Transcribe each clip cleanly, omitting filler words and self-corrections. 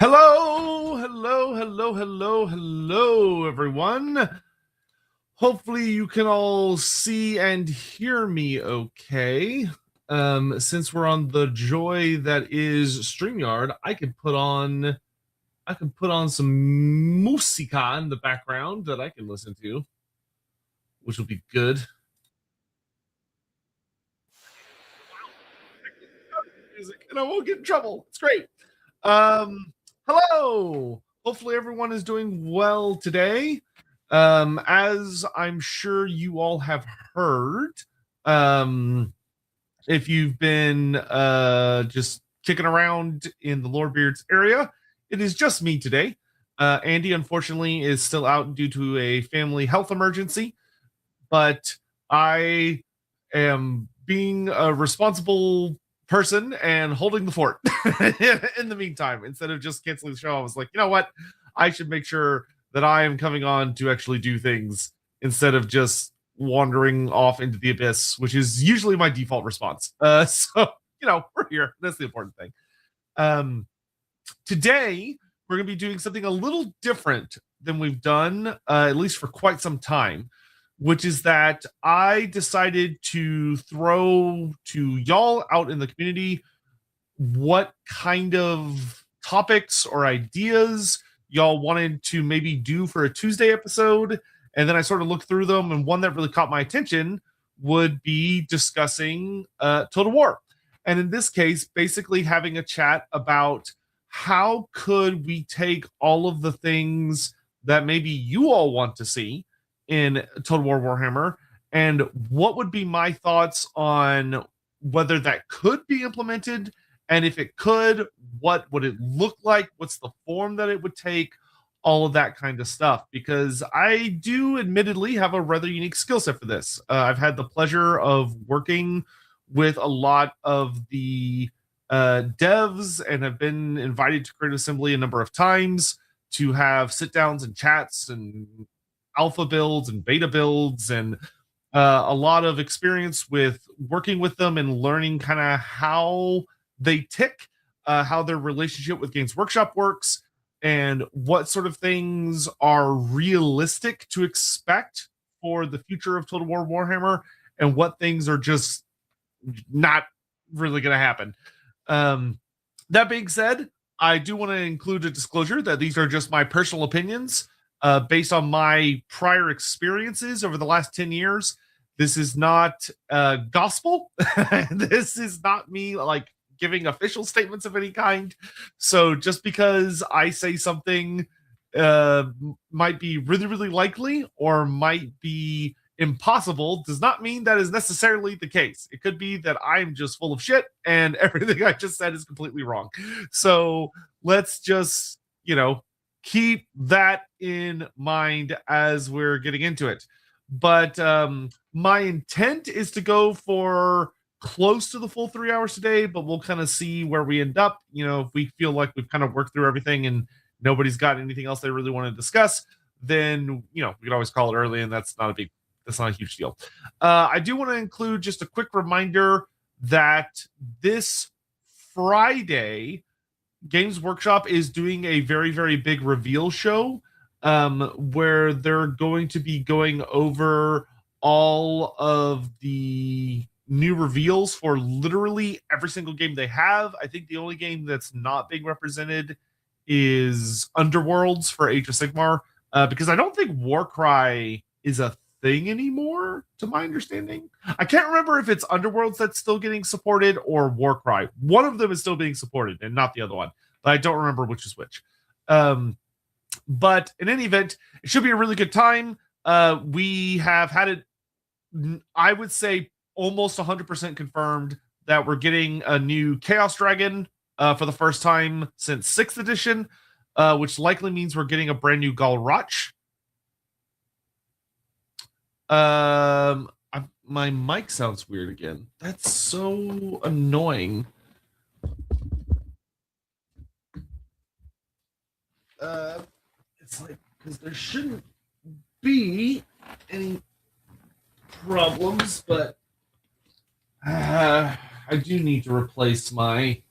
Hello, hello, hello, hello, hello, everyone. Hopefully you can all see and hear me okay. Since we're on the joy that is StreamYard, I can put on some musica in the background that I can listen to, which will be good. Music, and I won't get in trouble. It's great. Hello. Hopefully everyone is doing well today. As I'm sure you all have heard, um, if you've been just kicking around in the Lorebeards area, it is just me today. Andy, unfortunately, is still out due to a family health emergency, but I am being a responsible person and holding the fort in the meantime. Instead of just canceling the show, I was like, you know what? I should make sure that I am coming on to actually do things instead of just wandering off into the abyss, which is usually my default response. So, we're here. That's the important thing. Today, we're going to be doing something a little different than we've done, at least for quite some time, which is that I decided to throw to y'all out in the community what kind of topics or ideas y'all wanted to maybe do for a Tuesday episode. And then I sort of looked through them, and one that really caught my attention would be discussing Total War. And in this case, basically having a chat about how could we take all of the things that maybe you all want to see in Total War Warhammer, and what would be my thoughts on whether that could be implemented, and if it could, what would it look like? What's the form that it would take? All of that kind of stuff, because I do admittedly have a rather unique skill set for this. I've had the pleasure of working with a lot of the devs and have been invited to Creative Assembly a number of times to have sit downs and chats and alpha builds and beta builds, and a lot of experience with working with them and learning kind of how they tick, how their relationship with Games Workshop works, and what sort of things are realistic to expect for the future of Total War Warhammer, and what things are just not really going to happen. That being said, I do want to include a disclosure that these are just my personal opinions based on my prior experiences over the last 10 years. This is not gospel. This is not me giving official statements of any kind. So just because I say something might be really, really likely or might be impossible does not mean that is necessarily the case. It could be that I'm just full of shit and everything I just said is completely wrong. So let's just, keep that in mind as we're getting into it. But my intent is to go for close to the full 3 hours today, but we'll kind of see where we end up. If we feel like we've kind of worked through everything and nobody's got anything else they really want to discuss, then we can always call it early, and that's not a huge deal. I do want to include just a quick reminder that this Friday, Games Workshop is doing a very, very big reveal show where they're going to be going over all of the new reveals for literally every single game they have. I think the only game that's not being represented is Underworlds for Age of Sigmar, because I don't think Warcry is a thing anymore, to my understanding. I can't remember if it's Underworlds that's still getting supported or Warcry. One of them is still being supported and not the other one, but I don't remember which is which. But in any event, it should be a really good time. We have had it, I would say, almost 100% confirmed that we're getting a new Chaos Dragon for the first time since 6th edition, which likely means we're getting a brand new Galrach. My mic sounds weird again. That's so annoying. It's like, because there shouldn't be any problems, but I do need to replace my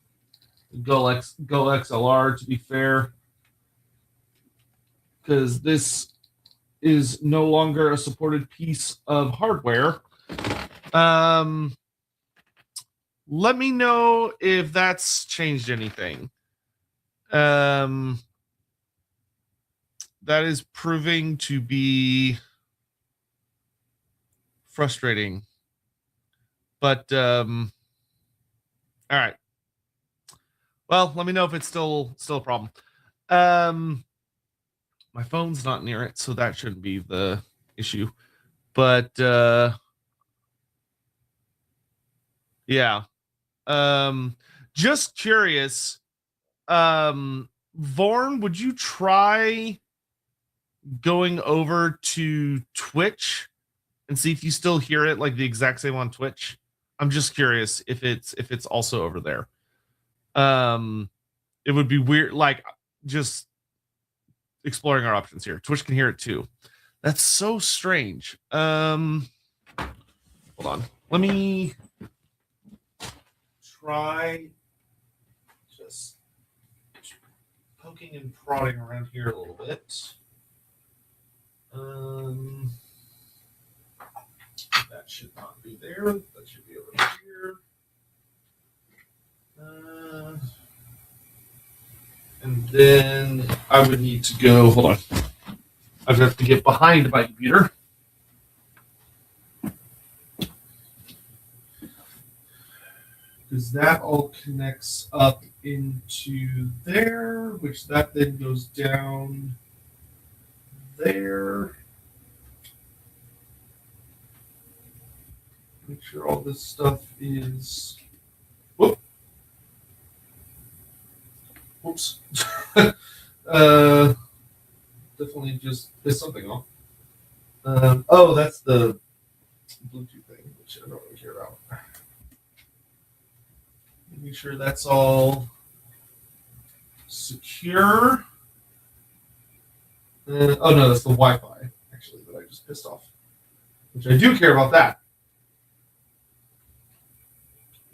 Go XLR, to be fair, because this is no longer a supported piece of hardware. Let me know if that's changed anything. That is proving to be frustrating. But all right. Well, let me know if it's still a problem. My phone's not near it, so that shouldn't be the issue. But yeah. Just curious. Vorn, would you try going over to Twitch and see if you still hear it like the exact same on Twitch? I'm just curious if it's also over there. It would be weird, like just exploring our options here. Twitch can hear it too. That's so strange. Hold on. Let me try just poking and prodding around here a little bit. That should not be there. That should be over here. And then I would need to go, hold on. I'd have to get behind my computer. Because that all connects up into there, which that then goes down there. Make sure all this stuff is. Whoops. Definitely just pissed something off. Oh, that's the Bluetooth thing, which I don't really care about. Make sure that's all secure. Oh no, that's the Wi-Fi actually that I just pissed off, which I do care about that.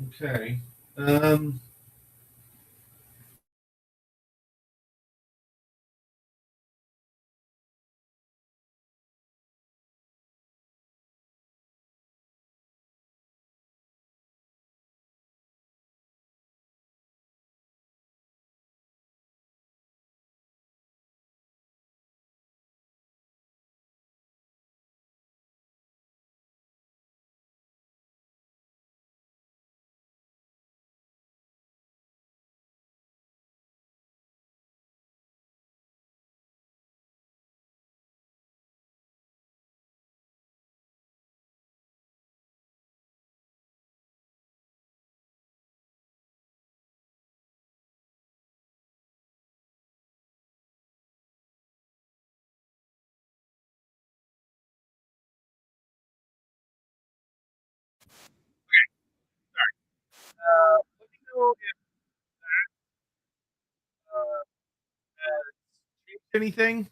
Okay. Let me know if changed anything.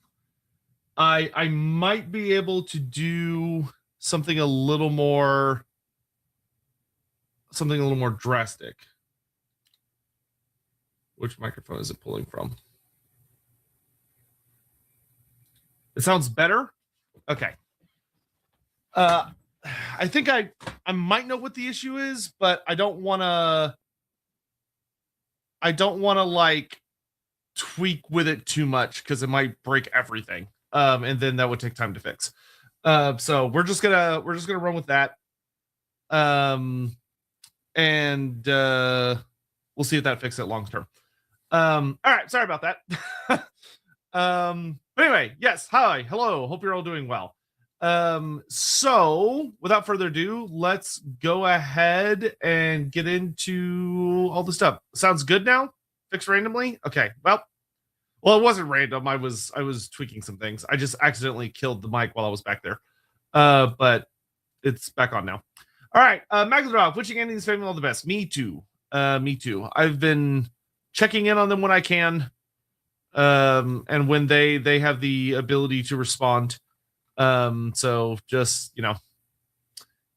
I might be able to do something a little more drastic. Which microphone is it pulling from? It sounds better. Okay. I think I might know what the issue is, but I don't want to like tweak with it too much because it might break everything. And then that would take time to fix. So we're just gonna run with that. And we'll see if that fixes it long term. All right, sorry about that. But anyway, yes, hi, hello, hope you're all doing well. So without further ado, let's go ahead and get into all the stuff. Sounds good now? Fixed randomly? Okay, well, it wasn't random. I was tweaking some things. I just accidentally killed the mic while I was back there. But it's back on now. All right, Magladov, which endings family all the best? Me too. Me too. I've been checking in on them when I can. And when they have the ability to respond. So just,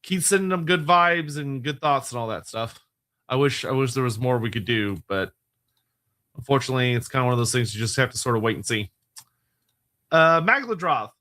keep sending them good vibes and good thoughts and all that stuff. I wish there was more we could do, but Unfortunately, it's kind of one of those things you just have to sort of wait and see. Magladroth.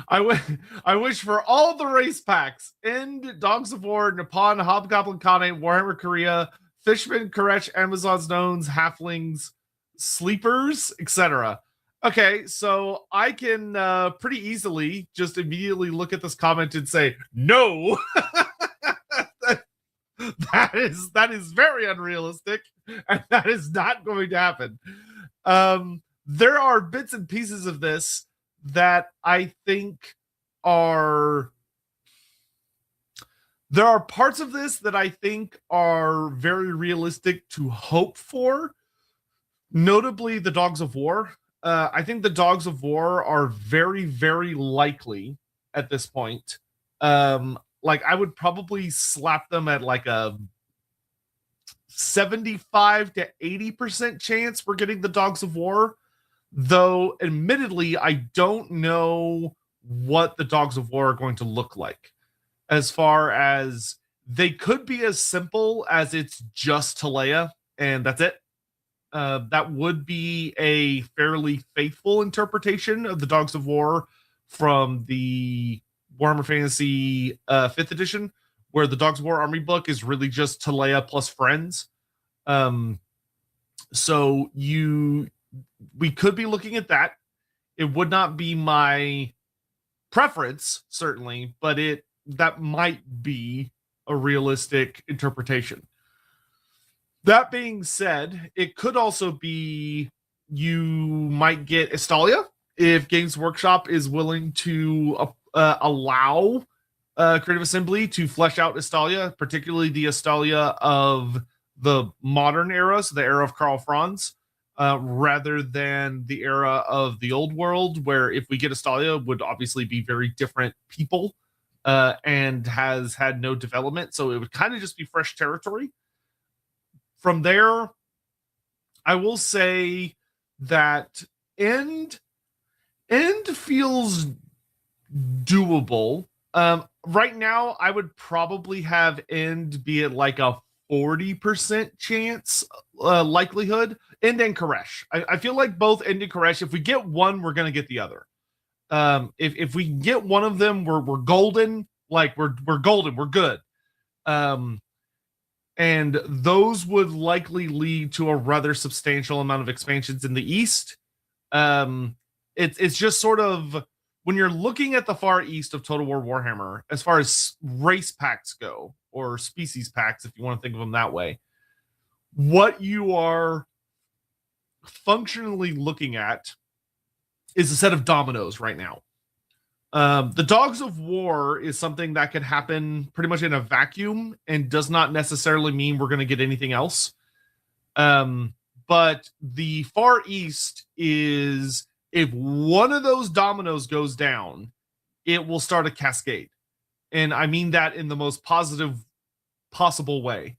I wish for all the race packs, End, Dogs of War, Nippon, Hobgoblin Khanate, Warhammer Korea, Fishmen, Koresh, Amazons, Gnomes, Halflings, Sleepers, etc. Okay, so I can pretty easily just immediately look at this comment and say, no! that is very unrealistic, and that is not going to happen. There are bits and pieces of this that I think are there are parts of this that I think are very realistic to hope for, notably the Dogs of War. I think the Dogs of War are very, very likely at this point. Like I would probably slap them at like a 75 to 80% chance we're getting the Dogs of War. Though, admittedly, I don't know what the Dogs of War are going to look like. As far as they could be as simple as it's just Talea, and that's it. That would be a fairly faithful interpretation of the Dogs of War from the Warhammer Fantasy 5th edition, where the Dogs of War army book is really just Talea plus friends. So we could be looking at that. It would not be my preference, certainly, but that might be a realistic interpretation. That being said, it could also be you might get Estalia if Games Workshop is willing to allow Creative Assembly to flesh out Estalia, particularly the Estalia of the modern era, so the era of Karl Franz. Rather than the era of the old world, where if we get Estalia, would obviously be very different people and has had no development. So it would kind of just be fresh territory. From there, I will say that End feels doable. Right now, I would probably have End be at like a 40% chance likelihood. End and Koresh. I feel like both End and Koresh, if we get one, we're going to get the other. If we can get one of them, we're golden. Like we're golden. We're good. And those would likely lead to a rather substantial amount of expansions in the East. It's just sort of when you're looking at the far east of Total War Warhammer, as far as race packs go, or species packs, if you want to think of them that way, what you are functionally looking at is a set of dominoes right now. The Dogs of War is something that could happen pretty much in a vacuum and does not necessarily mean we're going to get anything else. But the Far East is, if one of those dominoes goes down, it will start a cascade. And I mean that in the most positive possible way.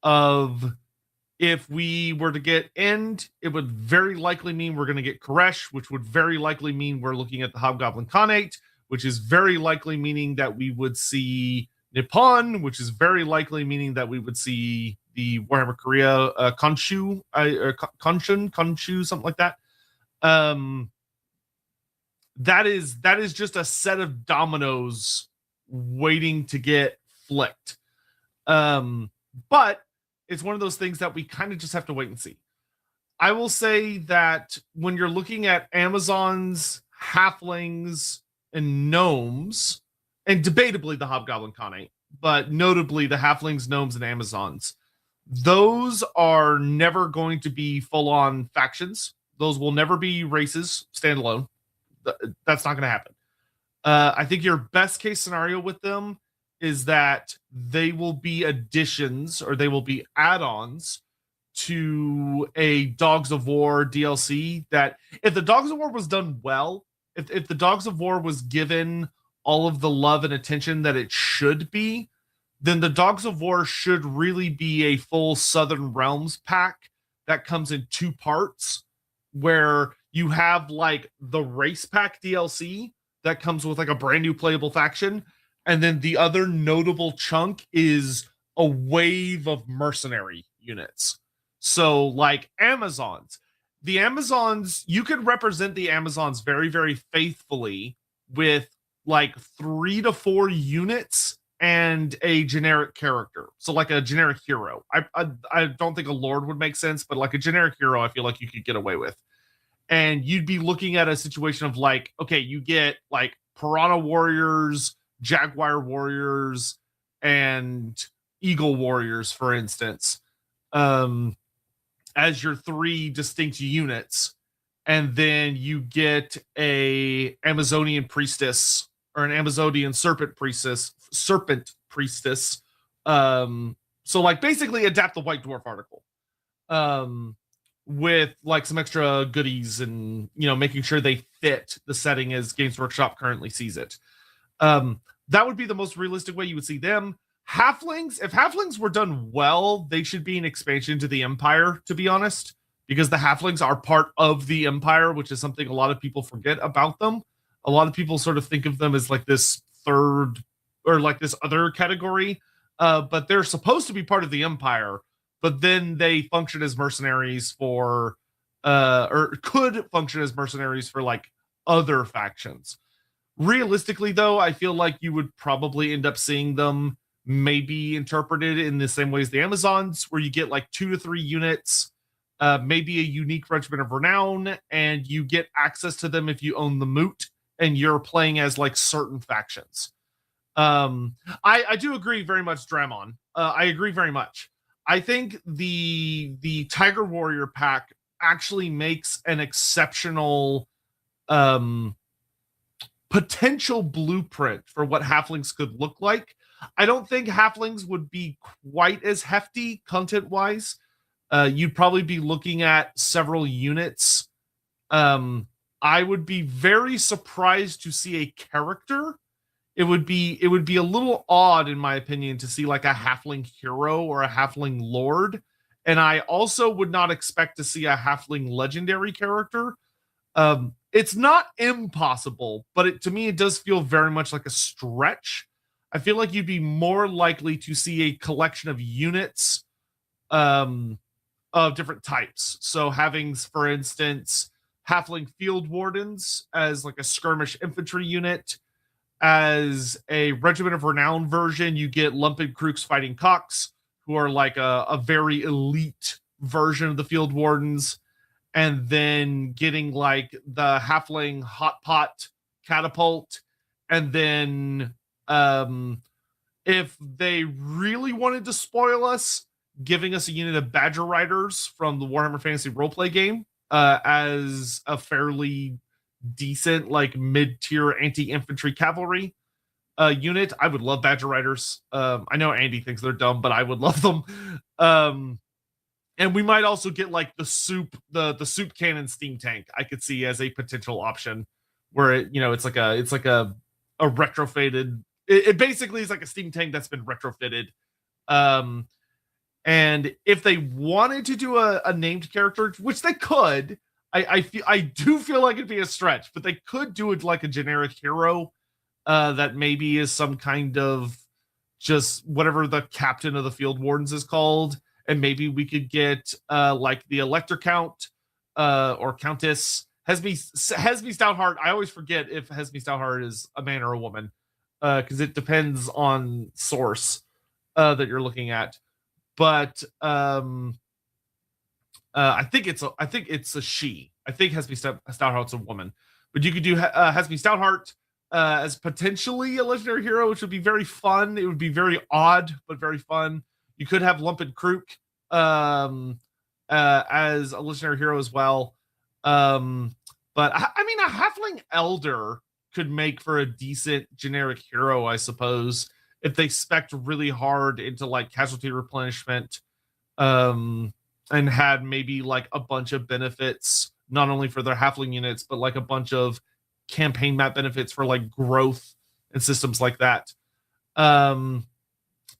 Of if we were to get End, it would very likely mean we're going to get Koresh, which would very likely mean we're looking at the Hobgoblin Khanate, which is very likely meaning that we would see Nippon, which is very likely meaning that we would see the Warhammer Korea Konshu, something like that. That is just a set of dominoes waiting to get flicked. But it's one of those things that we kind of just have to wait and see. I will say that when you're looking at Amazons, Halflings, and Gnomes, and debatably the Hobgoblin Khanate, but notably the Halflings, Gnomes, and Amazons, those are never going to be full-on factions. Those will never be races standalone. That's not going to happen. I think your best case scenario with them is that they will be additions or they will be add-ons to a Dogs of War DLC. That if the Dogs of War was done well, if the Dogs of War was given all of the love and attention that it should be, then the Dogs of War should really be a full Southern Realms pack that comes in two parts, where you have like the race pack DLC that comes with like a brand new playable faction, and then the other notable chunk is a wave of mercenary units. So like Amazons, the Amazons, you could represent the Amazons very, very faithfully with like 3 to 4 units and a generic character. So like a generic hero. I don't think a lord would make sense, but like a generic hero, I feel like you could get away with. And you'd be looking at a situation of like, okay, you get like piranha warriors, jaguar warriors, and eagle warriors, for instance, as your 3 distinct units. And then you get a Amazonian priestess or an Amazonian serpent priestess. So like basically adapt the White Dwarf article. With like some extra goodies and making sure they fit the setting as Games Workshop currently sees it. That would be the most realistic way you would see them. Halflings, if halflings were done well, they should be an expansion to the Empire, to be honest, because the halflings are part of the Empire, which is something a lot of people forget about them. A lot of people sort of think of them as like this third or like this other category, but they're supposed to be part of the Empire, but then they function as mercenaries for, or could function as mercenaries for like other factions. Realistically, though, I feel like you would probably end up seeing them maybe interpreted in the same way as the Amazons, where you get like 2 to 3 units, maybe a unique regiment of renown, and you get access to them if you own the moot and you're playing as like certain factions. I do agree very much, Dramon. I agree very much. I think the Tiger Warrior pack actually makes an exceptional potential blueprint for what halflings could look like. I don't think halflings would be quite as hefty content-wise. You'd probably be looking at several units. I would be very surprised to see a character. It would be a little odd, in my opinion, to see like a halfling hero or a halfling lord. And I also would not expect to see a halfling legendary character. It's not impossible, but to me, it does feel very much like a stretch. I feel like you'd be more likely to see a collection of units of different types. So having, for instance, halfling field wardens as like a skirmish infantry unit. As a regiment of renown version, you get lumped crooks fighting cocks, who are like a very elite version of the field wardens. And then getting like the halfling hot pot catapult. And then if they really wanted to spoil us, giving us a unit of badger riders from the Warhammer Fantasy Roleplay game as a fairly decent like mid-tier anti-infantry cavalry unit. I would love badger riders. I know Andy thinks they're dumb, but I would love them. And we might also get like the soup cannon steam tank. I could see as a potential option where it's like a retrofitted. It basically is like a steam tank that's been retrofitted. And if they wanted to do a named character, which they could, I do feel like it'd be a stretch, but they could do it like a generic hero that maybe is some kind of just whatever the captain of the field wardens is called. And maybe we could get like the Elector Count or Countess. Hesme Stoutheart. I always forget if Hesme Stoutheart is a man or a woman because it depends on source that you're looking at. But I think it's a she. I think Hesme Stoutheart's a woman. But you could do Hesme Stoutheart as potentially a legendary hero, which would be very fun. It would be very odd, but very fun. You could have Lumped Crook as a legendary hero as well. But I mean, a halfling elder could make for a decent generic hero, I suppose, if they spec'd really hard into like casualty replenishment, and had maybe like a bunch of benefits, not only for their halfling units, but like a bunch of campaign map benefits for like growth and systems like that.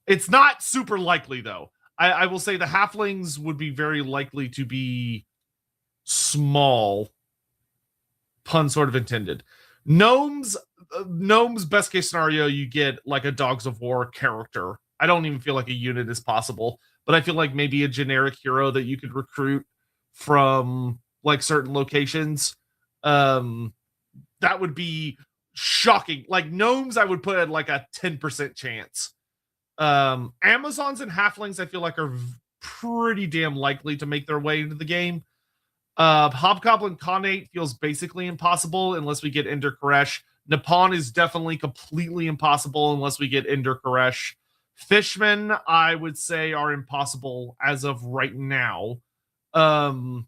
It's not super likely though. I will say the halflings would be very likely to be small, pun sort of intended. Gnomes, best case scenario, you get like a Dogs of War character. I don't even feel like a unit is possible, but I feel like maybe a generic hero that you could recruit from like certain locations, that would be shocking. Like gnomes, I would put at like a 10% chance. Amazons and halflings, I feel like are pretty damn likely to make their way into the game. Hobgoblin Khanate feels basically impossible unless we get Ender Koresh. Nippon is definitely completely impossible unless we get Ender Koresh. Fishmen, I would say, are impossible as of right now. There's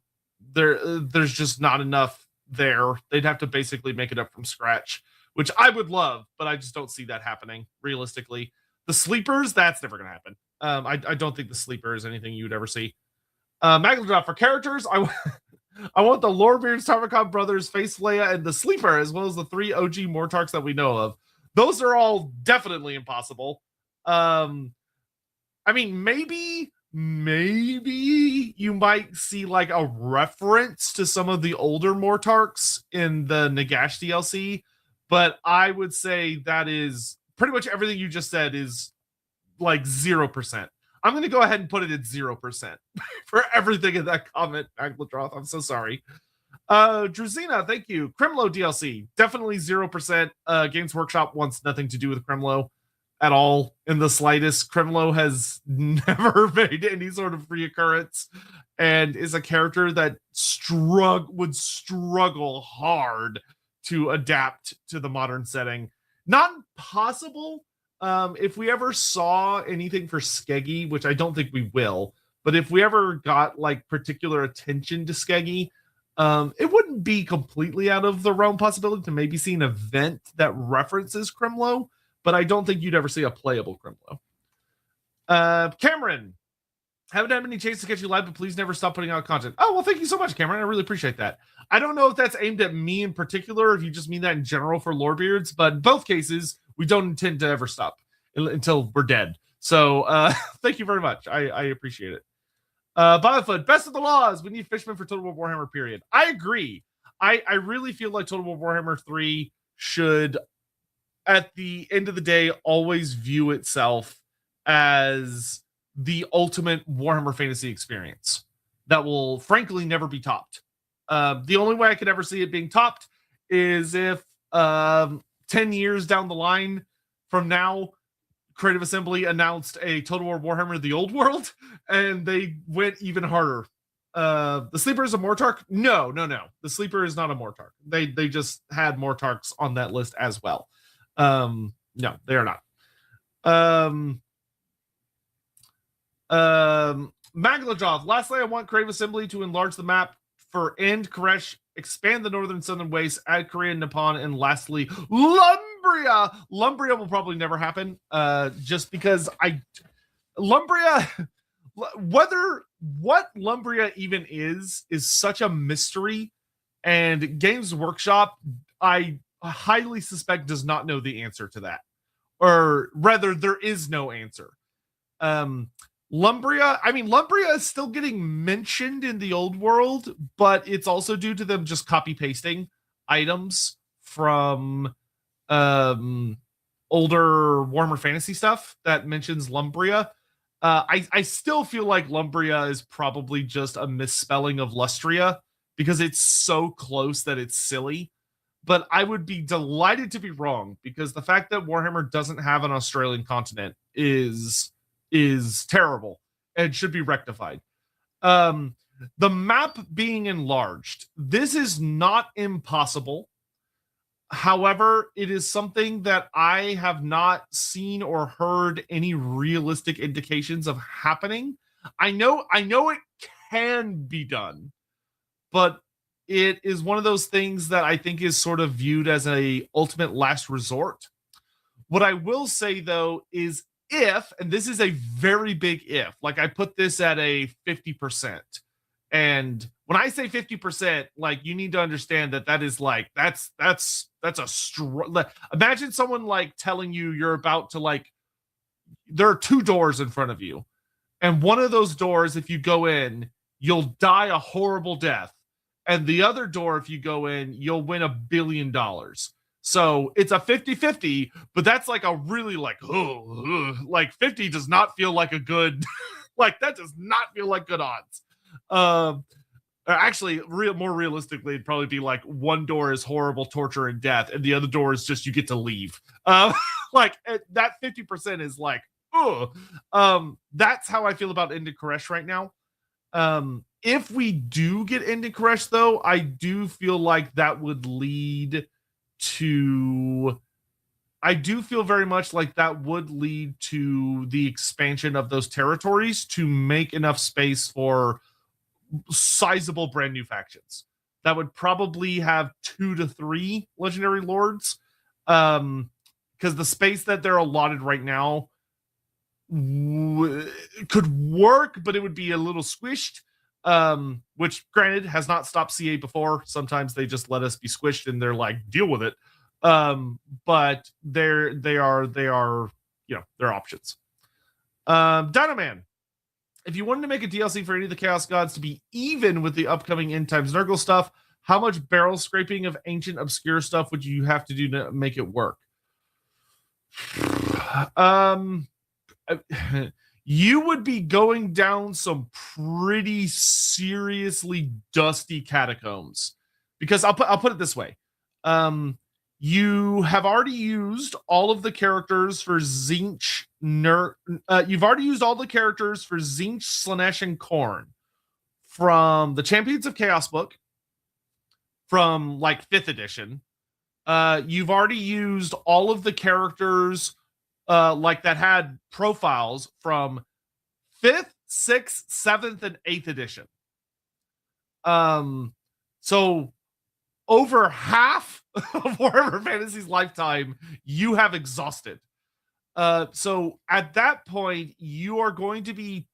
just not enough there. They'd have to basically make it up from scratch, which I would love, but I just don't see that happening realistically. The sleepers, that's never going to happen. I don't think the sleeper is anything you'd ever see. Magnadrop for characters, I want the Lorebeards, Tarmakov brothers, Face Leia, and the sleeper, as well as the 3 OG Mortarks that we know of. Those are all definitely impossible. I mean, maybe you might see like a reference to some of the older Mortarks in the Nagash DLC, but I would say that is pretty much everything you just said is like 0%. I'm going to go ahead and put it at 0% for everything in that comment, Agladroth. I'm so sorry. Druzina, thank you. Crimlo DLC, definitely 0%. Games Workshop wants nothing to do with Crimlo at all in the slightest. Crimlo has never made any sort of reoccurrence and is a character that would struggle hard to adapt to the modern setting. Not impossible. If we ever saw anything for Skeggy, which I don't think we will, but if we ever got like particular attention to Skeggy, it wouldn't be completely out of the realm possibility to maybe see an event that references Crimlo, but I don't think you'd ever see a playable Crimlo. Cameron, haven't had many chances to catch you live, but please never stop putting out content. Oh, well, thank you so much, Cameron. I really appreciate that. I don't know if that's aimed at me in particular, or if you just mean that in general for Lorebeards, but in both cases, we don't intend to ever stop until we're dead. So thank you very much. I appreciate it. Biofoot, best of the laws. We need Fishmen for Total War Warhammer, period. I agree. I really feel like Total War Warhammer 3 should, at the end of the day, always view itself as the ultimate Warhammer fantasy experience that will frankly never be topped. The only way I could ever see it being topped is if 10 years down the line from now, Creative Assembly announced a Total War Warhammer The Old World, and they went even harder. The Sleeper is a Mortark? No. The Sleeper is not a Mortark. They just had Mortarks on that list as well. No, they are not. Maglajoth, lastly, I want Creative Assembly to enlarge the map for End Koresh, expand the northern southern wastes, add Korea and Nippon, and lastly, Lumbria. Lumbria will probably never happen, just because Lumbria, what Lumbria even is such a mystery, and Games Workshop, I highly suspect, does not know the answer to that, or rather, there is no answer. Lumbria is still getting mentioned in the old world, but it's also due to them just copy pasting items from older Warhammer Fantasy stuff that mentions Lumbria. I still feel like Lumbria is probably just a misspelling of Lustria because it's so close that it's silly. But I would be delighted to be wrong, because the fact that Warhammer doesn't have an Australian continent is terrible and should be rectified. The map being enlarged, this is not impossible. However, it is something that I have not seen or heard any realistic indications of happening. I know it can be done, but it is one of those things that I think is sort of viewed as a ultimate last resort. What I will say, though, is if, and this is a very big if, like I put this at a 50%. And when I say 50%, like you need to understand that is like, that's a imagine someone like telling you you're about to, like, there are 2 doors in front of you. And one of those doors, if you go in, you'll die a horrible death. And the other door, if you go in, you'll win $1 billion. So it's a 50-50, but that's like a really like 50 does not feel like a good Like, that does not feel like good odds. Actually, more realistically, it'd probably be like one door is horrible torture and death, and the other door is just you get to leave. Like that 50% is like, oh. That's how I feel about Ended Koresh right now. If we do get Ended Koresh, though, I do feel like that would lead to. I do feel very much like that would lead to the expansion of those territories to make enough space for sizable brand new factions that would probably have 2 to 3 legendary lords, because the space that they're allotted right now could work, but it would be a little squished, which granted has not stopped CA before. Sometimes they just let us be squished and they're like, deal with it. But they are they're options. Dynaman, if you wanted to make a DLC for any of the Chaos Gods to be even with the upcoming End Times Nurgle stuff, how much barrel scraping of ancient obscure stuff would you have to do to make it work? You would be going down some pretty seriously dusty catacombs, because I'll put it this way. You have already used all of the characters for Tzeentch. You've already used all the characters for Tzeentch, Slaanesh, and Khorne from the Champions of Chaos book, from like 5th edition. You've already used all of the characters like that had profiles from 5th, 6th, 7th, and 8th edition. So over half of Warhammer Fantasy's lifetime, you have exhausted. So at that point, you are going to be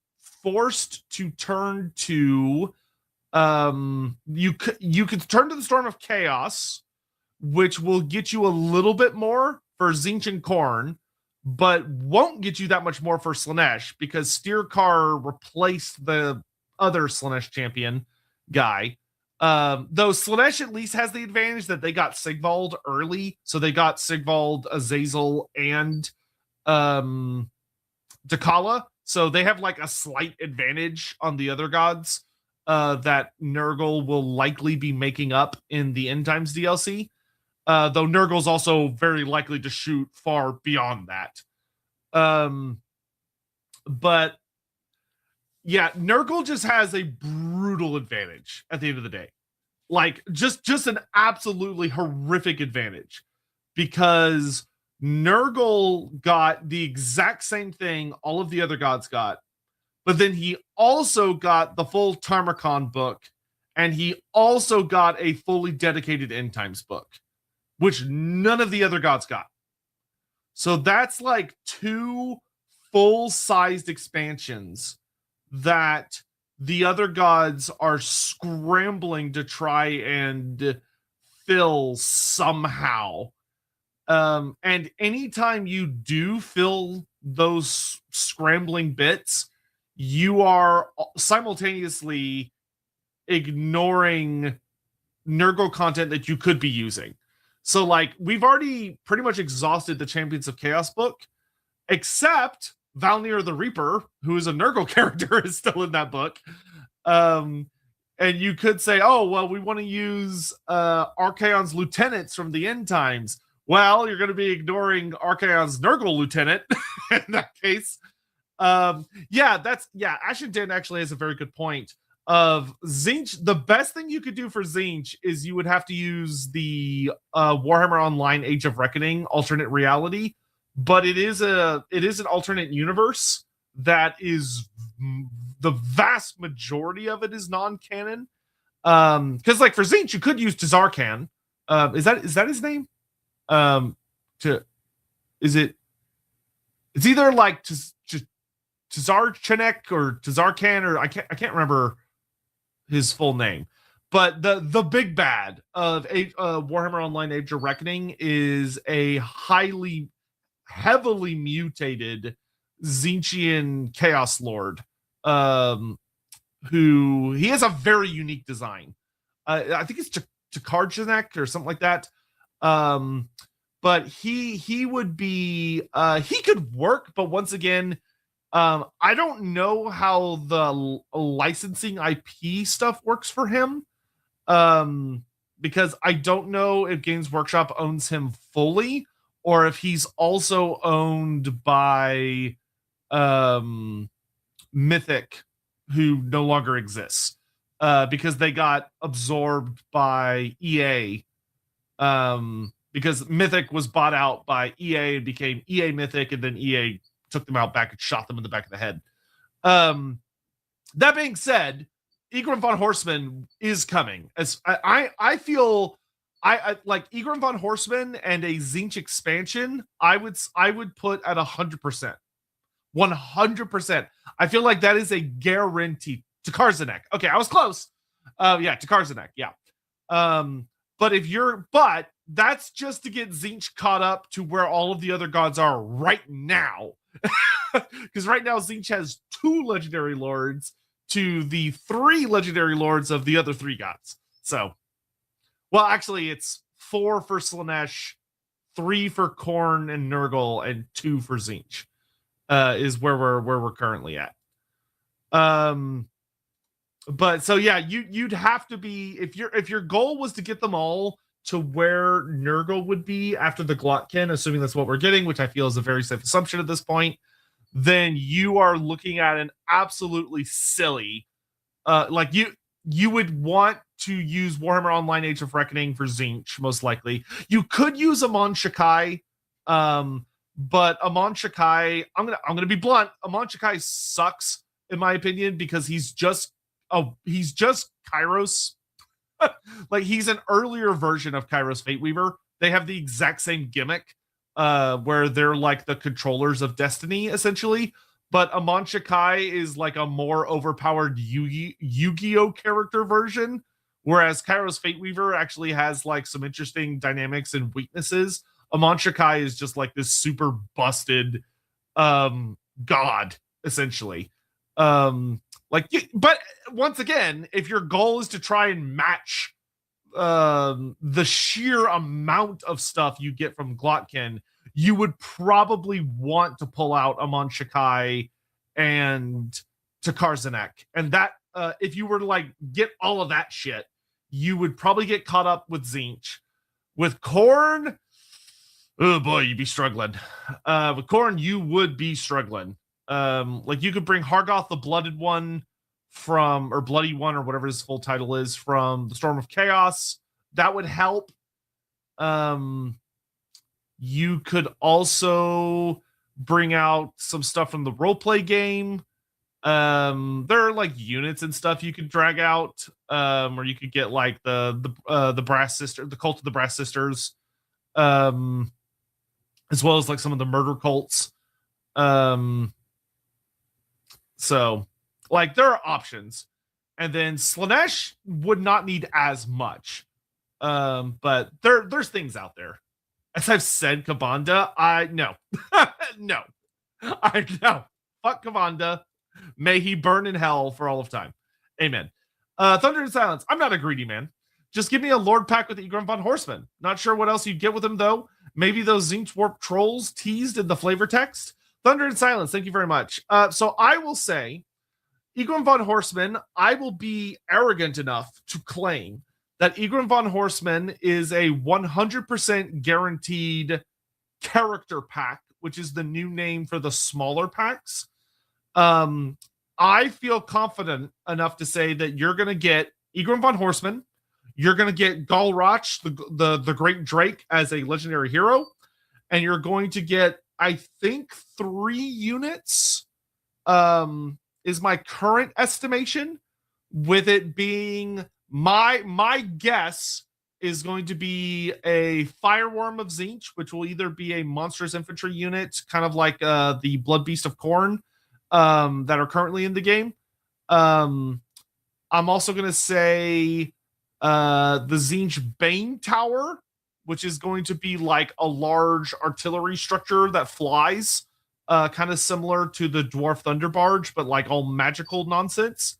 forced to turn to you could turn to the Storm of Chaos, which will get you a little bit more for Tzeentch and Khorne, but won't get you that much more for Slaanesh, because Steerkar replaced the other Slaanesh champion guy. Though Slaanesh at least has the advantage that they got Sigvald early, so they got Sigvald, Azazel, and Dakala, so they have like a slight advantage on the other gods that Nurgle will likely be making up in the End Times DLC. Though Nurgle's also very likely to shoot far beyond that. But yeah, Nurgle just has a brutal advantage at the end of the day. Like, just an absolutely horrific advantage, because Nurgle got the exact same thing all of the other gods got, but then he also got the full Tarmakon book, and he also got a fully dedicated End Times book, which none of the other gods got. So that's like 2 full-sized expansions that the other gods are scrambling to try and fill somehow. And anytime you do fill those scrambling bits, you are simultaneously ignoring Nurgle content that you could be using. So, like, we've already pretty much exhausted the Champions of Chaos book, except Valnir the Reaper, who is a Nurgle character, is still in that book. And you could say, oh, well, we want to use Archaon's lieutenants from the End Times. Well, you're going to be ignoring Archaon's Nurgle lieutenant in that case. Ashen Den actually has a very good point. Of Tzeentch, the best thing you could do for Tzeentch is you would have to use the Warhammer Online Age of Reckoning alternate reality, but it is an alternate universe that is the vast majority of it is non-canon. Because like for Tzeentch, you could use Tzarkan. Is that his name? It's either like Tzarchanek or Tzarkan, or I can't remember his full name, but the big bad of Warhammer Online Age of Reckoning is a heavily mutated Tzeentchian Chaos Lord, who he has a very unique design. I think it's Takarjanek or something like that. But he would be he could work, but once again, I don't know how the licensing IP stuff works for him. Because I don't know if Games Workshop owns him fully or if he's also owned by Mythic, who no longer exists, because they got absorbed by EA. Because Mythic was bought out by EA and became EA Mythic, and then EA took them out back and shot them in the back of the head. That being said, Egrimm von Horstmann is coming. As I feel, I like Egrimm von Horstmann and a Tzeentch expansion. I would put at 100%, 100%. I feel like that is a guarantee. To Karzanek. Okay, I was close. Yeah, to Karzanek. Yeah. But that's just to get Tzeentch caught up to where all of the other gods are right now. Because right now Tzeentch has 2 legendary lords to the 3 legendary lords of the other 3 gods. So, well, actually, it's 4 for Slaanesh, 3 for Khorne and Nurgle, and 2 for Tzeentch. Is where we're currently at. But so yeah, you'd have to be, if your goal was to get them all to where Nurgle would be after the Glotkin, assuming that's what we're getting, which I feel is a very safe assumption at this point, then you are looking at an absolutely silly, like you would want to use Warhammer Online Age of Reckoning for Tzeentch, most likely. You could use Amon Shakai, but Amon Shakai, I'm gonna be blunt, Amon Shakai sucks in my opinion because he's just Kairos. Like, he's an earlier version of Kairos Fateweaver. They have the exact same gimmick, where they're like the controllers of destiny, essentially. But Amon Shakai is like a more overpowered Yu-Gi-Oh character version, whereas Kairos Fateweaver actually has like some interesting dynamics and weaknesses. Amon Shakai is just like this super busted god, essentially. But once again, if your goal is to try and match the sheer amount of stuff you get from Glotkin, you would probably want to pull out Amon Shakai and Takarzanek. And that, if you were to like get all of that shit, you would probably get caught up with Tzeentch. With Khorne, oh boy, you'd be struggling. With Khorne, you would be struggling. Like, you could bring Hargoth the Blooded One from, or Bloody One, or whatever his full title is, from the Storm of Chaos. That would help. You could also bring out some stuff from the roleplay game. There are like units and stuff you could drag out, or you could get like the Brass Sister, the Cult of the Brass Sisters, as well as like some of the murder cults. So, like, there are options. And then Slaanesh would not need as much. But there's things out there. As I've said, Kavanda, no. No. I know. Fuck Kavanda. May he burn in hell for all of time. Amen. Thunder and Silence. I'm not a greedy man. Just give me a Lord pack with Egrimm von Horstmann. Not sure what else you'd get with him, though. Maybe those Tzeentch Warp trolls teased in the flavor text. Thunder and Silence, thank you very much. So I will say, Egrimm von Horstmann, I will be arrogant enough to claim that Egrimm von Horstmann is a 100% guaranteed character pack, which is the new name for the smaller packs. I feel confident enough to say that you're going to get Egrimm von Horstmann, you're going to get Galroch, the Great Drake, as a legendary hero, and you're going to get, I think, 3 units is my current estimation, with it being my guess is going to be a Fireworm of Tzeentch, which will either be a monstrous infantry unit, kind of like the Blood Beast of Khorne, that are currently in the game. I'm also going to say the Tzeentch Bane Tower, which is going to be like a large artillery structure that flies, kind of similar to the Dwarf Thunder Barge, but like all magical nonsense.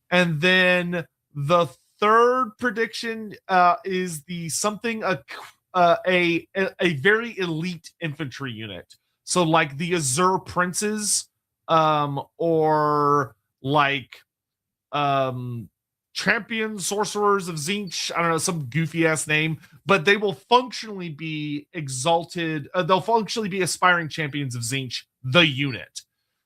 And then the third prediction is the something a very elite infantry unit. So like the Azure Princes or like champion sorcerers of Tzeentch. I don't know, some goofy ass name, but they will functionally be exalted. They'll functionally be aspiring champions of Tzeentch, the unit.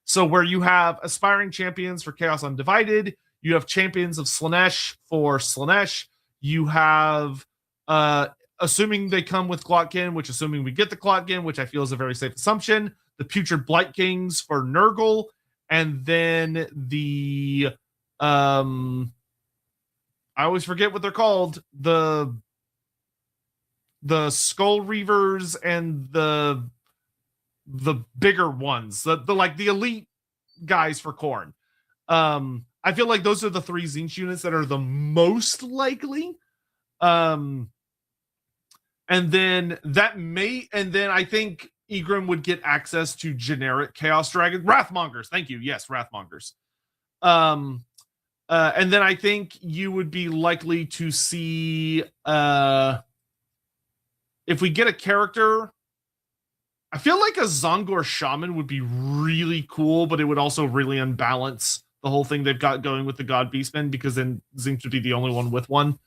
So where you have aspiring champions for Chaos Undivided, you have champions of Slaanesh for Slaanesh, you have assuming they come with Glotkin, which assuming we get the Glotkin, which I feel is a very safe assumption, the Putrid Blight Kings for Nurgle, and then the I always forget what they're called, the Skull Reavers and the bigger ones, the like the elite guys for Khorne. I feel like those are the 3 Tzeentch units that are the most likely. And then I think Egrimm would get access to generic Chaos Dragons, Wrathmongers. Thank you. Yes, Wrathmongers. And then I think you would be likely to see if we get a character. I feel like a Zongor Shaman would be really cool, but it would also really unbalance the whole thing they've got going with the God Beastmen, because then Tzeentch would be the only one with one.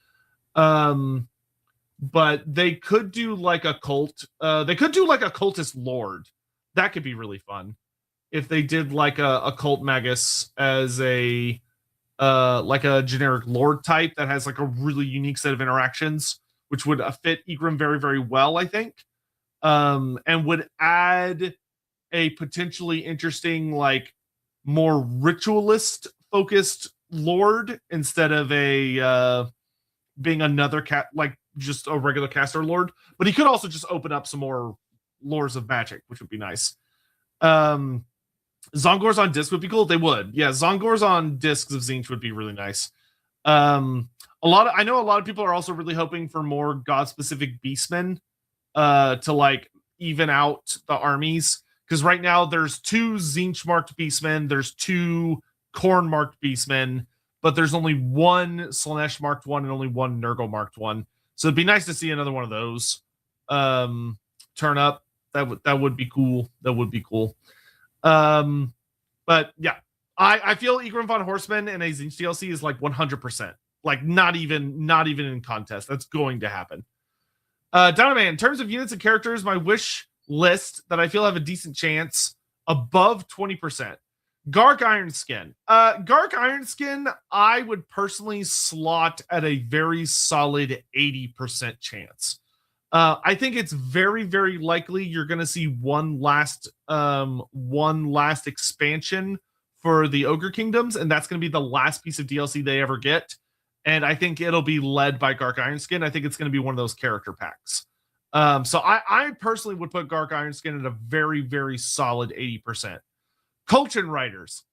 But they could do like a cult. They could do like a cultist lord. That could be really fun if they did like a cult magus as a like a generic lord type that has like a really unique set of interactions, which would fit Egrimm very, very well, I think. And would add a potentially interesting, like more ritualist focused lord instead of a being another like just a regular caster lord. But he could also just open up some more lores of magic, which would be nice. Zongors on disc would be cool. They would, yeah. Zongors on discs of Tzeentch would be really nice. I know a lot of people are also really hoping for more god specific beastmen to like even out the armies, because right now there's 2 Tzeentch marked beastmen, there's 2 Khorne marked beastmen, but there's only 1 Slaanesh marked one and only 1 Nurgle marked one. So it'd be nice to see another one of those turn up. That would be cool. That would be cool. But yeah, I feel Egrimm von Horstmann in a Tzeentch DLC is like 100%. Like not even in contest. That's going to happen. Donovan, in terms of units and characters, my wish list that I feel have a decent chance above 20%. Gark Ironskin. Gark Ironskin, I would personally slot at a very solid 80% chance. I think it's very, very likely you're going to see one last expansion for the Ogre Kingdoms, and that's going to be the last piece of DLC they ever get. And I think it'll be led by Gark Ironskin. I think it's going to be one of those character packs. So I personally would put Gark Ironskin at a very, very solid 80%. Coltrane Riders.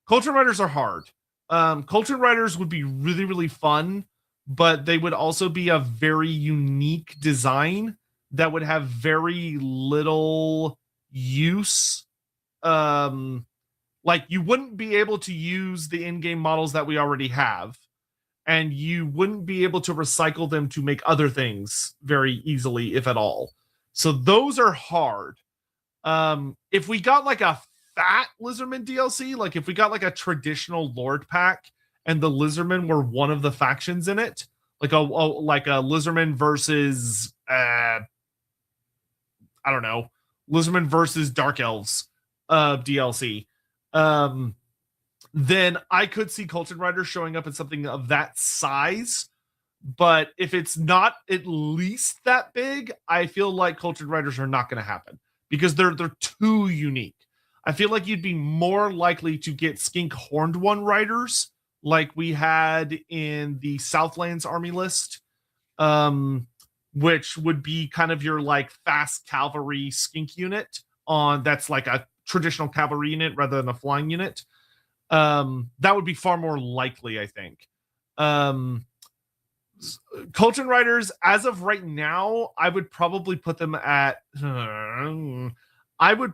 Coltrane Riders are hard. Coltrane Riders would be really, really fun, but they would also be a very unique design that would have very little use. Like you wouldn't be able to use the in-game models that we already have, and you wouldn't be able to recycle them to make other things very easily, if at all. So those are hard. If we got like a fat Lizardman DLC, like if we got like a traditional Lord pack and the Lizardmen were one of the factions in it, like a Lizardman versus I don't know, Lizardman versus Dark Elves DLC, then I could see Coltrane Riders showing up in something of that size. But if it's not at least that big, I feel like Coltrane Riders are not going to happen because they're too unique. I feel like you'd be more likely to get Skink Horned One Riders like we had in the Southlands army list, which would be kind of your like fast cavalry skink unit that's like a traditional cavalry unit rather than a flying unit. That would be far more likely, I think. Coltrane Riders, as of right now, I would probably put them at I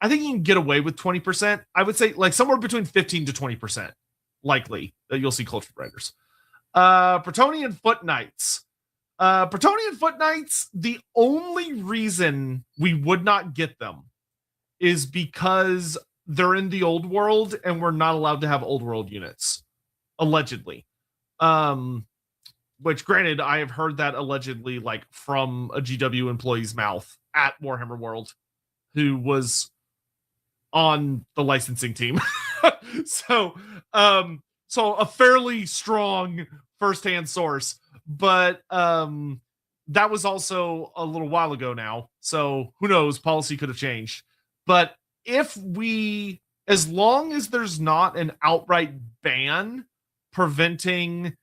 think you can get away with 20%. I would say like somewhere between 15 to 20% likely that you'll see Coltrane Riders. Bretonnian Foot Knights. Bretonnian Foot Knights, the only reason we would not get them is because they're in the old world and we're not allowed to have old world units, allegedly. Which, granted, I have heard that allegedly, like, from a GW employee's mouth at Warhammer World, who was on the licensing team. so a fairly strong firsthand source, but that was also a little while ago now, so who knows, policy could have changed. But as long as there's not an outright ban preventing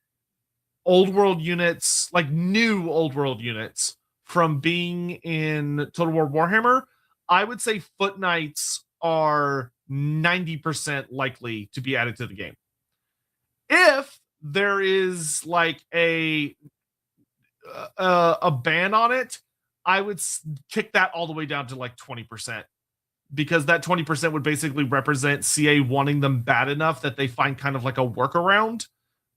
old world units, like new old world units, from being in Total War Warhammer, I would say Foot Knights are 90% likely to be added to the game. If there is like a ban on it, I would kick that all the way down to like 20%, because that 20% would basically represent CA wanting them bad enough that they find kind of like a workaround,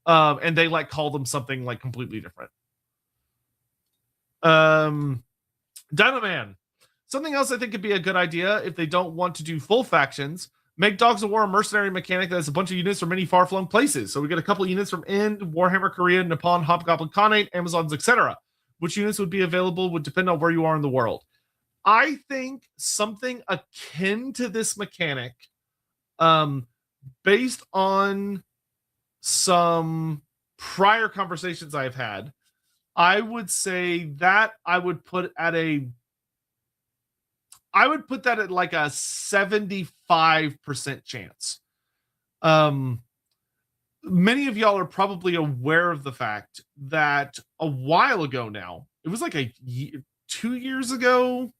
and they like call them something like completely different. Dino Man. Something else I think could be a good idea if they don't want to do full factions. Make Dogs of War a mercenary mechanic that has a bunch of units from many far-flung places. So we get a couple units from Ind, Warhammer, Korea, Nippon, Hobgoblin Khanate, Amazons, etc. Which units would be available would depend on where you are in the world. I think something akin to this mechanic, based on some prior conversations I've had, I would say that I would put that at like a 75% chance. Many of y'all are probably aware of the fact that a while ago now, it was like 2 years ago.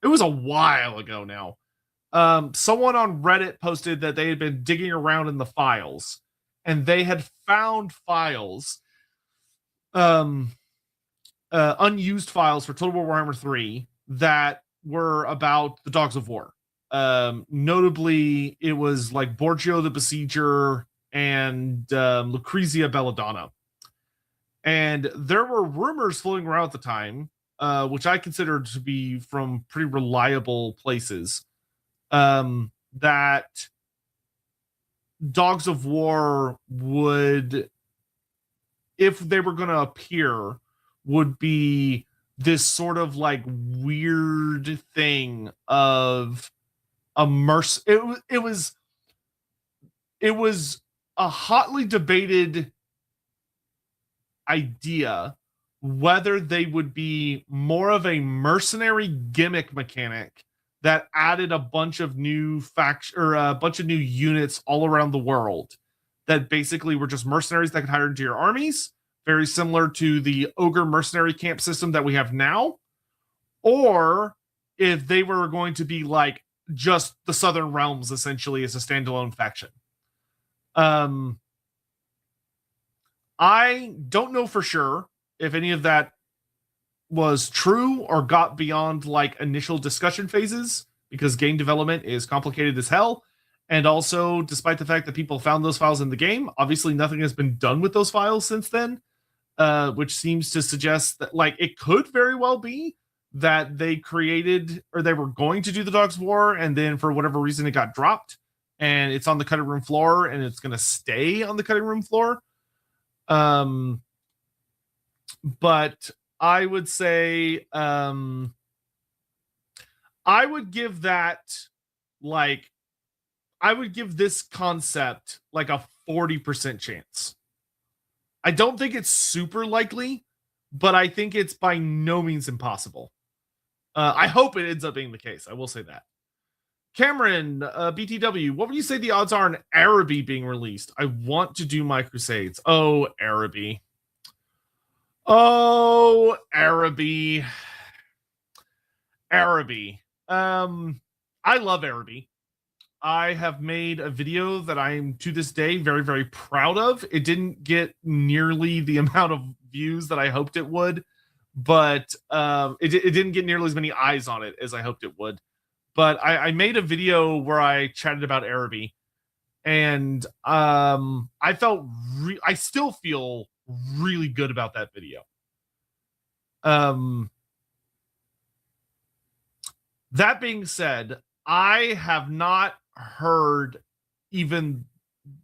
It was a while ago now. Someone on Reddit posted that they had been digging around in the files, and they had found files, unused files for Total War Warhammer 3 that were about the Dogs of War. Notably, it was like Borgio the Besieger and Lucrezia Belladonna. And there were rumors floating around at the time, which I considered to be from pretty reliable places, that Dogs of War would, if they were going to appear, would be this sort of like weird thing of a it was a hotly debated idea whether they would be more of a mercenary gimmick mechanic that added a bunch of new a bunch of new units all around the world that basically were just mercenaries that could hire into your armies, very similar to the Ogre mercenary camp system that we have now, or if they were going to be like just the Southern Realms essentially as a standalone faction. I don't know for sure if any of that was true or got beyond like initial discussion phases, because game development is complicated as hell. And also, despite the fact that people found those files in the game, obviously nothing has been done with those files since then, which seems to suggest that like it could very well be that they created, or they were going to do the Dogs of War, and then for whatever reason it got dropped and it's on the cutting room floor, and it's going to stay on the cutting room floor. But I would say I would give this concept like a 40% chance. I don't think it's super likely, but I think it's by no means impossible. I hope it ends up being the case. I will say that. Cameron, BTW, what would you say the odds are on Araby being released? I want to do my Crusades. Oh, Araby. Oh, Araby. Araby. I love Araby. I have made a video that I'm to this day very, very proud of. It didn't get nearly the amount of views that I hoped it would, but it didn't get nearly as many eyes on it as I hoped it would. But I made a video where I chatted about Araby, and I still feel really good about that video. That being said, I have not heard even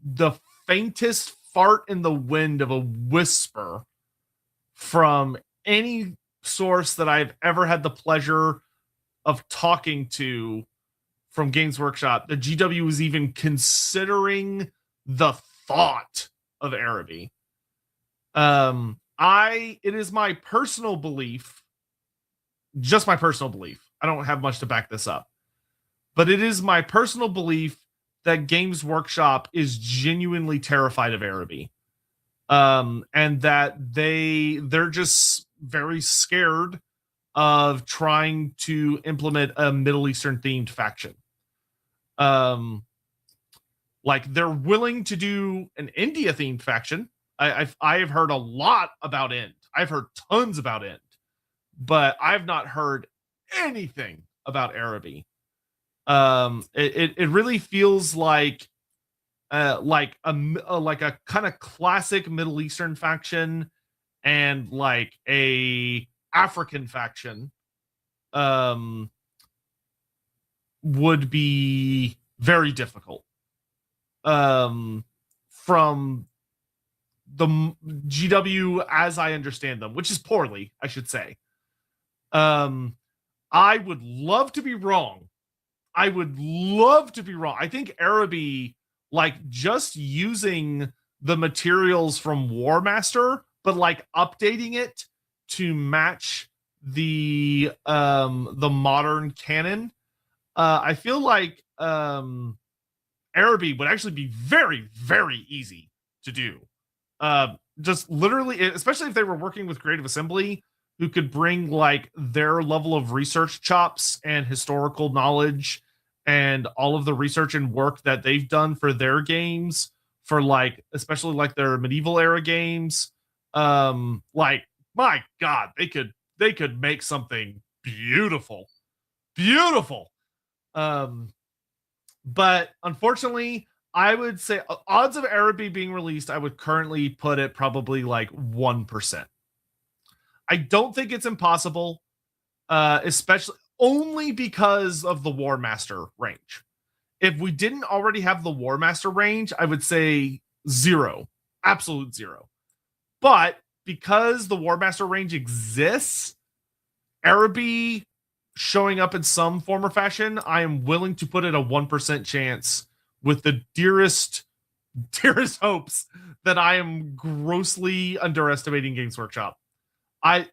the faintest fart in the wind of a whisper from any source that I've ever had the pleasure of talking to from Games Workshop that GW was even considering the thought of Araby. It is my personal belief, just my personal belief. I don't have much to back this up, but it is my personal belief that Games Workshop is genuinely terrified of Araby. And that they're just very scared of trying to implement a Middle Eastern themed faction. Like they're willing to do an India themed faction. I've heard a lot about End. I've heard tons about End, but I've not heard anything about Araby. It really feels like a kind of classic Middle Eastern faction and like a African faction would be very difficult from the GW as I understand them, which is poorly, I should say. I would love to be wrong. I think Araby, like just using the materials from Warmaster, but like updating it to match the modern canon. I feel like Araby would actually be very, very easy to do. Just literally, especially if they were working with Creative Assembly, who could bring like their level of research chops and historical knowledge and all of the research and work that they've done for their games, for like especially like their medieval era games. Like my God, they could make something beautiful. But unfortunately, I would say odds of Araby being released, I would currently put it probably like 1%. I don't think it's impossible, especially only because of the Warmaster range. If we didn't already have the Warmaster range, I would say 0, absolute 0. But because the Warmaster range exists, Araby showing up in some form or fashion, I am willing to put it a 1% chance with the dearest hopes that I am grossly underestimating Games Workshop. I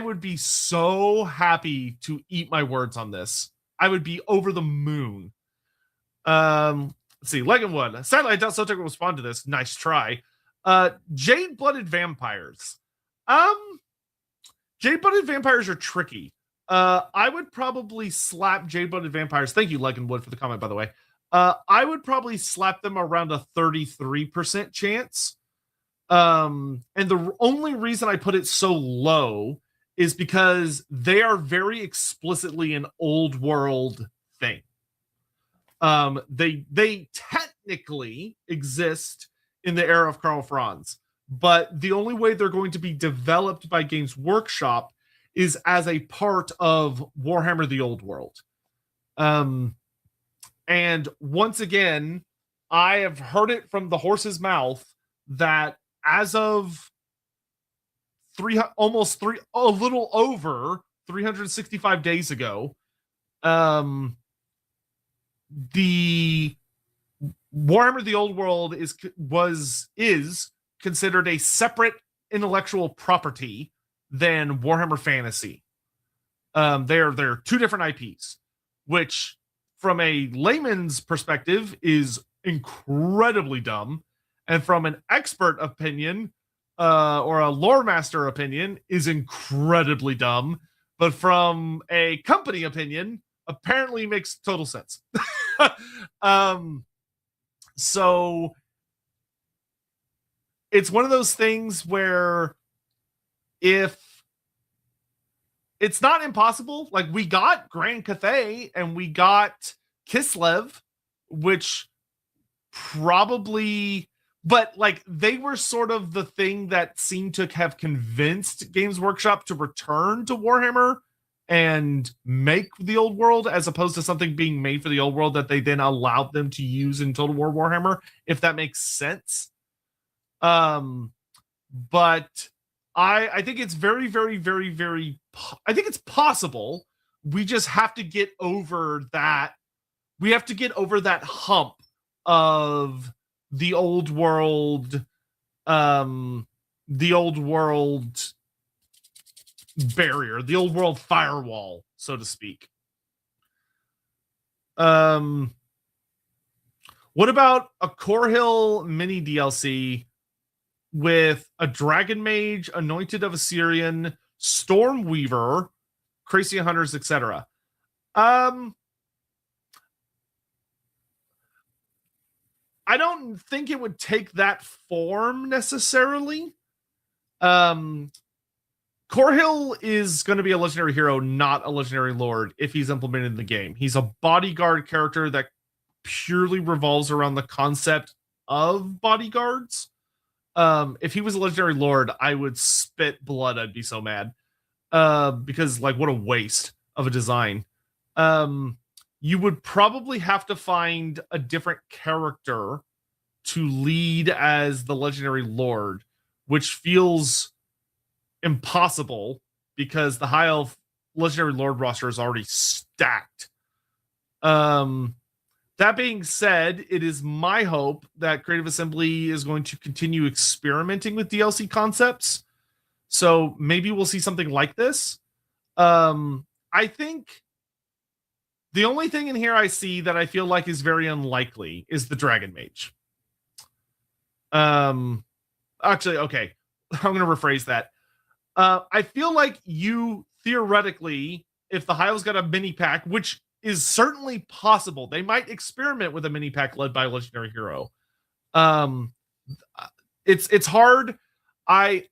would be so happy to eat my words on this. I would be over the moon. Let's see, Legenwood. Sadly, I doubt Sotek will respond to this. Nice try. Jade-blooded vampires. Jade-blooded vampires are tricky. I would probably slap Jade-blooded vampires. Thank you, Legenwood, for the comment, by the way. I would probably slap them around a 33% chance. And the only reason I put it so low is because they are very explicitly an old world thing. They technically exist in the era of Karl Franz, but the only way they're going to be developed by Games Workshop is as a part of Warhammer the Old World. And once again, I have heard it from the horse's mouth that as of a little over 365 days ago, the Warhammer the Old World is considered a separate intellectual property than Warhammer Fantasy. They're two different IPs, which from a layman's perspective is incredibly dumb, and from an expert opinion or a lore master opinion is incredibly dumb, but from a company opinion apparently makes total sense. So it's one of those things where if it's not impossible, like we got Grand Cathay and we got Kislev, which probably, but like they were sort of the thing that seemed to have convinced Games Workshop to return to Warhammer and make the old world, as opposed to something being made for the old world that they then allowed them to use in Total War Warhammer, if that makes sense. But I think it's very, very, very, very, I think it's possible. We just have to get over that. We have to get over that hump of the old world, the old world barrier, the old world firewall, so to speak. What about a Core Hill mini DLC with a Dragon Mage, Anointed of Assyrian, Stormweaver, Crazy Hunters, etc.? I don't think it would take that form necessarily. Corhill is going to be a legendary hero, not a legendary lord, if he's implemented in the game. He's a bodyguard character that purely revolves around the concept of bodyguards. If he was a legendary lord, I would spit blood. I'd be so mad. Because, like, what a waste of a design. You would probably have to find a different character to lead as the legendary lord, which feels impossible because the high elf legendary lord roster is already stacked. That being said, it is my hope that Creative Assembly is going to continue experimenting with DLC concepts. So maybe we'll see something like this. I think the only thing in here I see that I feel like is very unlikely is the Dragon Mage. Actually, okay. I'm going to rephrase that. I feel like you theoretically, if the Hile's got a mini pack, which is certainly possible, they might experiment with a mini pack led by a legendary hero. It's hard. I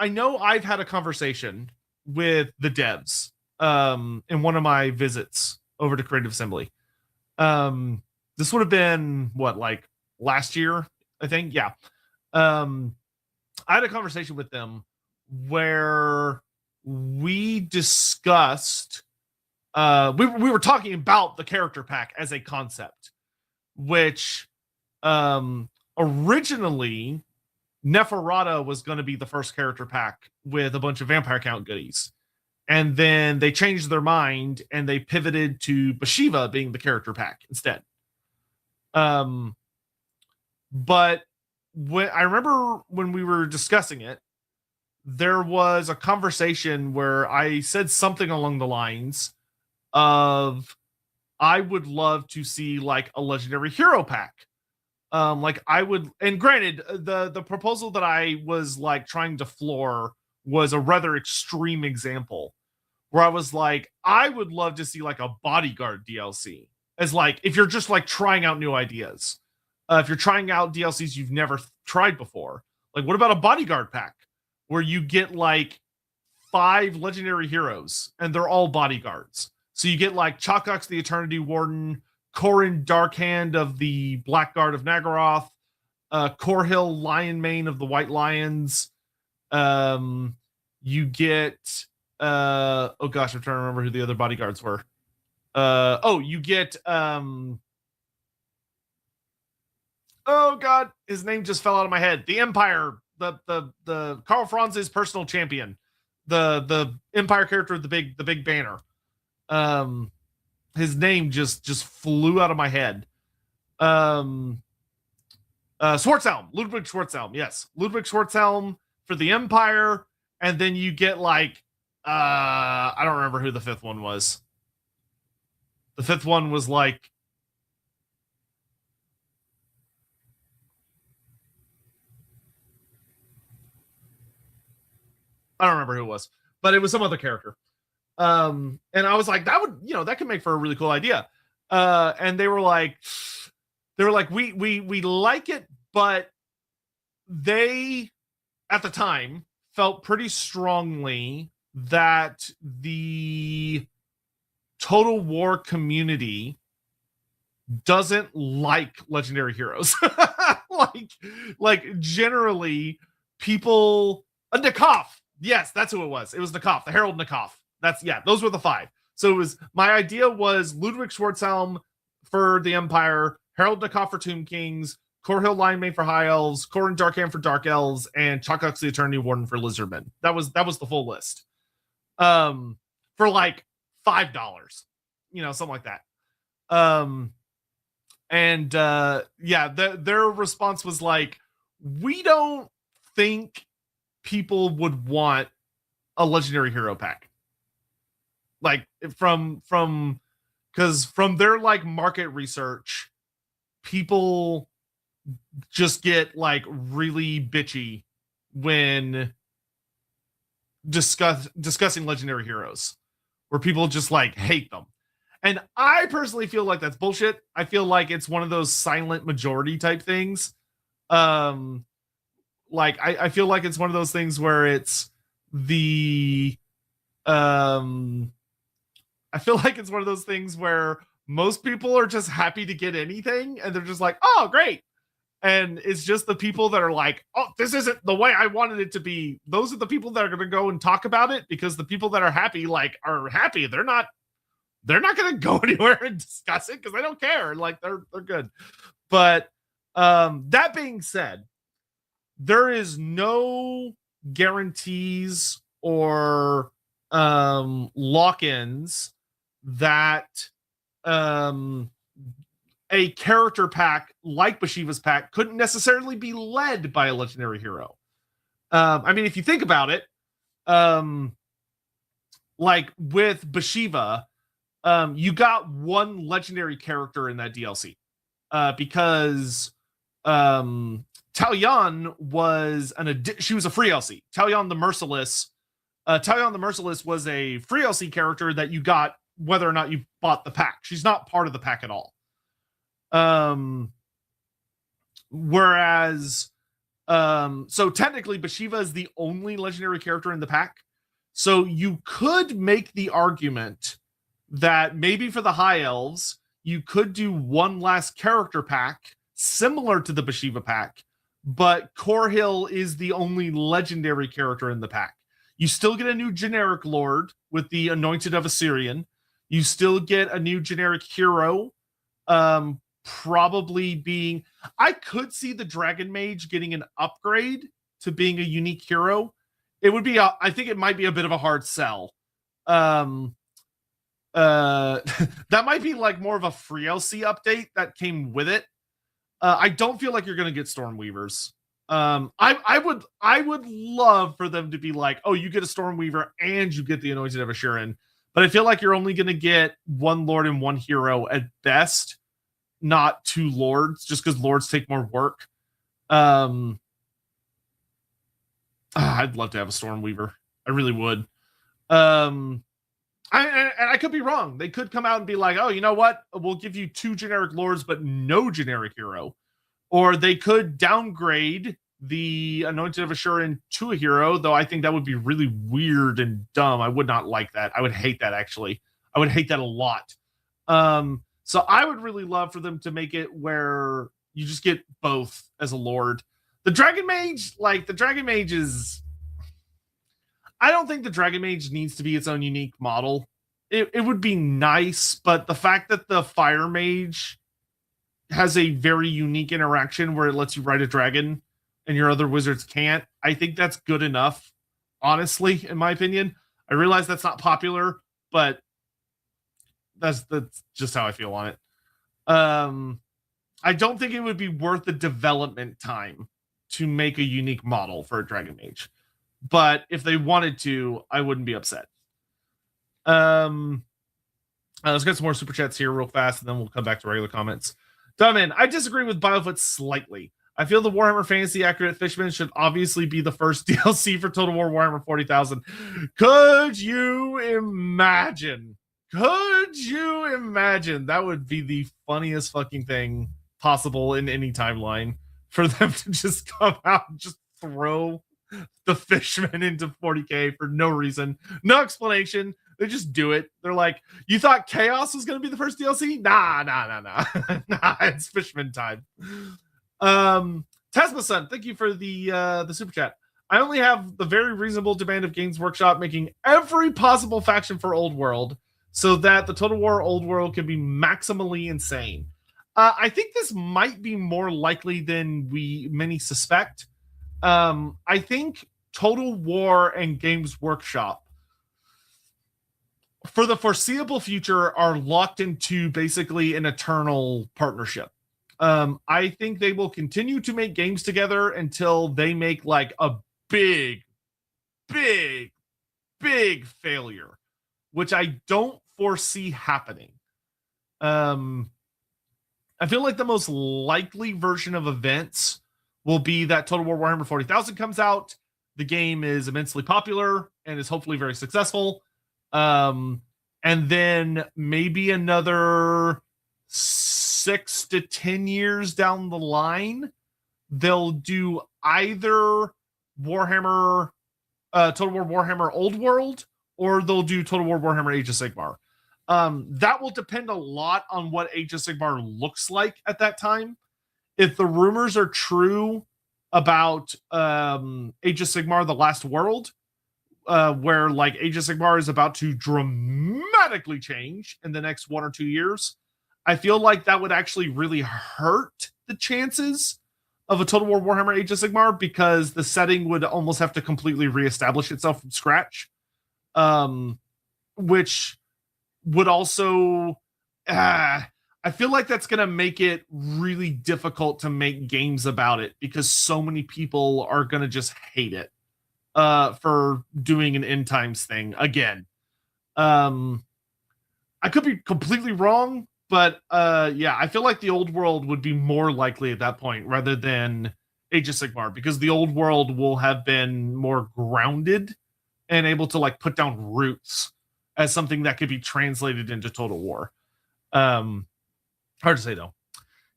know I've had a conversation with the devs in one of my visits over to Creative Assembly. This would have been what, like last year, I think. Yeah. I had a conversation with them where we discussed we were talking about the character pack as a concept, which originally Neferata was going to be the first character pack with a bunch of vampire count goodies, and then they changed their mind and they pivoted to Bashiva being the character pack instead. But when I remember when we were discussing it, there was a conversation where I said something along the lines of, I would love to see like a legendary hero pack. Like I would, and granted, the proposal that I was like trying to floor was a rather extreme example where I was like, I would love to see like a bodyguard DLC, as like, if you're just like trying out new ideas. If you're trying out DLCs you've never tried before, like what about a bodyguard pack where you get like 5 legendary heroes and they're all bodyguards? So you get like Chakax the Eternity Warden, Corin Darkhand of the Blackguard of Nagaroth, Corhill Lionmane of the White Lions. You get oh gosh, I'm trying to remember who the other bodyguards were. You get oh god, his name just fell out of my head. The Empire, the Karl Franz's personal champion, the Empire character with the big banner. His name just flew out of my head. Schwarzhelm, Ludwig Schwarzhelm. Yes, Ludwig Schwarzhelm for the Empire, and then you get like I don't remember who the 5th one was. The 5th one was like, I don't remember who it was, but it was some other character. And I was like, that would, that could make for a really cool idea. And they were like, we like it, but they, at the time, felt pretty strongly that the Total War community doesn't like legendary heroes. like generally people, Nikov. Yes, that's who it was. It was Nikov, the Herald Nikov. Those were the 5. So my idea was Ludwig Schwarzhelm for the Empire, Harold Nakoff for Tomb Kings, Korhil Linemane for High Elves, Corin Darkham for Dark Elves, and Chakux the Eternity Warden for Lizardmen. That was the full list. For like $5, something like that. Their response was like, we don't think people would want a legendary hero pack. Like because from their like market research, people just get like really bitchy when discussing legendary heroes, where people just like hate them. And I personally feel like that's bullshit. I feel like it's one of those silent majority type things. I feel like it's one of those things where it's the I feel like it's one of those things where most people are just happy to get anything, and they're just like, oh, great. And it's just the people that are like, oh, this isn't the way I wanted it to be. Those are the people that are going to go and talk about it, because the people that are happy, are happy. They're not going to go anywhere and discuss it because they don't care. Like they're good. But that being said, there is no guarantees or lock-ins that a character pack like Bashiva's pack couldn't necessarily be led by a legendary hero. I mean, if you think about it, like with Bashiva, you got one legendary character in that DLC, because Talyon was she was a free LC. Talyon the Merciless. Talyon the Merciless was a free LC character that you got whether or not you bought the pack. She's not part of the pack at all. Whereas, so technically Bashiva is the only legendary character in the pack. So you could make the argument that maybe for the High Elves, you could do one last character pack similar to the Bashiva pack, but Korhil is the only legendary character in the pack. You still get a new generic lord with the Anointed of Assyrian. You still get a new generic hero, probably being... I could see the Dragon Mage getting an upgrade to being a unique hero. It would be... I think it might be a bit of a hard sell. That might be like more of a free LC update that came with it. I don't feel like you're going to get Stormweavers. I would love for them to be like, oh, you get a Stormweaver and you get the Anointed of Assyrian. But I feel like you're only going to get one Lord and one hero at best, not two Lords, just because Lords take more work. I'd love to have a Stormweaver. I really would. I could be wrong. They could come out and be like, oh, you know what? We'll give you 2 generic Lords, but no generic hero. Or they could downgrade the Anointed of Assyrian to a hero, though I think that would be really weird and dumb. I would not like that. I would hate that, actually. I would hate that a lot. So I would really love for them to make it where you just get both as a Lord. The Dragon Mage is... I don't think the Dragon Mage needs to be its own unique model. It would be nice, but the fact that the Fire Mage has a very unique interaction where it lets you ride a dragon and your other wizards can't, I think that's good enough, honestly, in my opinion. I realize that's not popular, but that's just how I feel on it. I don't think it would be worth the development time to make a unique model for a Dragon Mage. But if they wanted to, I wouldn't be upset. Let's get some more super chats here real fast, and then we'll come back to regular comments. Dumbin, I disagree with Biofoot slightly. I feel the Warhammer Fantasy Accurate Fishman should obviously be the first DLC for Total War Warhammer 40,000. Could you imagine? That would be the funniest fucking thing possible in any timeline, for them to just come out and just throw the Fishman into 40k for no reason, no explanation. They just do it. They're like, you thought Chaos was going to be the first DLC? Nah. Nah, it's Fishman time. Tasma-san, thank you for the super chat. I only have the very reasonable demand of Games Workshop making every possible faction for Old World so that the Total War Old World can be maximally insane. I think this might be more likely than many suspect. I think Total War and Games Workshop for the foreseeable future are locked into basically an eternal partnership. I think they will continue to make games together until they make like a big, big, big failure, which I don't foresee happening. I feel like the most likely version of events will be that Total War Warhammer 40,000 comes out. The game is immensely popular and is hopefully very successful. And then maybe another 6 to 10 years down the line, they'll do either Warhammer, Total War Warhammer Old World, or they'll do Total War Warhammer Age of Sigmar. That will depend a lot on what Age of Sigmar looks like at that time. If the rumors are true about Age of Sigmar: The Last World, where like Age of Sigmar is about to dramatically change in the next 1 or 2 years, I feel like that would actually really hurt the chances of a Total War Warhammer Age of Sigmar, because the setting would almost have to completely reestablish itself from scratch, which would also I feel like that's going to make it really difficult to make games about it, because so many people are going to just hate it for doing an end times thing again. I could be completely wrong, but yeah, I feel like the Old World would be more likely at that point rather than Age of Sigmar, because the Old World will have been more grounded and able to like put down roots as something that could be translated into Total War. Hard to say though.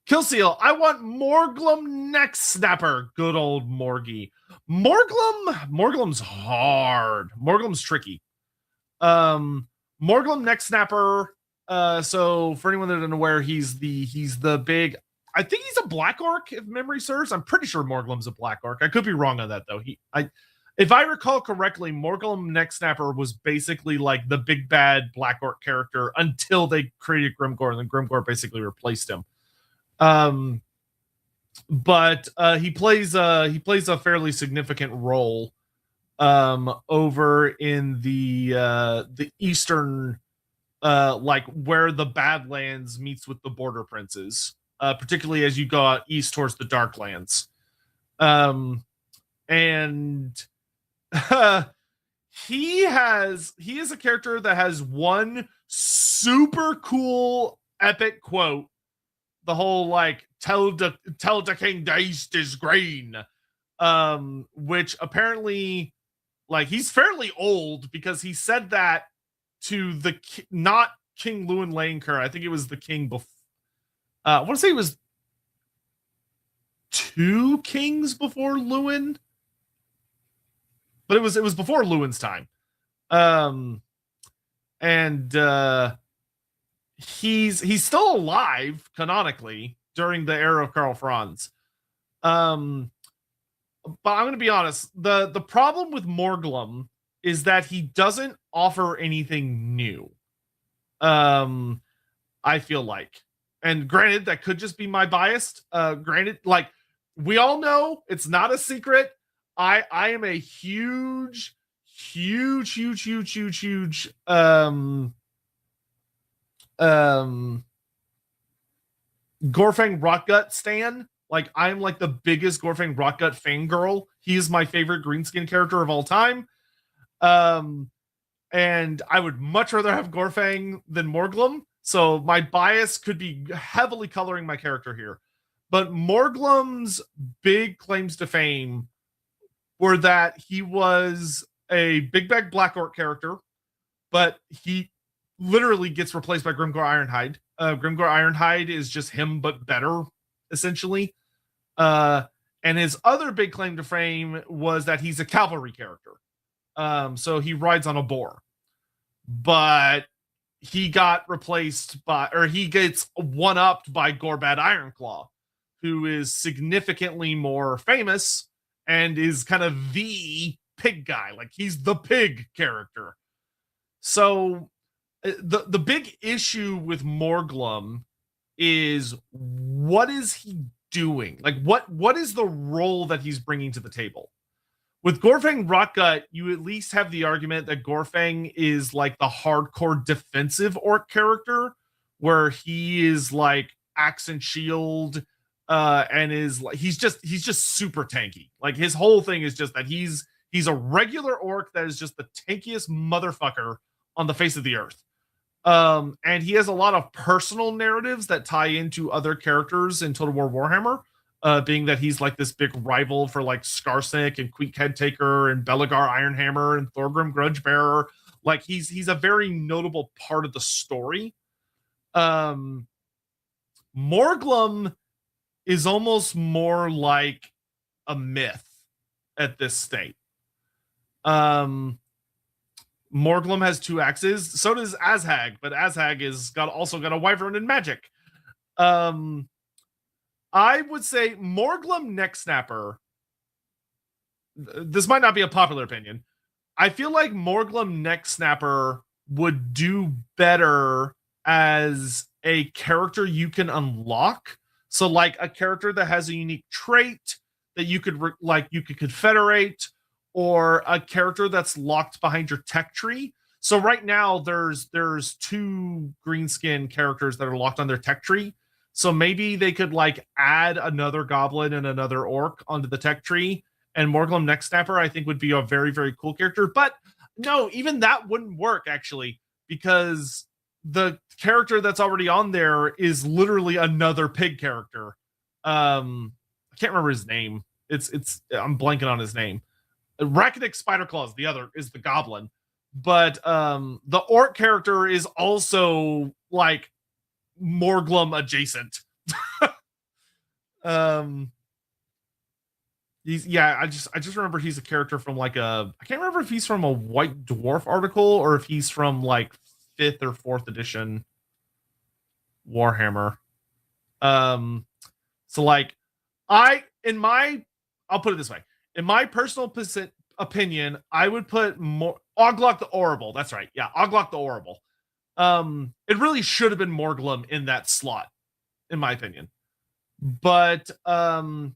Killseal, I want Morglum Neck Snapper. Good old Morgie. Morglum's hard. Morglum's tricky. Morglum Neck Snapper. So for anyone that isn't aware, he's the big, I think he's a black orc, if memory serves. I'm pretty sure Morglum's a black orc. I could be wrong on that though. If I recall correctly, Morglum Neck Snapper was basically like the big bad black orc character until they created Grimgor, and then Grimgor basically replaced him. But he plays a fairly significant role over in the eastern, like where the Badlands meets with the Border Princes, particularly as you go out east towards the Darklands. And he is a character that has one super cool epic quote. The whole like tell the king the east is green, which apparently like he's fairly old, because he said that to the not King Lewin Laenker. I think it was the king before. I want to say it was 2 kings before Lewin. But it was before Lewin's time. And he's still alive canonically during the era of Karl Franz. But I'm going to be honest, the problem with Morglum is that he doesn't offer anything new. I feel like. And granted, that could just be my bias. Granted, like we all know, it's not a secret. I am a huge Gorfang Rotgut stan. Like I'm like the biggest Gorfang Rotgut fangirl. He is my favorite Greenskin character of all time. And I would much rather have Gorfang than Morglum. So my bias could be heavily coloring my character here. But Morglum's big claims to fame were that he was a big bag Black Orc character, but he literally gets replaced by Grimgor Ironhide. Grimgor Ironhide is just him, but better, essentially. And his other big claim to fame was that he's a cavalry character. So he rides on a boar. But he got replaced by, or he gets one-upped by Gorbad Ironclaw, who is significantly more famous and is kind of the pig guy. Like he's the pig character. So the big issue with Morglum is, what is he doing? Like what is the role that he's bringing to the table? With Gorfang Rotgut, you at least have the argument that Gorfang is like the hardcore defensive orc character, where he is like axe and shield, and is like he's just super tanky. Like his whole thing is just that he's a regular orc that is just the tankiest motherfucker on the face of the earth. And he has a lot of personal narratives that tie into other characters in Total War Warhammer, being that he's like this big rival for like Skarsnik and Queek Headtaker and Belagar Ironhammer and Thorgrim Grudgebearer. Like he's a very notable part of the story. Morglum is almost more like a myth at this state. Morglum has 2 axes. So does Azhag, but Azhag is also got a wyvern and magic. I would say Morglum Neck Snapper. This might not be a popular opinion. I feel like Morglum Neck Snapper would do better as a character you can unlock. So like a character that has a unique trait that you could you could confederate, or a character that's locked behind your tech tree. So right now there's 2 greenskin characters that are locked on their tech tree. So maybe they could like add another goblin and another orc onto the tech tree, and Morglum Neck Snapper I think would be a very, very cool character. But no, even that wouldn't work actually, because the character that's already on there is literally another pig character. I can't remember his name. I'm blanking on his name. Rakitic Spiderclaws, the other, is the goblin. But the orc character is also like Morglum adjacent. I just remember he's a character from like I can't remember if he's from a White Dwarf article or if he's from like 5th or 4th edition Warhammer. So like I'll put it this way. In my personal opinion, I would put Oglok the Orrible. That's right. Yeah, Oglok the Orrible. It really should have been Morglum in that slot, in my opinion. But 4th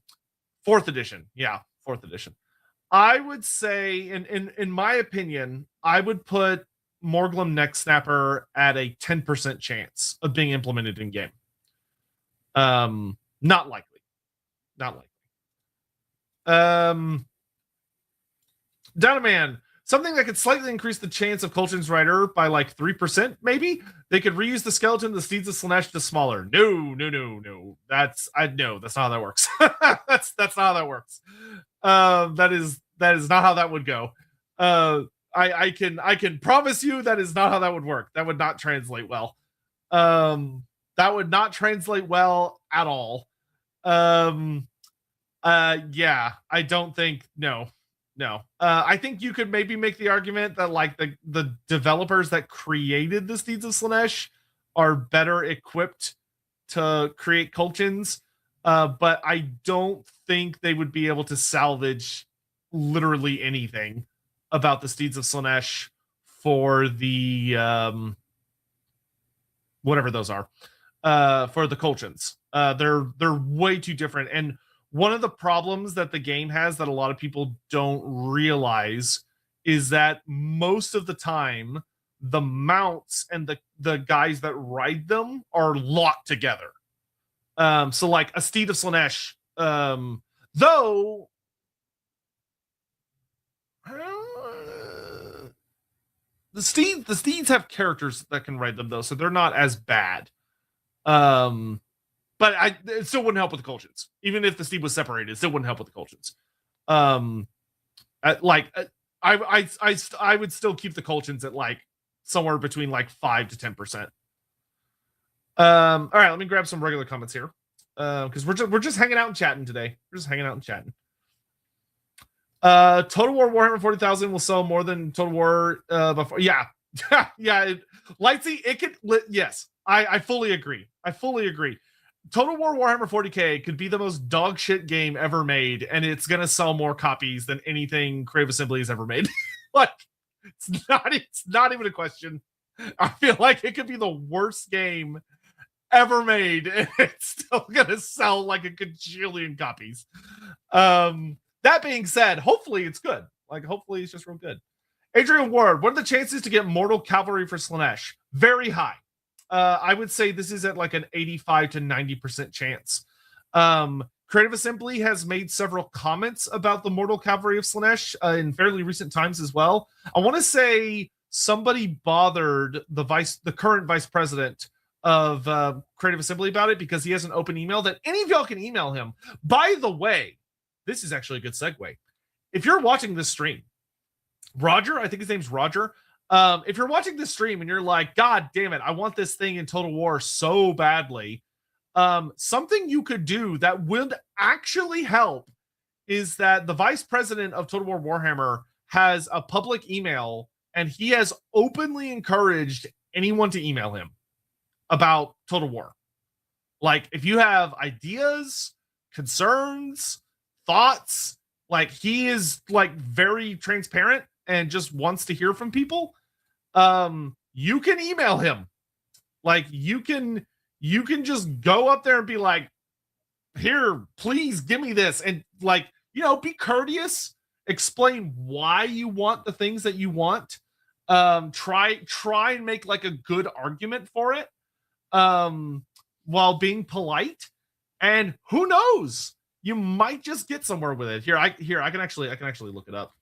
edition. Yeah, 4th edition. I would say, in my opinion, I would put Morglum Neck Snapper at a 10% chance of being implemented in game. Not likely. Not likely. Donaman, something that could slightly increase the chance of Colchin's Rider by like 3%, maybe? They could reuse the skeleton of the Steeds of Slaanesh to smaller. No. That's not how that works. that's not how that works. That is not how that would go. I can promise you that is not how that would work. That would not translate well. That would not translate well at all. Yeah, I don't think, no. I think you could maybe make the argument that like the developers that created the Steeds of Slaanesh are better equipped to create Colchins, but I don't think they would be able to salvage literally anything about the Steeds of Slaanesh for the whatever those are, for the Colchins. They're way too different. And one of the problems that the game has that a lot of people don't realize is that most of the time the mounts and the guys that ride them are locked together. So like a Steed of Slaanesh, though the steeds have characters that can ride them though, so they're not as bad. But it still wouldn't help with the Colchins. Even if the steed was separated, it still wouldn't help with the Colchins. I would still keep the Colchins at like somewhere between like 5 to 10%. All right, let me grab some regular comments here, because we're just hanging out and chatting today. We're just hanging out and chatting. Total War Warhammer 40,000 will sell more than Total War before. Yeah, yeah. Lightsy, it could. Yes, I fully agree. Total War Warhammer 40K could be the most dog shit game ever made, and it's gonna sell more copies than anything Creative Assembly has ever made. Like, it's not even a question. I feel like it could be the worst game ever made, and it's still gonna sell like a gajillion copies. That being said, hopefully it's good. Like, hopefully it's just real good. Adrian Ward, what are the chances to get Mortal Cavalry for Slaanesh? Very high. I would say this is at like an 85 to 90% chance. Creative Assembly has made several comments about the Mortal Cavalry of Slaanesh in fairly recent times as well. I want to say somebody bothered the current vice president of Creative Assembly about it because he has an open email that any of y'all can email him. By the way, this is actually a good segue. If you're watching this stream, Roger, I think his name's Roger. If you're watching this stream and you're like, God damn it, I want this thing in Total War so badly, something you could do that would actually help is that the vice president of Total War Warhammer has a public email, and he has openly encouraged anyone to email him about Total War. Like, if you have ideas, concerns, thoughts, like, he is like very transparent and just wants to hear from people. You can email him. Like, you can just go up there and be like, here, please give me this, and like, you know, be courteous, explain why you want the things that you want. Try and make like a good argument for it, while being polite, and who knows, you might just get somewhere with it. I can actually look it up.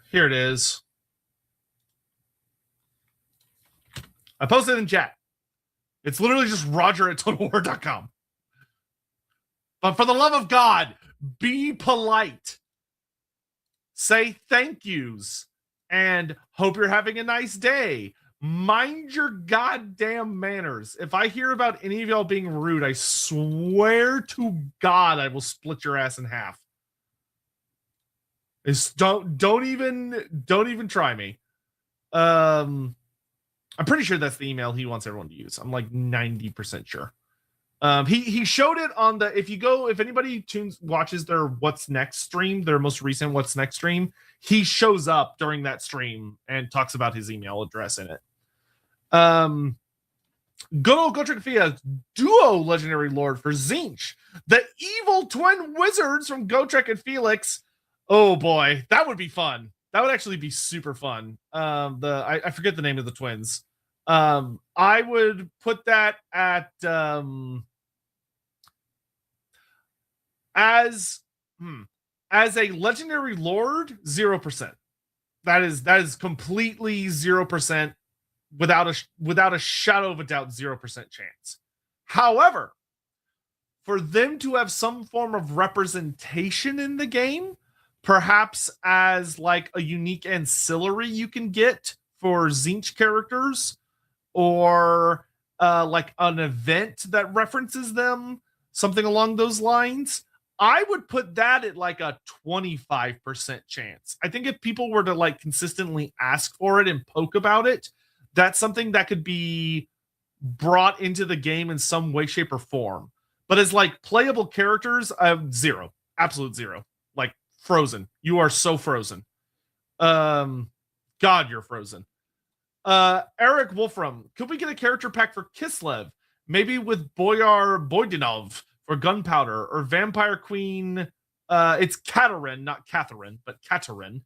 Here it is. I posted in chat. It's literally just Roger at TotalWar.com. But for the love of God, be polite. Say thank yous and hope you're having a nice day. Mind your goddamn manners. If I hear about any of y'all being rude, I swear to God I will split your ass in half. Don't even try me. I'm pretty sure that's the email he wants everyone to use. I'm like 90% sure. He showed it on the, if anybody watches their What's Next stream, their most recent What's Next stream, he shows up during that stream and talks about his email address in it. Good old Gotrek Fia, duo legendary lord for Tzeentch, the evil twin wizards from Gotrek and Felix. Oh boy, that would be fun. That would actually be super fun. I forget the name of the twins. I would put that at as a legendary lord, 0%. That is completely 0%, without a shadow of a doubt, 0% chance. However, for them to have some form of representation in the game, perhaps as like a unique ancillary you can get for Tzeentch characters, or like an event that references them, something along those lines, I would put that at like a 25% chance. I think if people were to like consistently ask for it and poke about it, that's something that could be brought into the game in some way, shape, or form. But as like playable characters, zero, absolute zero. Like frozen. You are so frozen. God, you're frozen. Eric Wolfram, could we get a character pack for Kislev? Maybe with Boyar Boydinov for Gunpowder, or Vampire Queen. It's Katerin, not Catherine, but Katerin,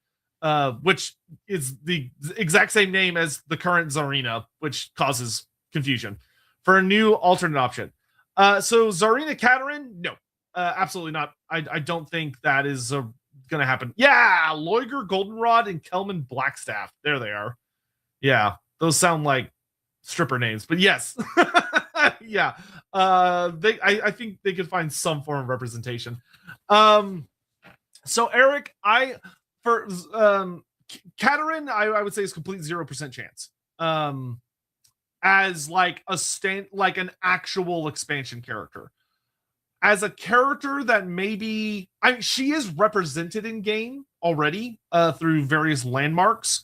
which is the exact same name as the current Tsarina, which causes confusion. For a new alternate option. So Tsarina Katerin, no, absolutely not. I don't think that is going to happen. Yeah, Loiger Goldenrod and Kelman Blackstaff. There they are. Yeah, those sound like stripper names, but yes. Yeah. I think they could find some form of representation. So Eric, for Katerin, I would say is complete 0% chance. As like an actual expansion character. as a character that maybe she is represented in game already through various landmarks,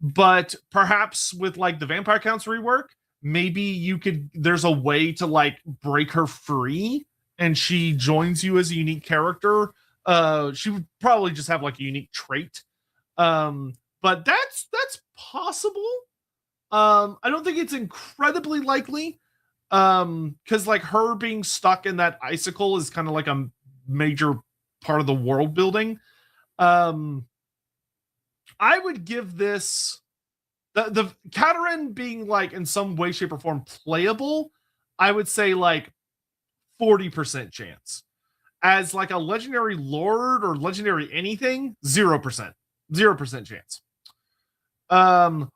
but perhaps with like the Vampire Counts rework, maybe there's a way to like break her free and she joins you as a unique character. She would probably just have like a unique trait. But that's possible. I don't think it's incredibly likely. Because like her being stuck in that icicle is kind of like a major part of the world building. I would give this the Katerin being like in some way, shape, or form playable. I would say like 40% chance. As like a legendary lord or legendary anything, 0%. 0% chance. Boyar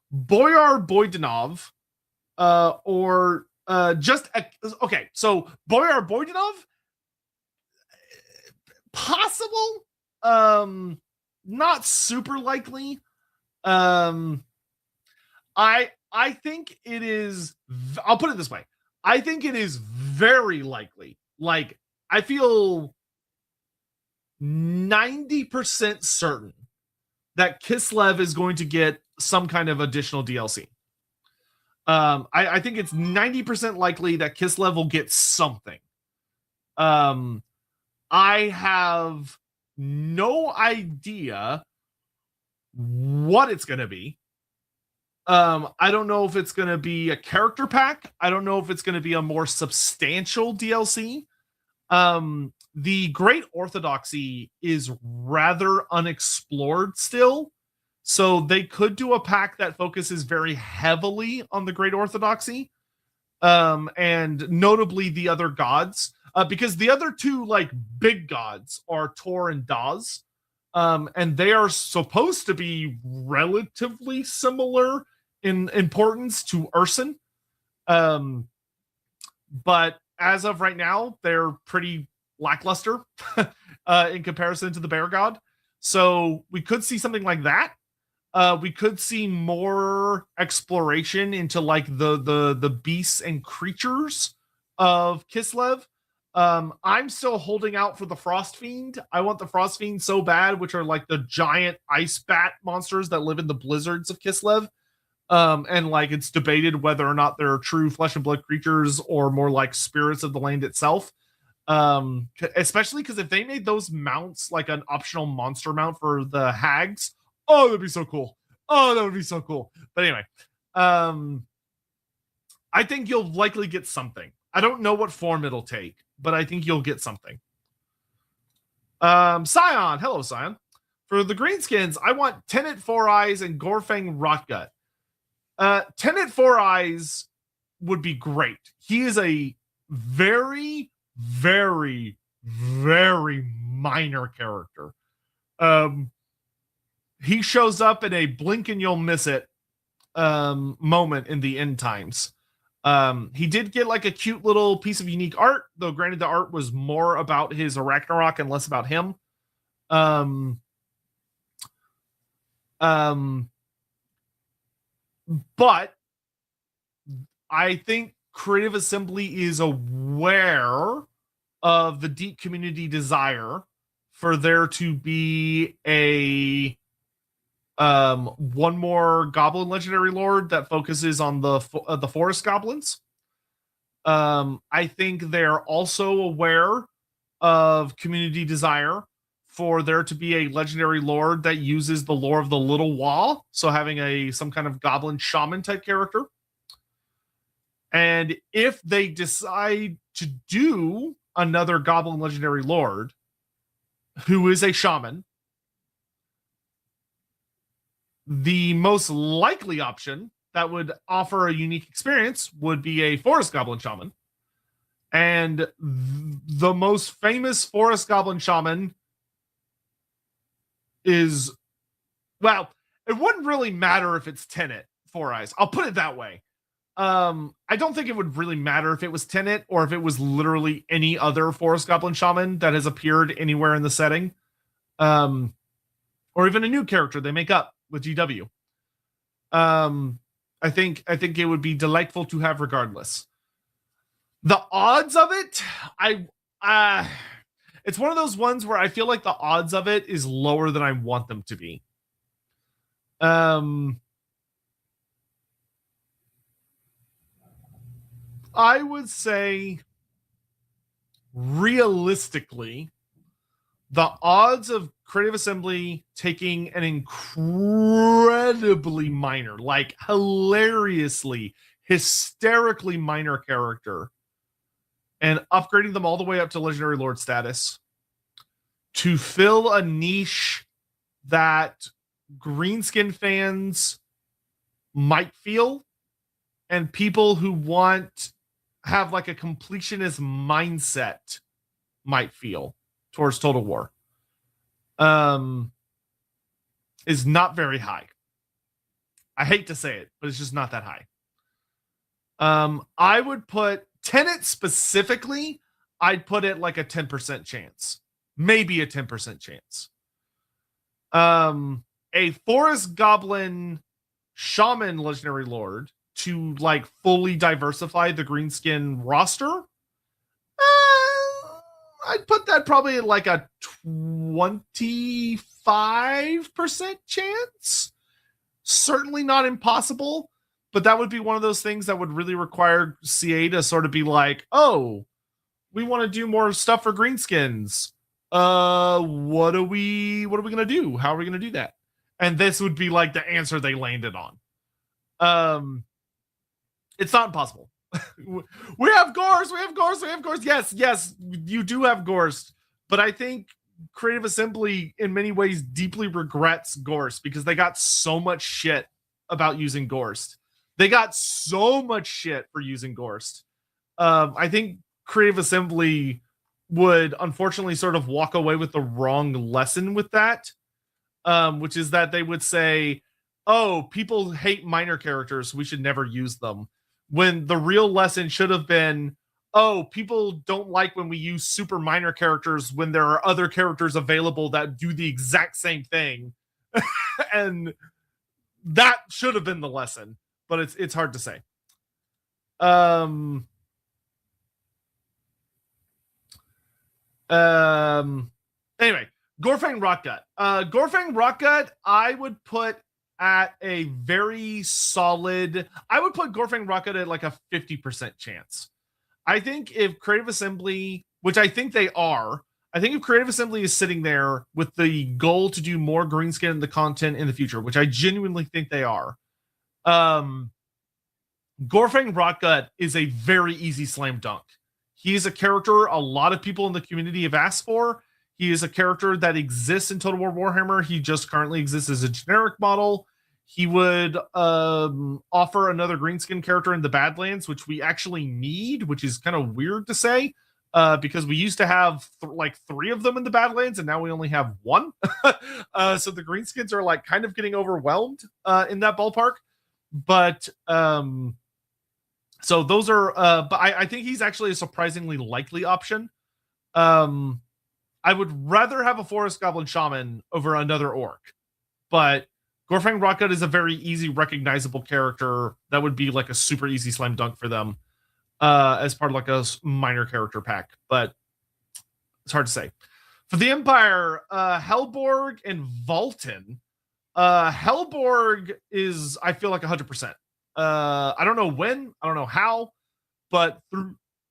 Boydanov, or just okay. So Boyar Boydanov, possible. Not super likely. I think it is. I'll put it this way. I think it is very likely. Like I feel 90% certain that Kislev is going to get some kind of additional DLC. I think it's 90% likely that Kislev will get something. I have no idea what it's going to be. I don't know if it's going to be a character pack. I don't know if it's going to be a more substantial DLC. The Great Orthodoxy is rather unexplored still. So they could do a pack that focuses very heavily on the Great Orthodoxy, and notably the other gods, because the other two like big gods are Tor and Daz, and they are supposed to be relatively similar in importance to Urson, but as of right now, they're pretty lackluster in comparison to the Bear God. So we could see something like that. We could see more exploration into like the beasts and creatures of Kislev. I'm still holding out for the Frost Fiend. I want the Frost Fiend so bad, which are like the giant ice bat monsters that live in the blizzards of Kislev. And like it's debated whether or not they're true flesh and blood creatures or more like spirits of the land itself. Especially because if they made those mounts like an optional monster mount for the hags, oh, that'd be so cool. Oh, that would be so cool. But anyway, I think you'll likely get something. I don't know what form it'll take, but I think you'll get something. Scion, hello, Scion. For the greenskins, I want Tenet Four Eyes and Gorfang Rotgut. Tenet Four Eyes would be great. He is a very, very, very minor character. He shows up in a blink and you'll miss it moment in the end times. He did get like a cute little piece of unique art, though granted the art was more about his Ragnarok and less about him. But I think Creative Assembly is aware of the deep community desire for there to be a one more Goblin Legendary Lord that focuses on the forest goblins. I think they're also aware of community desire for there to be a legendary lord that uses the lore of the Little Wah, so having some kind of goblin shaman type character. And if they decide to do another goblin legendary lord who is a shaman, the most likely option that would offer a unique experience would be a forest goblin shaman. And the most famous forest goblin shaman is, well, it wouldn't really matter if it's Tenet Four Eyes. I'll put it that way. I don't think it would really matter if it was Tenet or if it was literally any other forest goblin shaman that has appeared anywhere in the setting. Or even a new character they make up with GW. I think it would be delightful to have regardless. The odds of it, It's one of those ones where I feel like the odds of it is lower than I want them to be. I would say realistically, the odds of Creative Assembly taking an incredibly minor, like hilariously, hysterically minor character and upgrading them all the way up to Legendary Lord status to fill a niche that Greenskin fans might feel and people who have like a completionist mindset might feel towards Total War is not very high. I hate to say it, but it's just not that high. I would put Tenet specifically, I'd put it like a 10% chance. Maybe a 10% chance. A Forest Goblin Shaman Legendary Lord to like fully diversify the Greenskin roster, I'd put that probably at like a 25% chance. Certainly not impossible, but that would be one of those things that would really require CA to sort of be like, oh, we want to do more stuff for Greenskins. What are we gonna do? How are we gonna do that? And this would be like the answer they landed on. It's not impossible. We have Gorst. Yes, you do have Gorst. But I think Creative Assembly in many ways deeply regrets Gorst because they got so much shit about using Gorst. They got so much shit for using Gorst. I think Creative Assembly would unfortunately sort of walk away with the wrong lesson with that, which is that they would say, oh, people hate minor characters, so we should never use them. When the real lesson should have been, oh, people don't like when we use super minor characters when there are other characters available that do the exact same thing. And that should have been the lesson, but it's hard to say. Anyway, Gorfang Rockgut. Gorfang Rockgut, I would put at a very solid. I would put Gorfang Rockgut at like a 50% chance. I think if Creative Assembly, which I think they are, I think if Creative Assembly is sitting there with the goal to do more Greenskin in the content in the future, which I genuinely think they are, Gorfang Rockgut is a very easy slam dunk. He is a character a lot of people in the community have asked for. He is a character that exists in Total War Warhammer. He just currently exists as a generic model. He would offer another Greenskin character in the Badlands, which we actually need, which is kind of weird to say, because we used to have like 3 of them in the Badlands, and now we only have 1. So the Greenskins are like kind of getting overwhelmed in that ballpark. But so those are, but I think he's actually a surprisingly likely option. I would rather have a Forest Goblin Shaman over another Orc, but Gorfang Rockgut is a very easy, recognizable character that would be like a super easy slam dunk for them as part of like a minor character pack, but it's hard to say. For the Empire, Helborg and Volton. Helborg is, I feel like 100%. I don't know when, I don't know how, but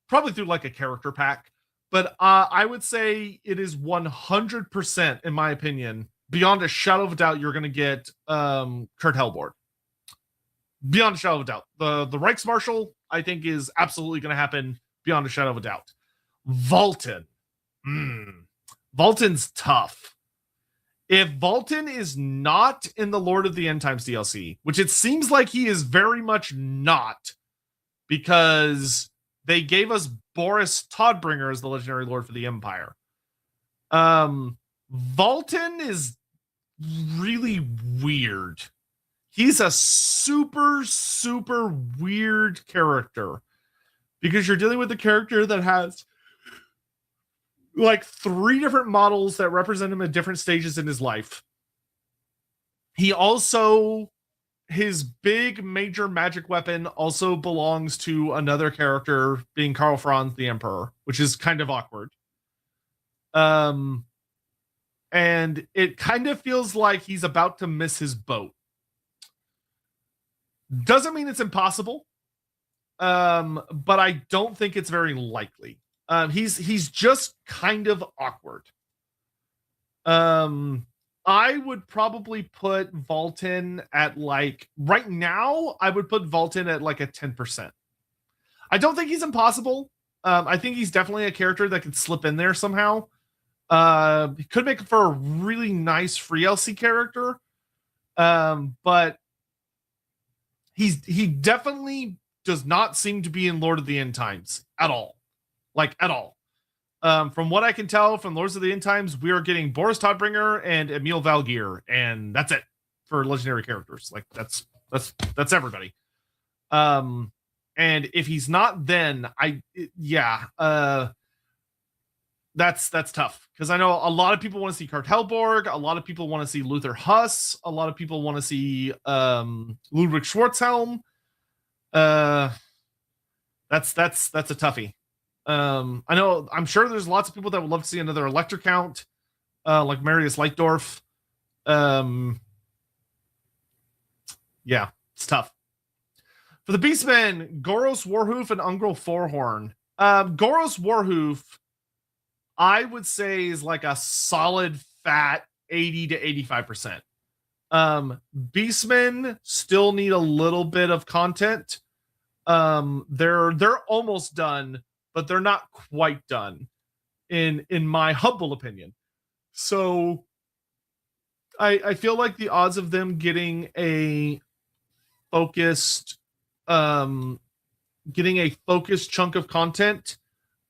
probably through like a character pack. But I would say it is 100%, in my opinion, beyond a shadow of a doubt, you're going to get Kurt Helborg. Beyond a shadow of a doubt. The Reichsmarshal, I think, is absolutely going to happen beyond a shadow of a doubt. Volton. Volton's tough. If Volton is not in the Lord of the End Times DLC, which it seems like he is very much not, because they gave us Boris Todbringer as the Legendary Lord for the Empire. Volton is really weird. He's a super, super weird character because you're dealing with a character that has like 3 different models that represent him at different stages in his life. He also, his big major magic weapon also belongs to another character, being Karl Franz the Emperor, which is kind of awkward. And it kind of feels like he's about to miss his boat. Doesn't mean it's impossible, but I don't think it's very likely. He's just kind of awkward. I would probably put Volton at like right now. I would put Volton at like a 10%. I don't think he's impossible. I think he's definitely a character that could slip in there somehow. He could make for a really nice free LC character. But he definitely does not seem to be in Lord of the End Times at all. Like at all. From what I can tell from Lords of the End Times, we are getting Boris Todbringer and Emil Valgir, and that's it for legendary characters. Like that's everybody. And if he's not, then that's tough because I know a lot of people want to see Kartelborg, a lot of people want to see Luther Huss, a lot of people want to see Ludwig Schwarzhelm. That's a toughie. I know I'm sure there's lots of people that would love to see another Elector Count, like Marius Leitdorf. Yeah, it's tough. For the Beastmen, Goros Warhoof and Ungrel Forhorn. Goros Warhoof, I would say, is like a solid fat 80 to 85%. Beastmen still need a little bit of content. They're almost done, but they're not quite done, in my humble opinion. So I feel like the odds of them getting a focused chunk of content,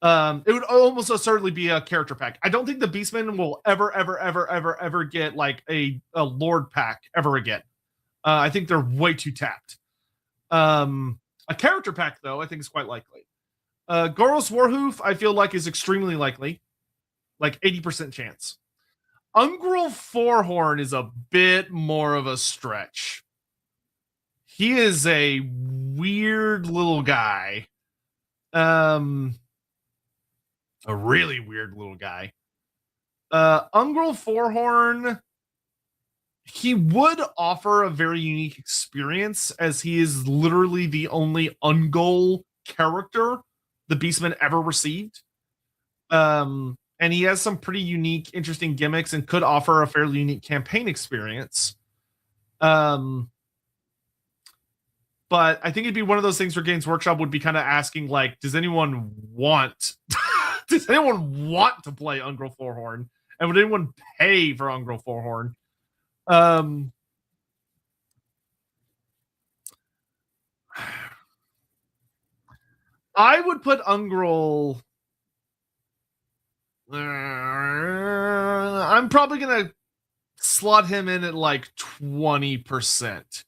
it would almost certainly be a character pack. I don't think the Beastmen will ever get like a Lord pack ever again. I think they're way too tapped. A character pack, though, I think is quite likely. Goros Warhoof, I feel like, is extremely likely. Like 80% chance. Ungrel Forhorn is a bit more of a stretch. He is a weird little guy. A really weird little guy. Ungrel Forhorn, he would offer a very unique experience as he is literally the only Ungol character the Beastmen ever received. And he has some pretty unique, interesting gimmicks and could offer a fairly unique campaign experience. But I think it'd be one of those things where Games Workshop would be kind of asking, like, does anyone want to play Ungrel Forhorn? And would anyone pay for Ungrel Forhorn? I would put Ungrel. I'm probably gonna slot him in at like 20%.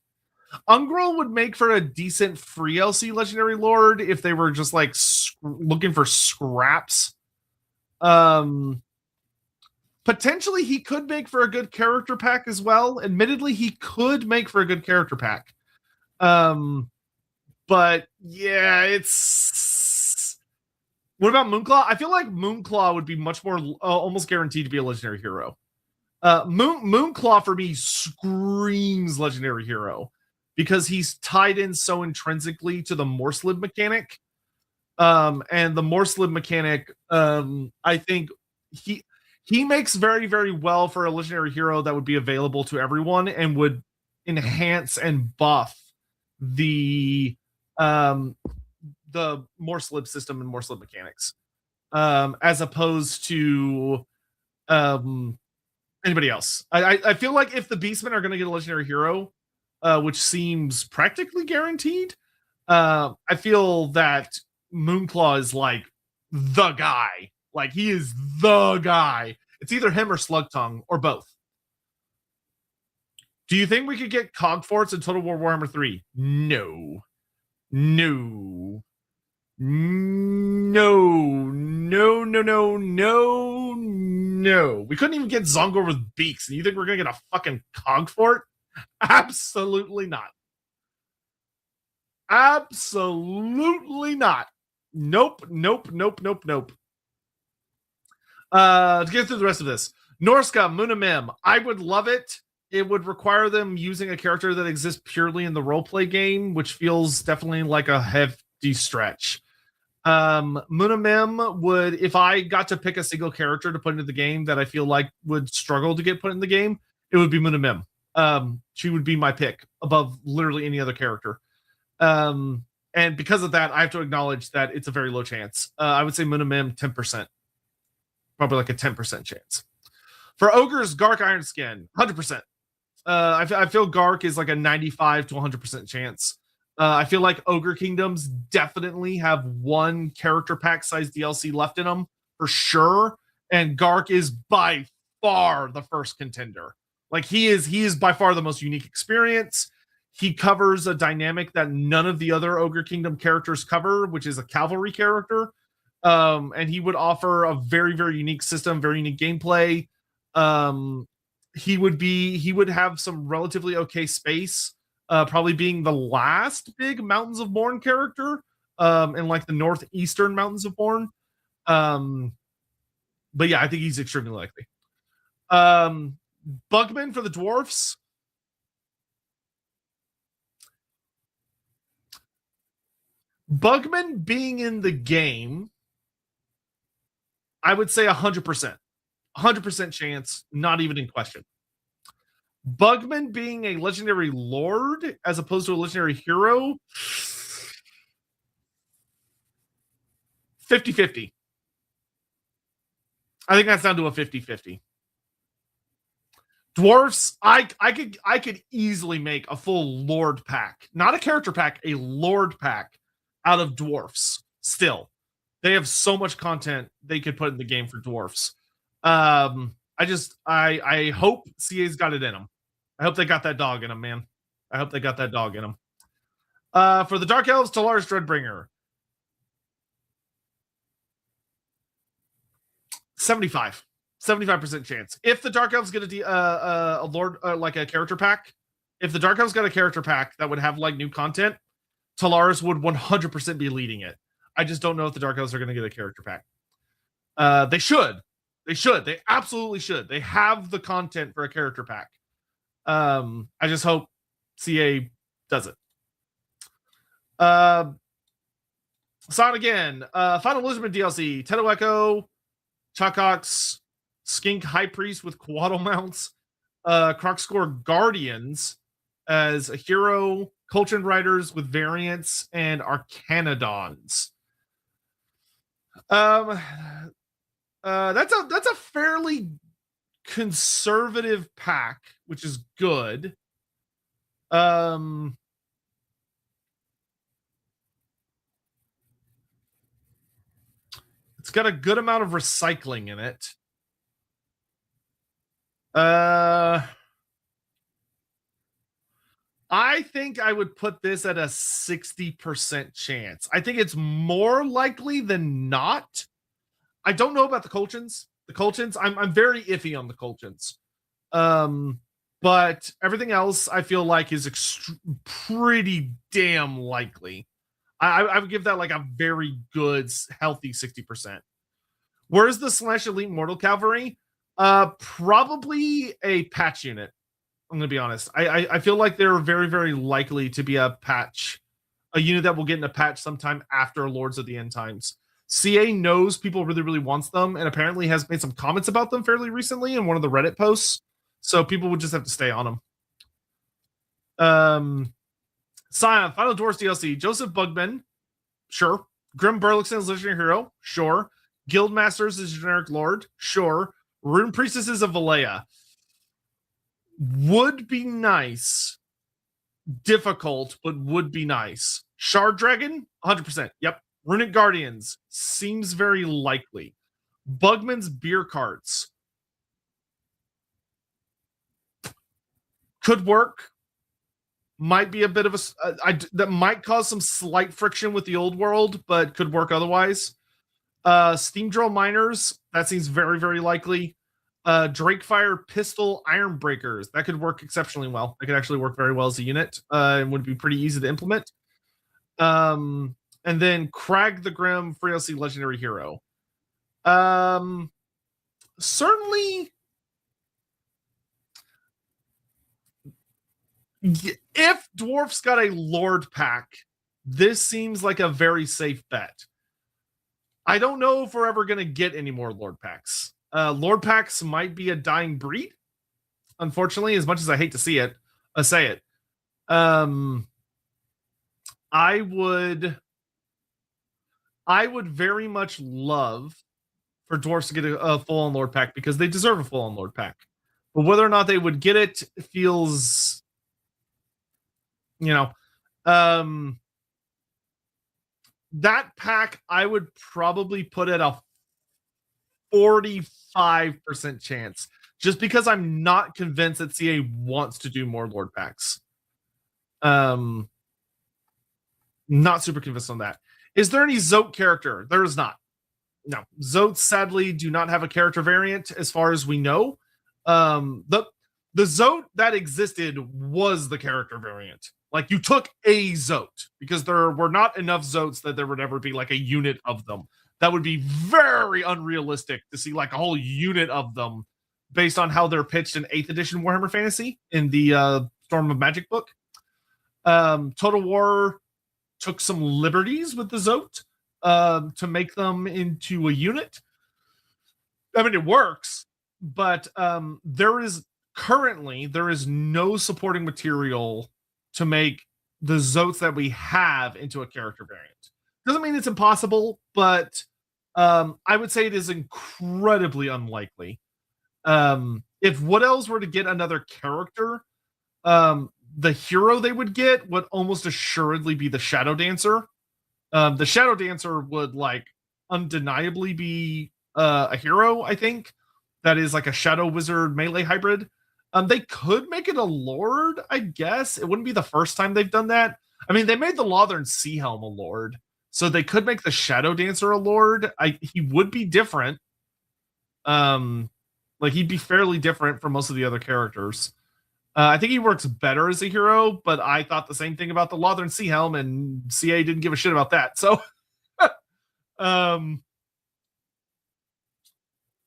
Ungrel would make for a decent free LC Legendary Lord if they were just like looking for scraps. Potentially he could make for a good character pack as well. Admittedly, he could make for a good character pack. But yeah, it's. What about Moonclaw? I feel like Moonclaw would be much more almost guaranteed to be a legendary hero. Moonclaw for me screams legendary hero because he's tied in so intrinsically to the Morslib mechanic. And the Morslib mechanic, I think he makes very, very well for a legendary hero that would be available to everyone and would enhance and buff the Morslib system and Morslib mechanics, as opposed to anybody else. I feel like if the Beastmen are going to get a legendary hero, which seems practically guaranteed, I feel that Moonclaw is like the guy. Like he is the guy. It's either him or Slugtongue or both. Do you think we could get Cogforts in Total War Warhammer 3? No. No. We couldn't even get Zongor with beaks, and you think we're gonna get a fucking Cogfort? Absolutely not. Absolutely not. Nope. To get through the rest of this, Norska Munamim. I would love it. It would require them using a character that exists purely in the roleplay game, which feels definitely like a hefty stretch. Munamim would, if I got to pick a single character to put into the game that I feel like would struggle to get put in the game, it would be Munamim. She would be my pick above literally any other character. And because of that, I have to acknowledge that it's a very low chance. I would say Munamim 10%. Probably like a 10% chance. For Ogres, Gark Ironskin, 100%. I feel Gark is like a 95 to 100% chance. I feel like Ogre Kingdoms definitely have one character pack size DLC left in them for sure. And Gark is by far the first contender. Like he is by far the most unique experience. He covers a dynamic that none of the other Ogre Kingdom characters cover, which is a cavalry character. And he would offer a very, very unique system, very unique gameplay. He would have some relatively okay space, probably being the last big Mountains of Morn character, in like the northeastern Mountains of Morn. But yeah, I think he's extremely likely. Bugman for the dwarfs. Bugman being in the game, I would say 100%. 100% chance, not even in question. Bugman being a legendary lord as opposed to a legendary hero, 50-50. I think that's down to a 50-50. Dwarfs, I could easily make a full lord pack, not a character pack, a lord pack out of dwarfs. Still, they have so much content they could put in the game for dwarfs. I hope CA's got it in them. I hope they got that dog in them, man. I hope they got that dog in them. For the Dark Elves, Talaris Dreadbringer. 75% chance. If the Dark Elves get a lord, like a character pack, if the Dark Elves got a character pack that would have like new content, Talaris would 100% be leading it. I just don't know if the Dark Elves are going to get a character pack. They should. They should. They absolutely should. They have the content for a character pack. I just hope CA does it. Sign again. Final Elizabeth DLC. Teto Echo, Chakox, Skink High Priest with Quaddle mounts, Crocscore Guardians as a hero, Coltrane Riders with variants, and Arcanodons. That's a fairly conservative pack, which is good. It's got a good amount of recycling in it. I think I would put this at a 60% chance. I think it's more likely than not. I don't know about the Coltrans. The Coltrans, I'm very iffy on the Coltrans. But everything else I feel like is pretty damn likely. I would give that like a very good, healthy 60%. Where's the / Elite Mortal Cavalry? Probably a patch unit. I'm going to be honest. I feel like they're very, very likely to be a patch, a unit that will get in a patch sometime after Lords of the End Times. CA knows people really, really wants them, and apparently has made some comments about them fairly recently in one of the Reddit posts. So people would just have to stay on them. Scion, Final Dwarfs DLC, Joseph Bugman, sure. Grim Burlixon is legendary hero, sure. Guildmasters is generic lord, sure. Rune Priestesses of Valea would be nice. Difficult, but would be nice. Shard Dragon, 100%. Yep. Runic Guardians seems very likely. Bugman's Beer Carts could work. Might be a bit of that might cause some slight friction with the old world, but could work otherwise. Steam Drill Miners, that seems very, very likely. Drakefire Pistol Iron Breakers, that could work exceptionally well. That could actually work very well as a unit, and would be pretty easy to implement. And then Crag the Grim Free LC Legendary Hero. certainly, if dwarfs got a Lord pack, this seems like a very safe bet. I don't know if we're ever going to get any more Lord packs. Lord packs might be a dying breed, unfortunately, as much as I hate to see it, say it. I would very much love for dwarfs to get a full-on Lord pack because they deserve a full-on Lord pack. But whether or not they would get it feels, that pack I would probably put at a 45% chance, just because I'm not convinced that CA wants to do more Lord packs. Not super convinced on that. Is there any Zote character? There is not. No, Zotes sadly do not have a character variant as far as we know. The Zote that existed was the character variant. Like, you took a Zote because there were not enough Zotes that there would ever be like a unit of them. That would be very unrealistic to see like a whole unit of them based on how they're pitched in 8th edition Warhammer Fantasy in the Storm of Magic book. Total War took some liberties with the Zote to make them into a unit. I mean, it works, but there is no supporting material to make the Zotes that we have into a character variant. Doesn't mean it's impossible, but I would say it is incredibly unlikely. If Wood Elves were to get another character, the hero they would get would almost assuredly be the Shadow Dancer. The Shadow Dancer would like undeniably be a hero, I think. That is like a Shadow Wizard melee hybrid. They could make it a Lord, I guess. It wouldn't be the first time they've done that. I mean, they made the Lothern Sea Helm a Lord, so they could make the Shadow Dancer a Lord. He would be different. Like, he'd be fairly different from most of the other characters. I think he works better as a hero, but I thought the same thing about the Lothern Sea Helm, and CA didn't give a shit about that. So,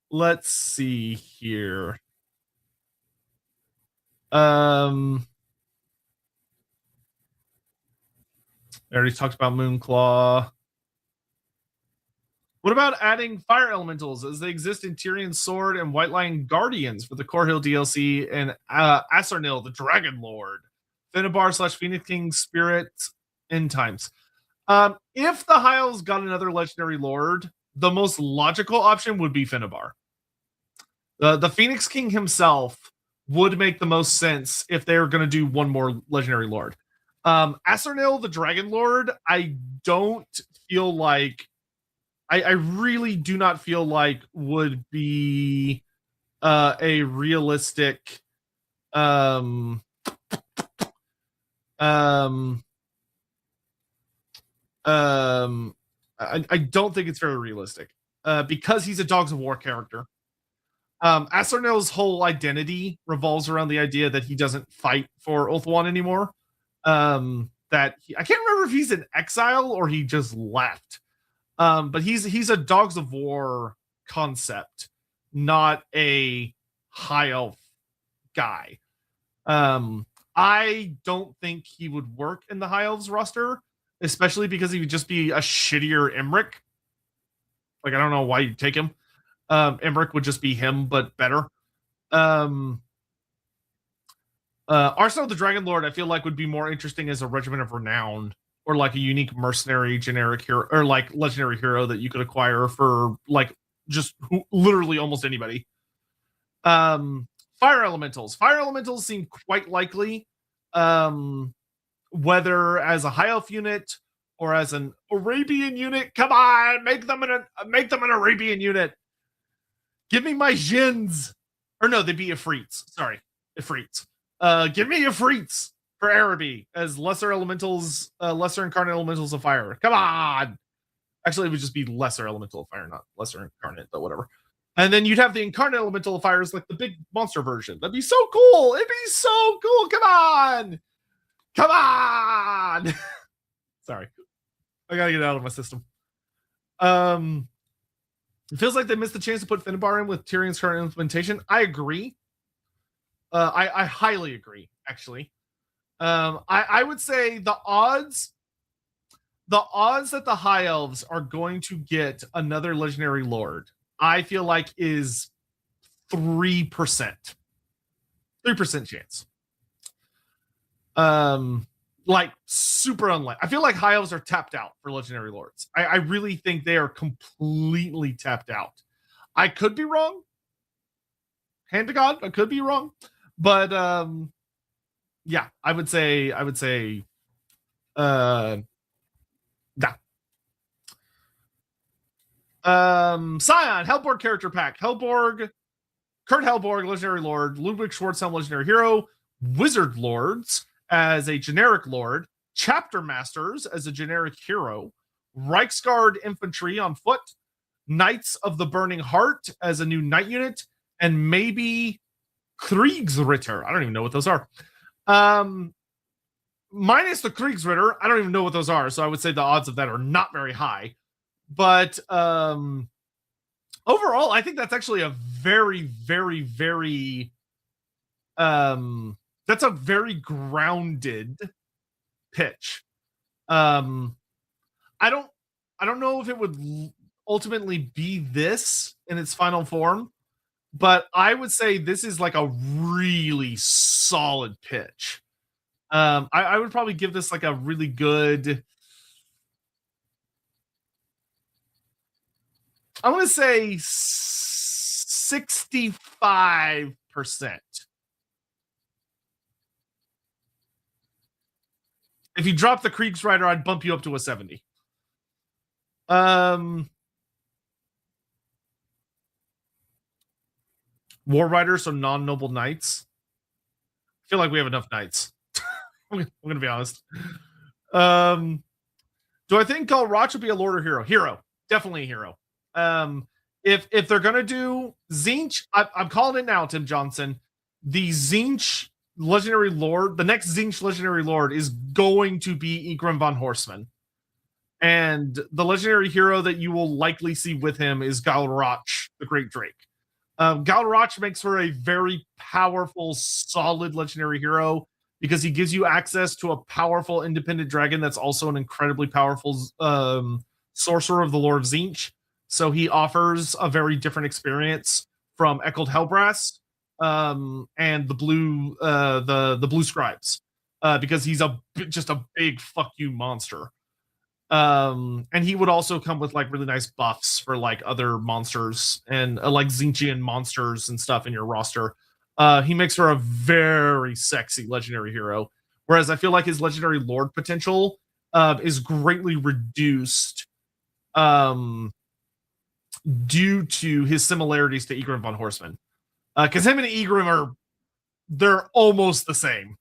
let's see here. I already talked about Moonclaw. What about adding fire elementals as they exist in Tyrion's Sword and White Lion Guardians for the Core Hill DLC and Asarnil, the Dragon Lord, Finnebar / Phoenix King Spirit End Times? If the High Elves got another legendary lord, the most logical option would be Finnebar. The Phoenix King himself would make the most sense if they were going to do one more legendary lord. Asarnil, the Dragon Lord, I don't feel like I really do not feel like would be a realistic I don't think it's very realistic because he's a Dogs of War character. Asarnil's whole identity revolves around the idea that he doesn't fight for Ulthuan anymore. I can't remember if he's in exile or he just left. But he's a Dogs of War concept, not a high elf guy. I don't think he would work in the high elves roster, especially because he would just be a shittier Emmerich. Like, I don't know why you'd take him. Emmerich would just be him, but better. Arsenal the Dragon Lord, I feel like would be more interesting as a Regiment of Renown, or like a unique mercenary generic hero, or like legendary hero that you could acquire for like just literally almost anybody. Fire elementals seem quite likely, whether as a high elf unit or as an Arabian unit. Come on, make them an Arabian unit. Give me my Jins, or no, they'd be Ifrits. Sorry, Ifrits. Give me Ifrits for Araby as lesser elementals, lesser incarnate elementals of fire. Come on. Actually, it would just be lesser elemental of fire, not lesser incarnate, but whatever. And then you'd have the incarnate elemental of fire as like the big monster version. That'd be so cool. It'd be so cool. Come on. Come on. Sorry. I gotta get it out of my system. It feels like they missed the chance to put Finbar in with Tyrion's current implementation. I agree. I highly agree, actually. I would say the odds that the High Elves are going to get another Legendary Lord, I feel like is 3%. 3% chance. Like super unlikely. I feel like High Elves are tapped out for Legendary Lords. I really think they are completely tapped out. I could be wrong. Hand to God, I could be wrong. But yeah, I would say nah. Scion, Hellborg character pack. Hellborg, Kurt Hellborg, Legendary Lord, Ludwig Schwarzhelm, Legendary Hero, Wizard Lords as a generic Lord, Chapter Masters as a generic hero, Reichsguard Infantry on foot, Knights of the Burning Heart as a new knight unit, and maybe Kriegsritter. I don't even know what those are. Minus the Kriegsritter, I don't even know what those are, so I would say the odds of that are not very high. But overall, I think that's actually a very, very, very that's a very grounded pitch. I don't know if it would ultimately be this in its final form, but I would say this is like a really solid pitch. I would probably give this like a really good, I want to say 65%. If you drop the Kriegsrider, I'd bump you up to a 70. War Riders, so non-noble knights. I feel like we have enough knights. I'm gonna be honest. Do I think Galroch will be a Lord or hero? Hero, definitely a hero. If they're gonna do Tzeentch, I'm calling it now, Tim Johnson. The Tzeentch Legendary Lord, the next Tzeentch Legendary Lord is going to be Egrimm von Horstmann. And the legendary hero that you will likely see with him is Galroch, the Great Drake. Galroch makes for a very powerful, solid legendary hero because he gives you access to a powerful independent dragon that's also an incredibly powerful sorcerer of the Lord of Tzeentch. So he offers a very different experience from Echoed Hellbrass and the blue scribes because he's just a big fuck you monster. And he would also come with like really nice buffs for like other monsters and like Tzeentchian monsters and stuff in your roster. He makes for a very sexy legendary hero, whereas I feel like his legendary lord potential is greatly reduced due to his similarities to Egrimm von Horstmann. Because him and Egrimm they're almost the same.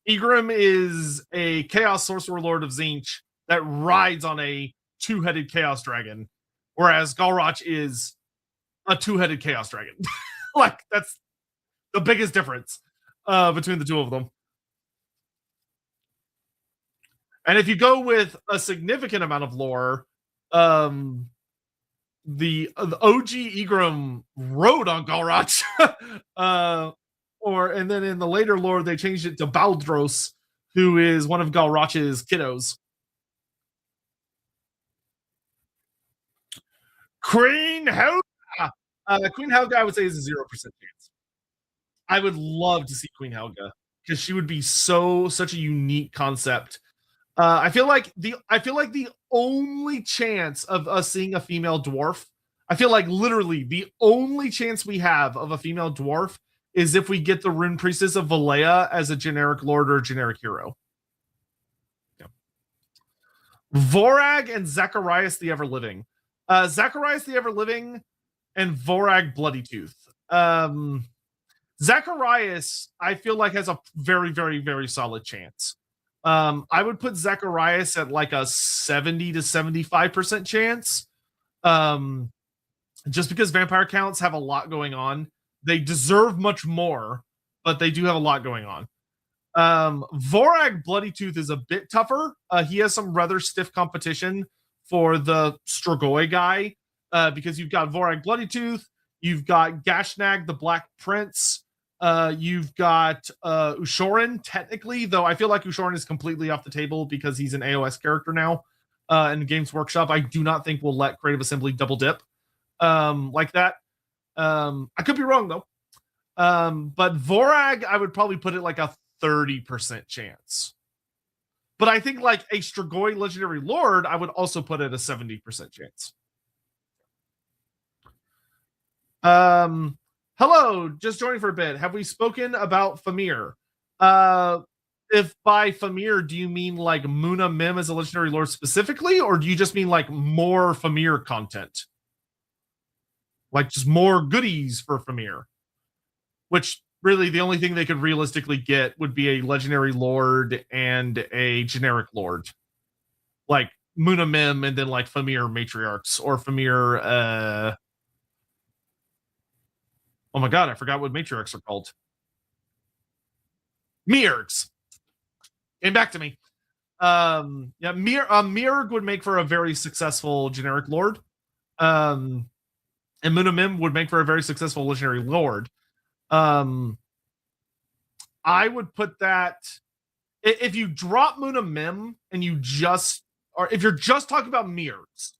Egrimm is a Chaos Sorcerer Lord of Tzeentch that rides on a two-headed Chaos Dragon, whereas Galroch is a two-headed Chaos Dragon. Like, that's the biggest difference between the two of them. And if you go with a significant amount of lore, the OG Egrimm rode on Galroch. And then in the later lore, they changed it to Baldros, who is one of Galroch's kiddos. Queen Helga. Queen Helga, I would say, is a 0% chance. I would love to see Queen Helga because she would be such a unique concept. I feel like the only chance of us seeing a female dwarf, I feel like literally the only chance we have of a female dwarf is if we get the Rune Priestess of Valea as a generic lord or a generic hero. Yeah. Vorag and Zacharias the Everliving. Zacharias the Everliving and Vorag Bloody Tooth. Zacharias, I feel like, has a very, very, very solid chance. I would put Zacharias at like a 70 to 75% chance. Just because vampire counts have a lot going on. They deserve much more, but they do have a lot going on. Vorag Bloody Tooth is a bit tougher. He has some rather stiff competition for the Strigoi guy, because you've got Vorag Bloodytooth, you've got Gashnag the Black Prince, you've got Ushoran, technically, though I feel like Ushoran is completely off the table because he's an AOS character now in the Games Workshop. I do not think we'll let Creative Assembly double dip like that. I could be wrong, though. But Vorag, I would probably put it like a 30% chance. But I think like a Strigoi Legendary Lord, I would also put it a 70% chance. Hello, just joining for a bit. Have we spoken about Famir? If by Famir, do you mean like Muna Mim as a Legendary Lord specifically, or do you just mean like more Famir content? Like just more goodies for Famir? Which really the only thing they could realistically get would be a Legendary Lord and a generic Lord. Like Muna Mim and then like Famir Matriarchs or Famir oh my god, I forgot what matriarchs are called. Mirgs. Came back to me. Yeah, Mirg would make for a very successful generic lord. And Muna Mim would make for a very successful legendary lord. I would put that if you drop Muna Mim and you just, or if you're just talking about Mirgs,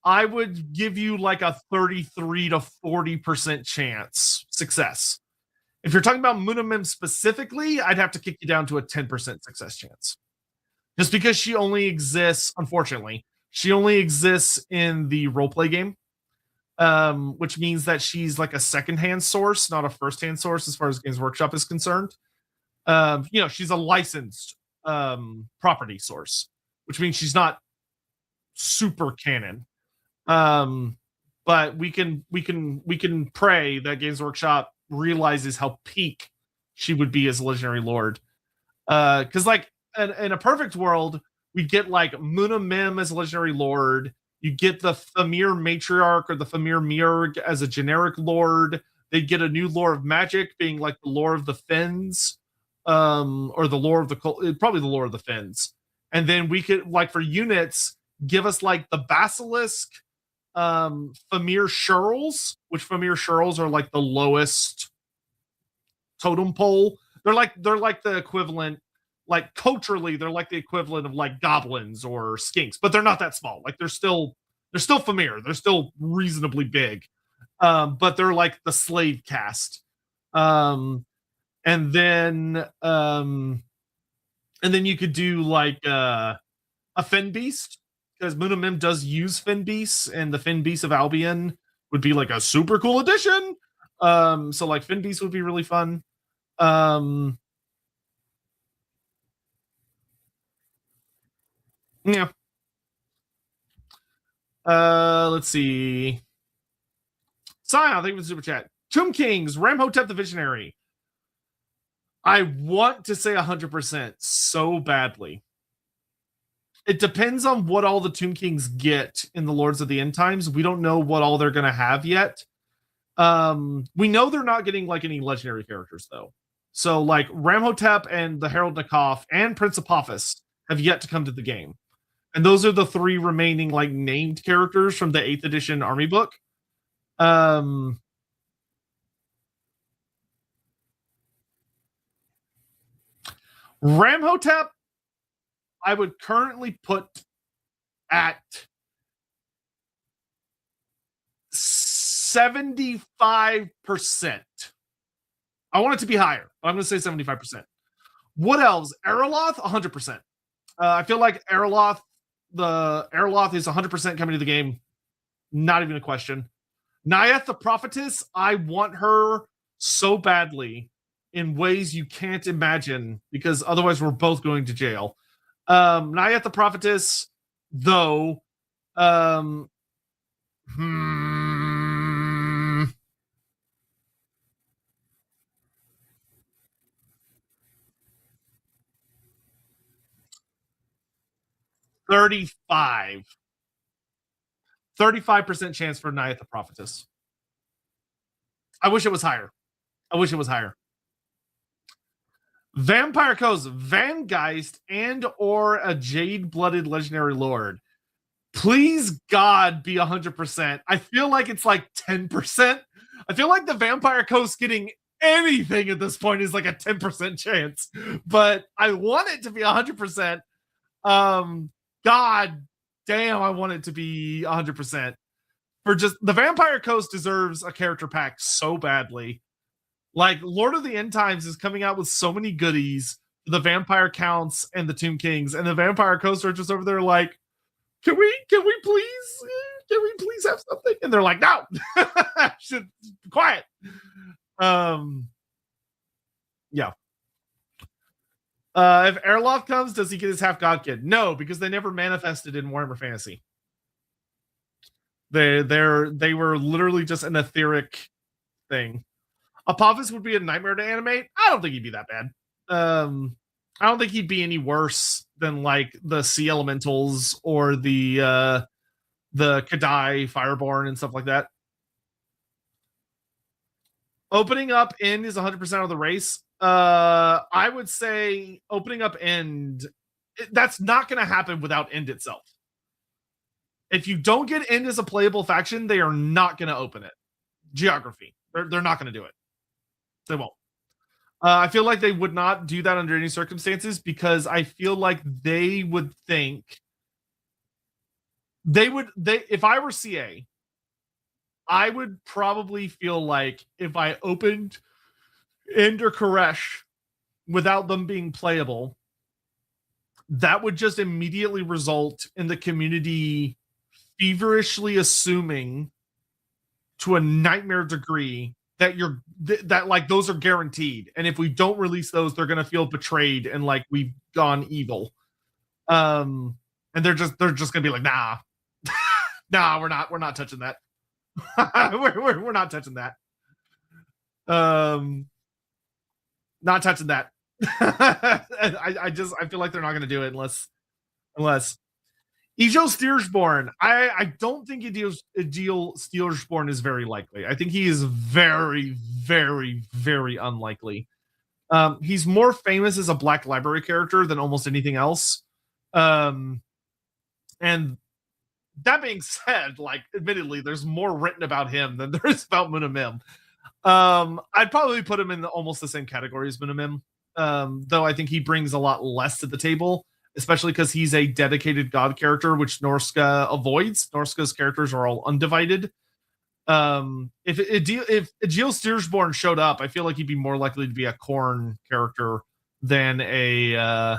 I would give you like a 33 to 40% chance success. If you're talking about Muna Mim specifically, I'd have to kick you down to a 10% success chance. Just because she only exists, unfortunately, she only exists in the roleplay game, which means that she's like a second-hand source, not a first-hand source as far as Games Workshop is concerned. She's a licensed property source, which means she's not super canon. But we can pray that Games Workshop realizes how peak she would be as a legendary lord. Because like in a perfect world, we get like Muna Mim as a legendary lord. You get the Famir Matriarch or the Famir Mirg as a generic lord. They get a new lore of magic, being like the lore of the Fens, or the lore of the probably the lore of the Fens. And then we could like for units give us like the Basilisk, Famir Shurls, which Famir Shurls are like the lowest totem pole. They're like the equivalent, like culturally, they're like the equivalent of like goblins or skinks, but they're not that small. Like they're still Famir. They're still reasonably big. But they're like the slave caste. And then you could do like a Fen Beast, because Muna Mim does use Fen Beasts, and the Fen Beast of Albion would be like a super cool addition. So like Fen Beast would be really fun. Yeah. Let's see. Sion, thank you for the super chat. Tomb Kings, Ramhotep the Visionary. I want to say 100% so badly. It depends on what all the Tomb Kings get in the Lords of the End Times. We don't know what all they're going to have yet. We know they're not getting like any legendary characters though. So like Ramhotep and the Herald Nakoth and Prince Apophis have yet to come to the game. And those are the three remaining like named characters from the 8th edition army book. Ramhotep, I would currently put at 75%. I want it to be higher, but I'm going to say 75%. Wood Elves, Eroloth, 100%. I feel like Eroloth is 100% coming to the game. Not even a question. Nayeth the Prophetess, I want her so badly in ways you can't imagine, because otherwise we're both going to jail. Nayeth the Prophetess, though, 35% chance for Nayeth the Prophetess. I wish it was higher. Vampire Coast, Vangeist, and or a Jade-blooded legendary lord. Please God be 100%. I feel like it's like 10%. I feel like the Vampire Coast getting anything at this point is like a 10% chance, but I want it to be 100%. God damn, I want it to be 100%. For just the Vampire Coast deserves a character pack so badly. Like Lord of the End Times is coming out with so many goodies, the Vampire Counts and the Tomb Kings, and the Vampire Coast are just over there like, can we please have something? And they're like, no, quiet. Yeah. If Airloft comes, does he get his half god kid? No, because they never manifested in Warhammer Fantasy. They were literally just an etheric thing. Apophis would be a nightmare to animate. I don't think he'd be that bad. I don't think he'd be any worse than like the Sea Elementals or the Kadai Fireborn and stuff like that. Opening up end is 100% of the race. I would say opening up end, that's not going to happen without end itself. If you don't get end as a playable faction, they are not going to open it. Geography. They're not going to do it. They won't. I feel like they would not do that under any circumstances because I feel like they would think if I were CA, I would probably feel like if I opened End or Koresh without them being playable, that would just immediately result in the community feverishly assuming to a nightmare degree that that like those are guaranteed, and if we don't release those, they're gonna feel betrayed and like we've gone evil. And they're just gonna be like, nah, we're not touching that. we're not touching that. Not touching that. I feel like they're not gonna do it unless Egil Steersborn. I don't think Egil Steersborn is very likely. I think he is very, very, very unlikely. He's more famous as a Black Library character than almost anything else. And that being said, like, admittedly, there's more written about him than there is about Munamim. I'd probably put him in almost the same category as Munamim, though I think he brings a lot less to the table, especially because he's a dedicated god character, which Norska avoids. Norska's characters are all undivided. If Egil Steersborn showed up, I feel like he'd be more likely to be a Khorne character than a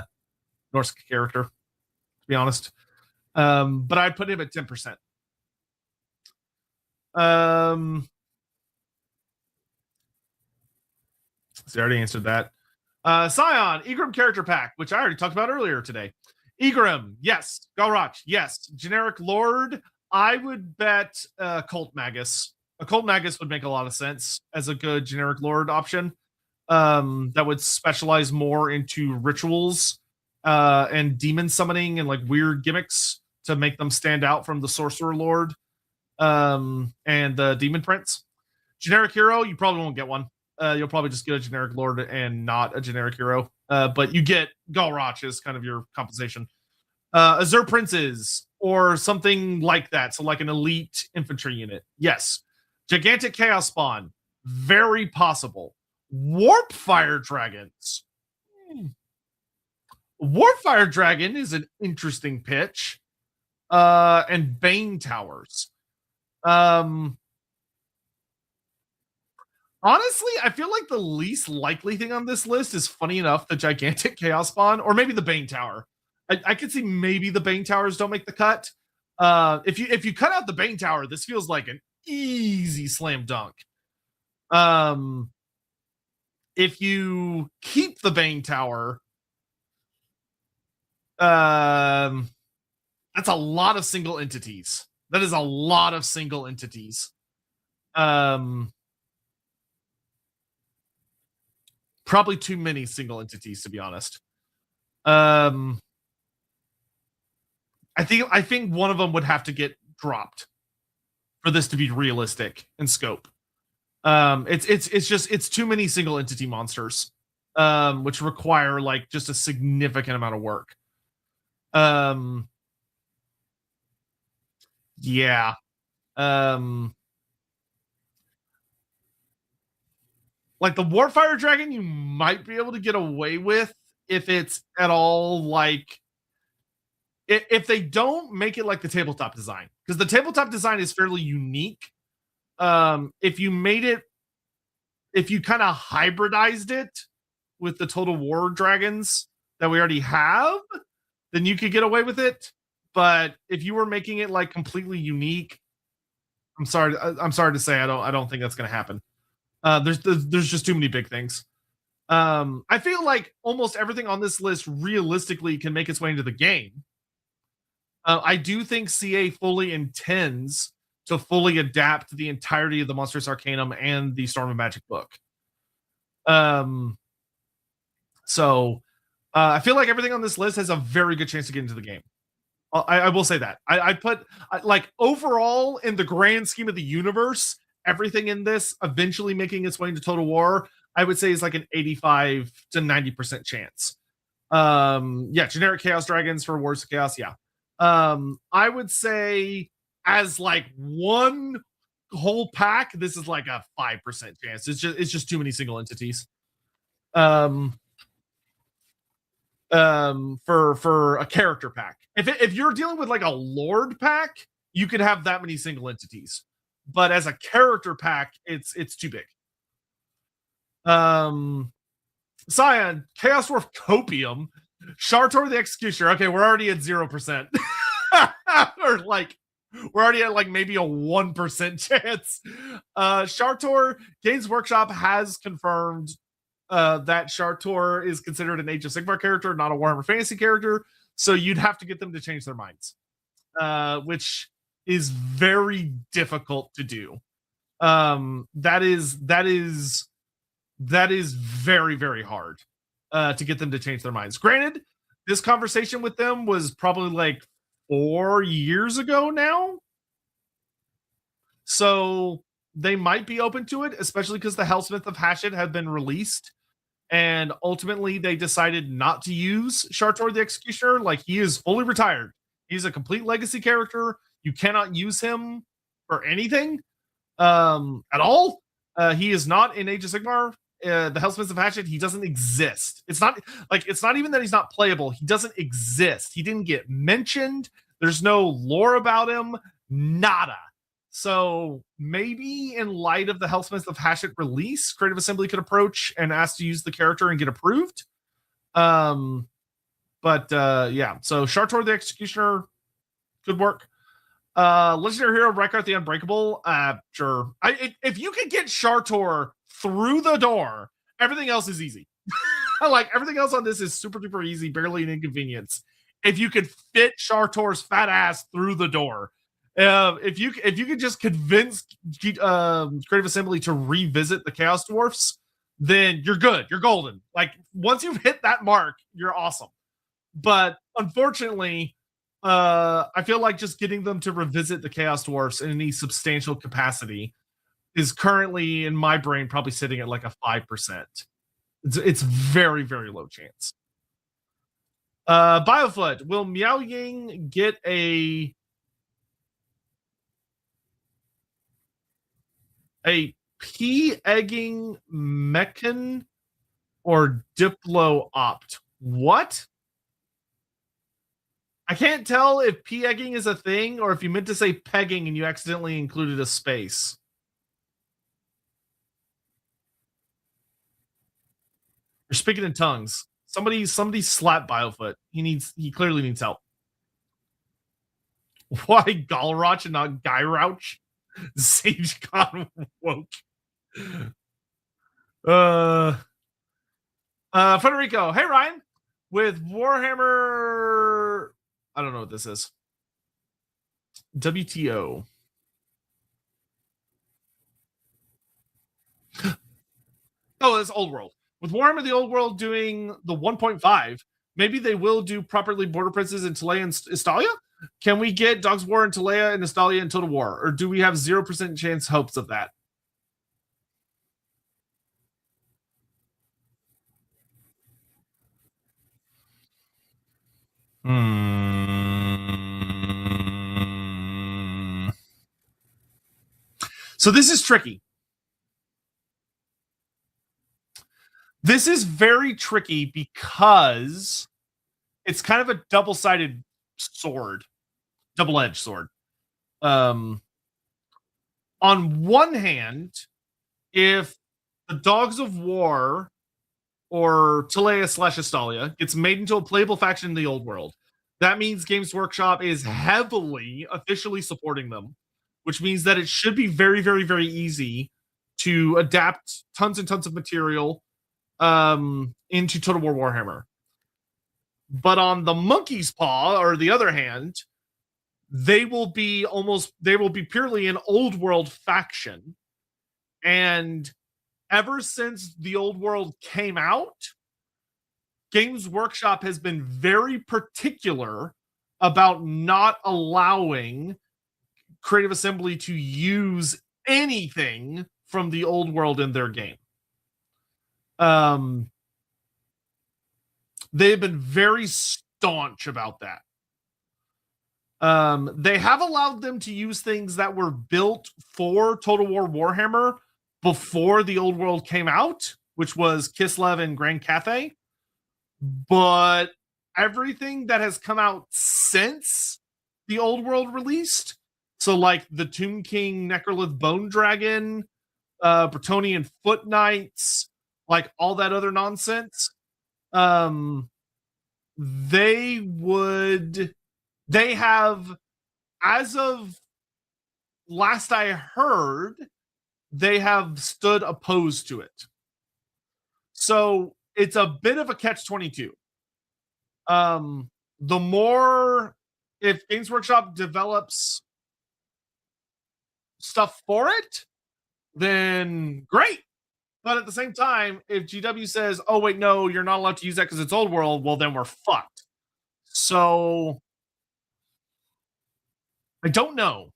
Norska character, to be honest. But I'd put him at 10%. So I already answered that. Scion, Egrimm character pack, which I already talked about earlier today. Egrimm, yes. Galrach, yes. Generic Lord, I would bet Cult Magus. A Cult Magus would make a lot of sense as a good generic Lord option. That would specialize more into rituals and demon summoning and like weird gimmicks to make them stand out from the Sorcerer Lord and the Demon Prince. Generic hero, you probably won't get one. You'll probably just get a generic Lord and not a generic hero. But you get Galrach as kind of your compensation. Azure Princes or something like that. So like an elite infantry unit. Yes. Gigantic Chaos Spawn. Very possible. Warp Fire Dragons. Warp Fire Dragon is an interesting pitch. And Bane Towers. Honestly, I feel like the least likely thing on this list is, funny enough, the Gigantic Chaos Spawn, or maybe the Bane Tower. I could see maybe the Bane Towers don't make the cut. If you cut out the Bane Tower, this feels like an easy slam dunk. If you keep the Bane Tower, that's a lot of single entities. That is a lot of single entities. Probably too many single entities, to be honest. I think one of them would have to get dropped for this to be realistic in scope. It's too many single entity monsters, which require like just a significant amount of work. Yeah. Um, like the Warfire Dragon, you might be able to get away with if it's at all like if they don't make it like the tabletop design, because the tabletop design is fairly unique. If you made it, if you kind of hybridized it with the Total War dragons that we already have, then you could get away with it. But if you were making it like completely unique, I'm sorry. I'm sorry to say, I don't think that's going to happen. There's just too many big things. I feel like almost everything on this list realistically can make its way into the game. I do think CA fully intends to fully adapt the entirety of the Monstrous Arcanum and the Storm of Magic book. Um, so I feel like everything on this list has a very good chance to get into the game. I will say that. I put like overall in the grand scheme of the universe, everything in this eventually making its way into Total War, I would say is like an 85 to 90% chance. Yeah, generic Chaos Dragons for Wars of Chaos, yeah. I would say as like one whole pack, this is like a 5% chance. It's just too many single entities. For a character pack. If you're dealing with like a Lord pack, you could have that many single entities. But as a character pack, it's too big. Cyan, Chaos Dwarf Copium, Shartor the Executioner. Okay, we're already at 0%. Or like we're already at like maybe a 1% chance. Shartor, Games Workshop has confirmed that Shartor is considered an Age of Sigmar character, not a Warhammer Fantasy character. So you'd have to get them to change their minds, which is very difficult to do. That is very, very hard to get them to change their minds. Granted, this conversation with them was probably like 4 years ago now. So they might be open to it, especially because the Hellsmith of Hashut had been released. And ultimately, they decided not to use Shartor the Executioner. Like, he is fully retired. He's a complete legacy character. You cannot use him for anything at all. He is not in Age of Sigmar. The Hellsmith of Hashut, he doesn't exist. It's not even that he's not playable. He doesn't exist. He didn't get mentioned. There's no lore about him. Nada. So maybe in light of the Hellsmith of Hashut release, Creative Assembly could approach and ask to use the character and get approved. Yeah, so Shartor the Executioner, good work. Legendary Hero Reichart the Unbreakable, sure. If you could get Shartor through the door, everything else is easy. Like everything else on this is super duper easy, barely an inconvenience. If you could fit Shartor's fat ass through the door, if you could just convince Creative Assembly to revisit the Chaos Dwarfs, then you're good. You're golden. Like once you've hit that mark, you're awesome. But unfortunately, I feel like just getting them to revisit the Chaos Dwarfs in any substantial capacity is currently in my brain probably sitting at like a 5%. It's very, very low chance. Bioflood, will Miao Ying get a P-egging mechan or Diplo opt? What? I can't tell if P-egging is a thing or if you meant to say pegging and you accidentally included a space. You're speaking in tongues. Somebody slap Biofoot. He clearly needs help. Why Galroch and not Gyrouch? Sage God woke. Federico. Hey Ryan. With Warhammer, I don't know what this is. WTO. Oh, it's Old World. With Warhammer the Old World doing the 1.5, maybe they will do properly Border Princes in Talea and Estalia? Can we get Dogs War in Talea and Estalia in Total War? Or do we have 0% chance hopes of that? So this is tricky. This is very tricky because it's kind of a double-sided sword, double-edged sword. On one hand, if the Dogs of War or Telea/Estalia gets made into a playable faction in the old world, that means Games Workshop is heavily officially supporting them, which means that it should be very, very, very easy to adapt tons and tons of material into Total War Warhammer. But on the monkey's paw, or the other hand, they will be purely an old world faction. And ever since the old world came out, Games Workshop has been very particular about not allowing Creative Assembly to use anything from the old world in their game. They've been very staunch about that. They have allowed them to use things that were built for Total War Warhammer before the old world came out, which was Kislev and Grand Cathay. But everything that has come out since the old world released, so like the Tomb King Necrolith Bone Dragon, Bretonnian Foot Knights, like all that other nonsense, they have, as of last I heard, they have stood opposed to it. So it's a bit of a catch-22. The more, if Games Workshop develops stuff for it, then great. But at the same time, if GW says, oh, wait, no, you're not allowed to use that because it's old world, well, then we're fucked. So I don't know.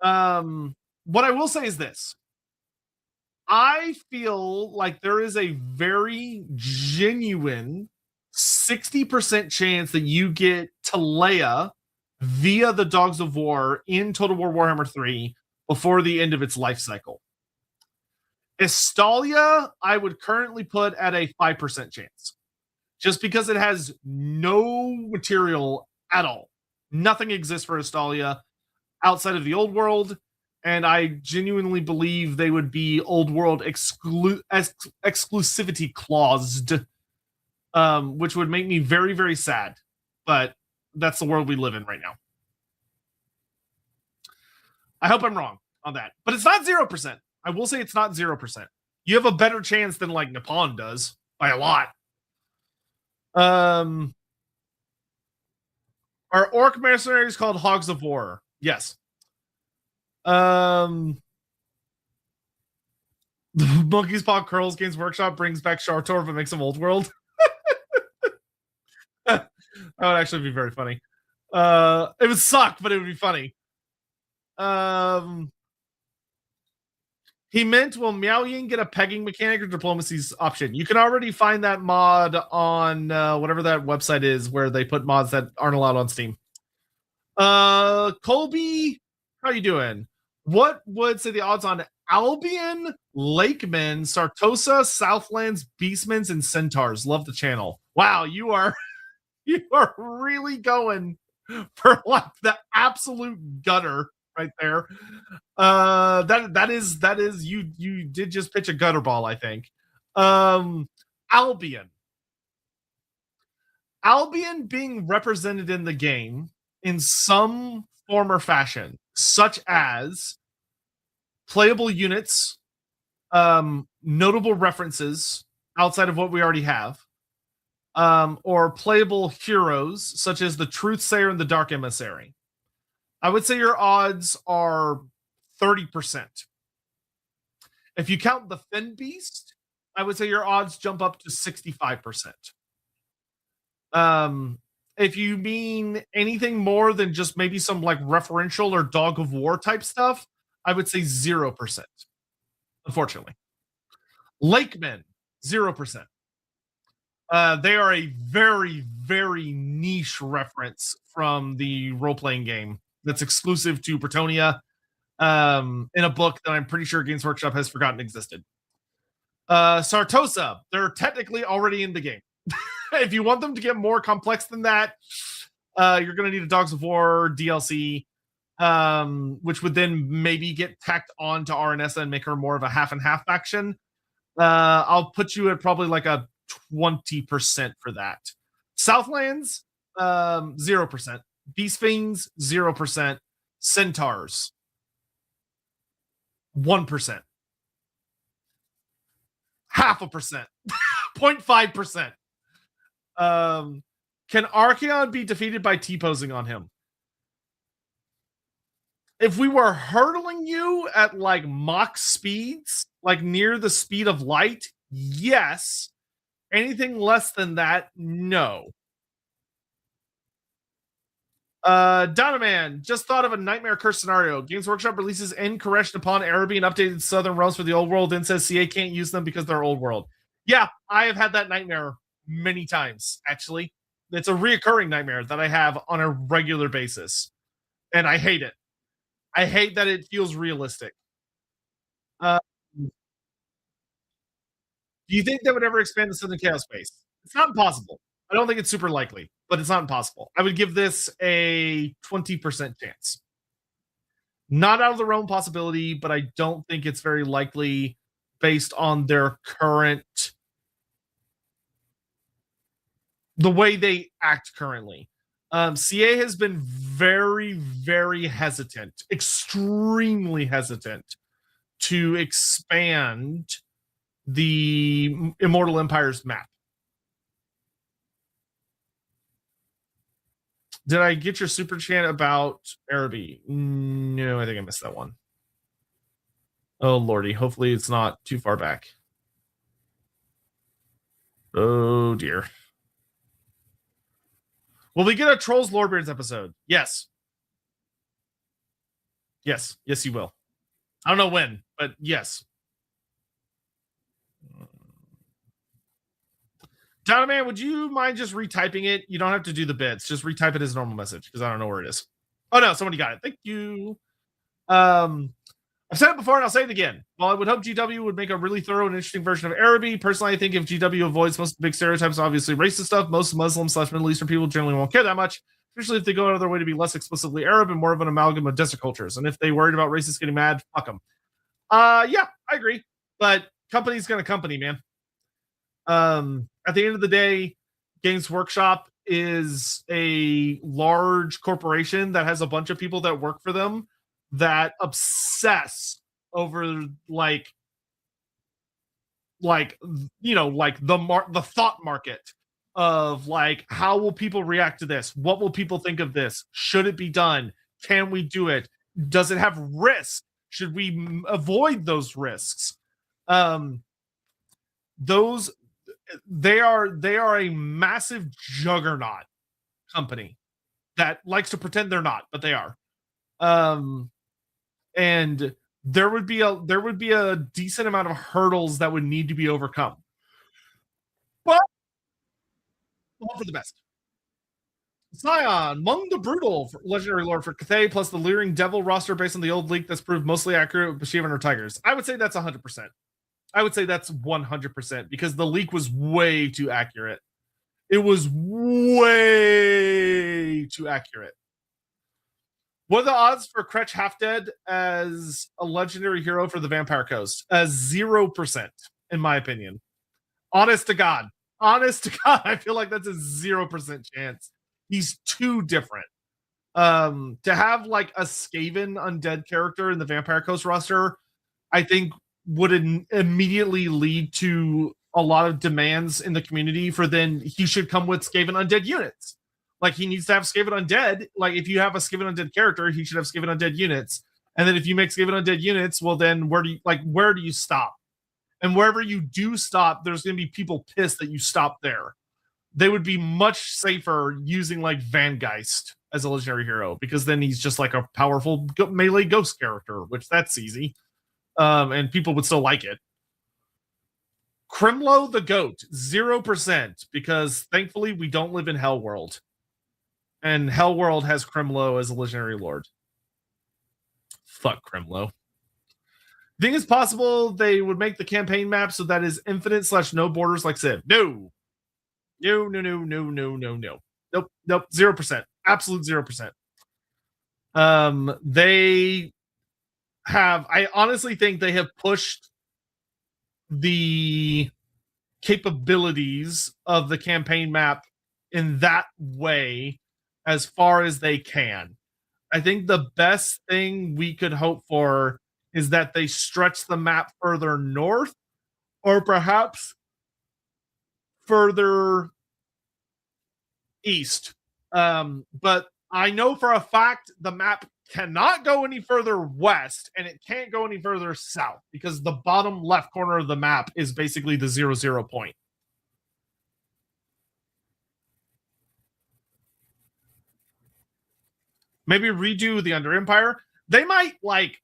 What I will say is this. I feel like there is a very genuine 60% chance that you get Telea via the Dogs of War in Total War Warhammer 3 before the end of its life cycle. Estalia, I would currently put at a 5% chance, just because it has no material at all. Nothing exists for Estalia outside of the old world, and I genuinely believe they would be old world exclusivity claused, which would make me very, very sad. But that's the world we live in right now. I hope I'm wrong on that, but it's not 0%. I will say it's not 0%. You have a better chance than like Nippon does by a lot. Are orc mercenaries called Hogs of War? Yes. The Monkey's Paw Curls Games Workshop brings back Shartor but makes him old world. That would actually be very funny. It would suck, but it would be funny. He meant, will Meow Ying get a pegging mechanic or diplomacy's option? You can already find that mod on whatever that website is where they put mods that aren't allowed on Steam. Colby, how you doing? What would say the odds on Albion, Lakemen, Sartosa, Southlands, Beastmen, and Centaurs? Love the channel. Wow, you are really going for like the absolute gutter right there. That is you did just pitch a gutter ball, I think. Albion being represented in the game in some form or fashion, such as playable units, notable references outside of what we already have, or playable heroes such as the Truthsayer and the Dark Emissary. I would say your odds are 30%. If you count the Fen Beast, I would say your odds jump up to 65%. If you mean anything more than just maybe some like referential or Dog of War type stuff, I would say 0%. Unfortunately. Lakemen, 0%. They are a very, very niche reference from the role-playing game that's exclusive to Bretonnia. in a book that I'm pretty sure Games Workshop has forgotten existed. Sartosa, they're technically already in the game. If you want them to get more complex than that, you're going to need a Dogs of War DLC, which would then maybe get tacked on to Aranessa and make her more of a half and half faction. I'll put you at probably like a 20% for that. Southlands, 0%. Beast Fiends, 0%. Centaurs, 1%. 0.5%. 0.5%. Can Archaon be defeated by T-posing on him? If we were hurtling you at like Mach speeds, like near the speed of light, yes. Anything less than that, no. Donovan, just thought of a nightmare curse scenario. Games Workshop releases End Koresh upon Araby and updated southern realms for the old world, then says CA can't use them because they're old world. Yeah, I have had that nightmare many times, actually. It's a reoccurring nightmare that I have on a regular basis. And I hate it. I hate that it feels realistic. Do you think that would ever expand the Southern Chaos Space? It's not impossible. I don't think it's super likely, but it's not impossible. I would give this a 20% chance. Not out of the realm possibility, but I don't think it's very likely based on their current, the way they act currently. CA has been very, very hesitant, extremely hesitant to expand the Immortal Empires map. Did I get your super chat about Araby? No, I think I missed that one. Oh, lordy. Hopefully it's not too far back. Oh, dear. Will we get a Trolls Lorebeards episode? Yes. Yes. Yes, you will. I don't know when, but yes. Donovan, would you mind just retyping it? You don't have to do the bits. Just retype it as a normal message because I don't know where it is. Oh, no. Somebody got it. Thank you. I've said it before and I'll say it again. While I would hope GW would make a really thorough and interesting version of Araby, personally, I think if GW avoids most of the big stereotypes, obviously racist stuff, most Muslim/Middle Eastern people generally won't care that much, especially if they go out of their way to be less explicitly Arab and more of an amalgam of desert cultures. And if they worried about racists getting mad, fuck them. Yeah, I agree. But company's gonna company, man. At the end of the day, Games Workshop is a large corporation that has a bunch of people that work for them that obsess over like you know, like the thought market of like, how will people react to this? What will people think of this? Should it be done? Can we do it? Does it have risk? Should we avoid those risks? Those they are a massive juggernaut company that likes to pretend they're not, but they are. And there would be a decent amount of hurdles that would need to be overcome. But all for the best. Scion, Mung the Brutal, for legendary lord for Cathay, plus the Leering Devil roster based on the old leak that's proved mostly accurate with Bashivan or Tigers. I would say that's 100%. I would say that's 100% because the leak was way too accurate. It was way too accurate. What are the odds for Kretch Half Dead as a legendary hero for the Vampire Coast? 0%, in my opinion. Honest to God, I feel like that's a 0% chance. He's too different. To have like a Skaven undead character in the Vampire Coast roster, I think would immediately lead to a lot of demands in the community for then he should come with Skaven undead units. Like he needs to have Skaven undead. Like if you have a Skaven undead character, he should have Skaven undead units. And then if you make Skaven undead units, well then where do you stop? And wherever you do stop, there's going to be people pissed that you stopped there. They would be much safer using like Vangeist as a legendary hero because then he's just like a powerful melee ghost character, which that's easy. And people would still like it. Crimlo the Goat, 0%, because thankfully we don't live in Hell World. And Hell World has Crimlo as a legendary lord. Fuck Crimlo. Think it's possible they would make the campaign map so that is infinite / no borders like Civ? No. No. Nope. 0%. Absolute 0%. They have, I honestly think they have pushed the capabilities of the campaign map in that way as far as they can. I think the best thing we could hope for is that they stretch the map further north or perhaps further east. But I know for a fact the map cannot go any further west and it can't go any further south because the bottom left corner of the map is basically the 0 point. Maybe redo the Under Empire. They might like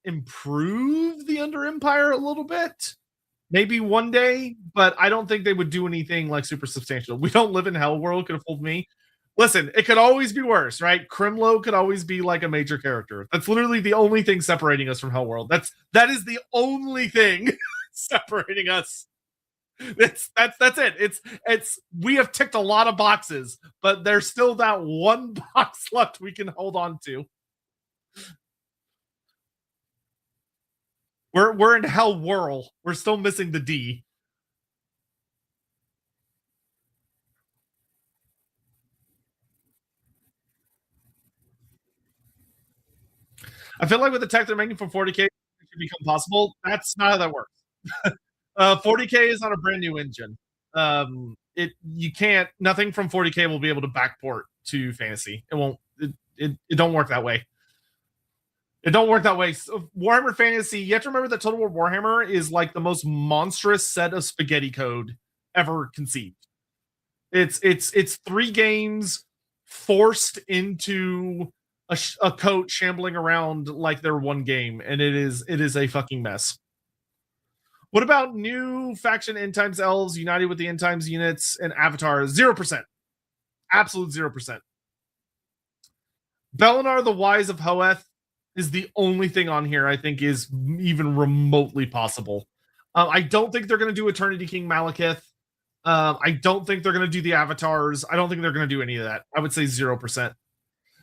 improve the Under Empire a little bit. Maybe one day, but I don't think they would do anything like super substantial. We don't live in Hell World, could have fooled me. Listen, it could always be worse, right? Crimlo could always be like a major character. That's literally the only thing separating us from Hell World. That is the only thing separating us. That's it. It's we have ticked a lot of boxes, but there's still that one box left we can hold on to. We're in Hell Whirl. We're still missing the D. I feel like with the tech they're making for 40K, it should become possible. That's not how that works. 40K is on a brand new engine. You can't. Nothing from 40K will be able to backport to fantasy. It won't. It don't work that way. It don't work that way. So Warhammer Fantasy, you have to remember that Total War Warhammer is like the most monstrous set of spaghetti code ever conceived. It's 3 games forced into a coat shambling around like they're one game, and it is a fucking mess. What about new faction end times elves united with the end times units and avatars? 0%. Absolute 0%. Belinar the Wise of Hoeth is the only thing on here I think is even remotely possible. I don't think they're going to do Eternity King Malekith. I don't think they're going to do the avatars. I don't think they're going to do any of that. I would say 0%.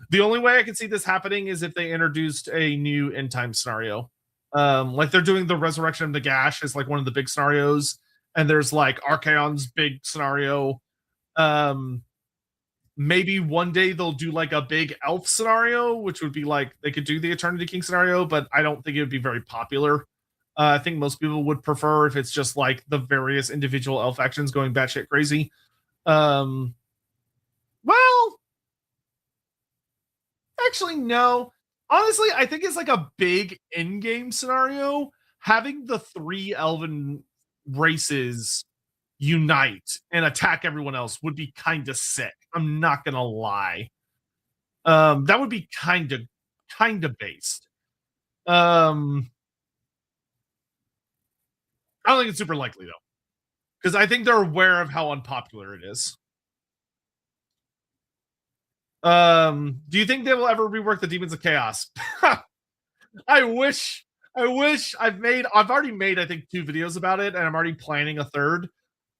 The only way I can see this happening is if they introduced a new end time scenario. Like they're doing the Resurrection of Nagash as like one of the big scenarios, and there's like Archaon's big scenario. Maybe one day they'll do like a big elf scenario, which would be like they could do the Eternity King scenario, but I don't think it would be very popular. I think most people would prefer if it's just like the various individual elf factions going batshit crazy. Well, actually, no. Honestly, I think it's like a big in-game scenario. Having the 3 elven races unite and attack everyone else would be kind of sick. I'm not gonna lie. That would be kind of based. I don't think it's super likely though, because I think they're aware of how unpopular it is. Do you think they will ever rework the Demons of Chaos? I wish. I've already made I think 2 videos about it, and I'm already planning a third.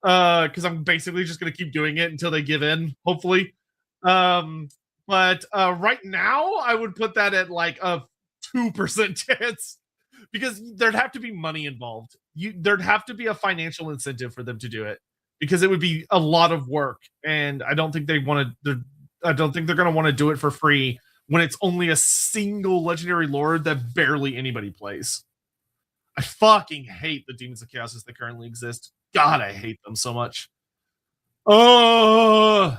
Because I'm basically just gonna keep doing it until they give in, hopefully. But right now I would put that at like a 2% chance because there'd have to be money involved. There'd have to be a financial incentive for them to do it because it would be a lot of work, and I don't think they want to. I don't think they're going to want to do it for free when it's only a single legendary lord that barely anybody plays. I fucking hate the Demons of Chaos as they currently exist. God, I hate them so much. Oh,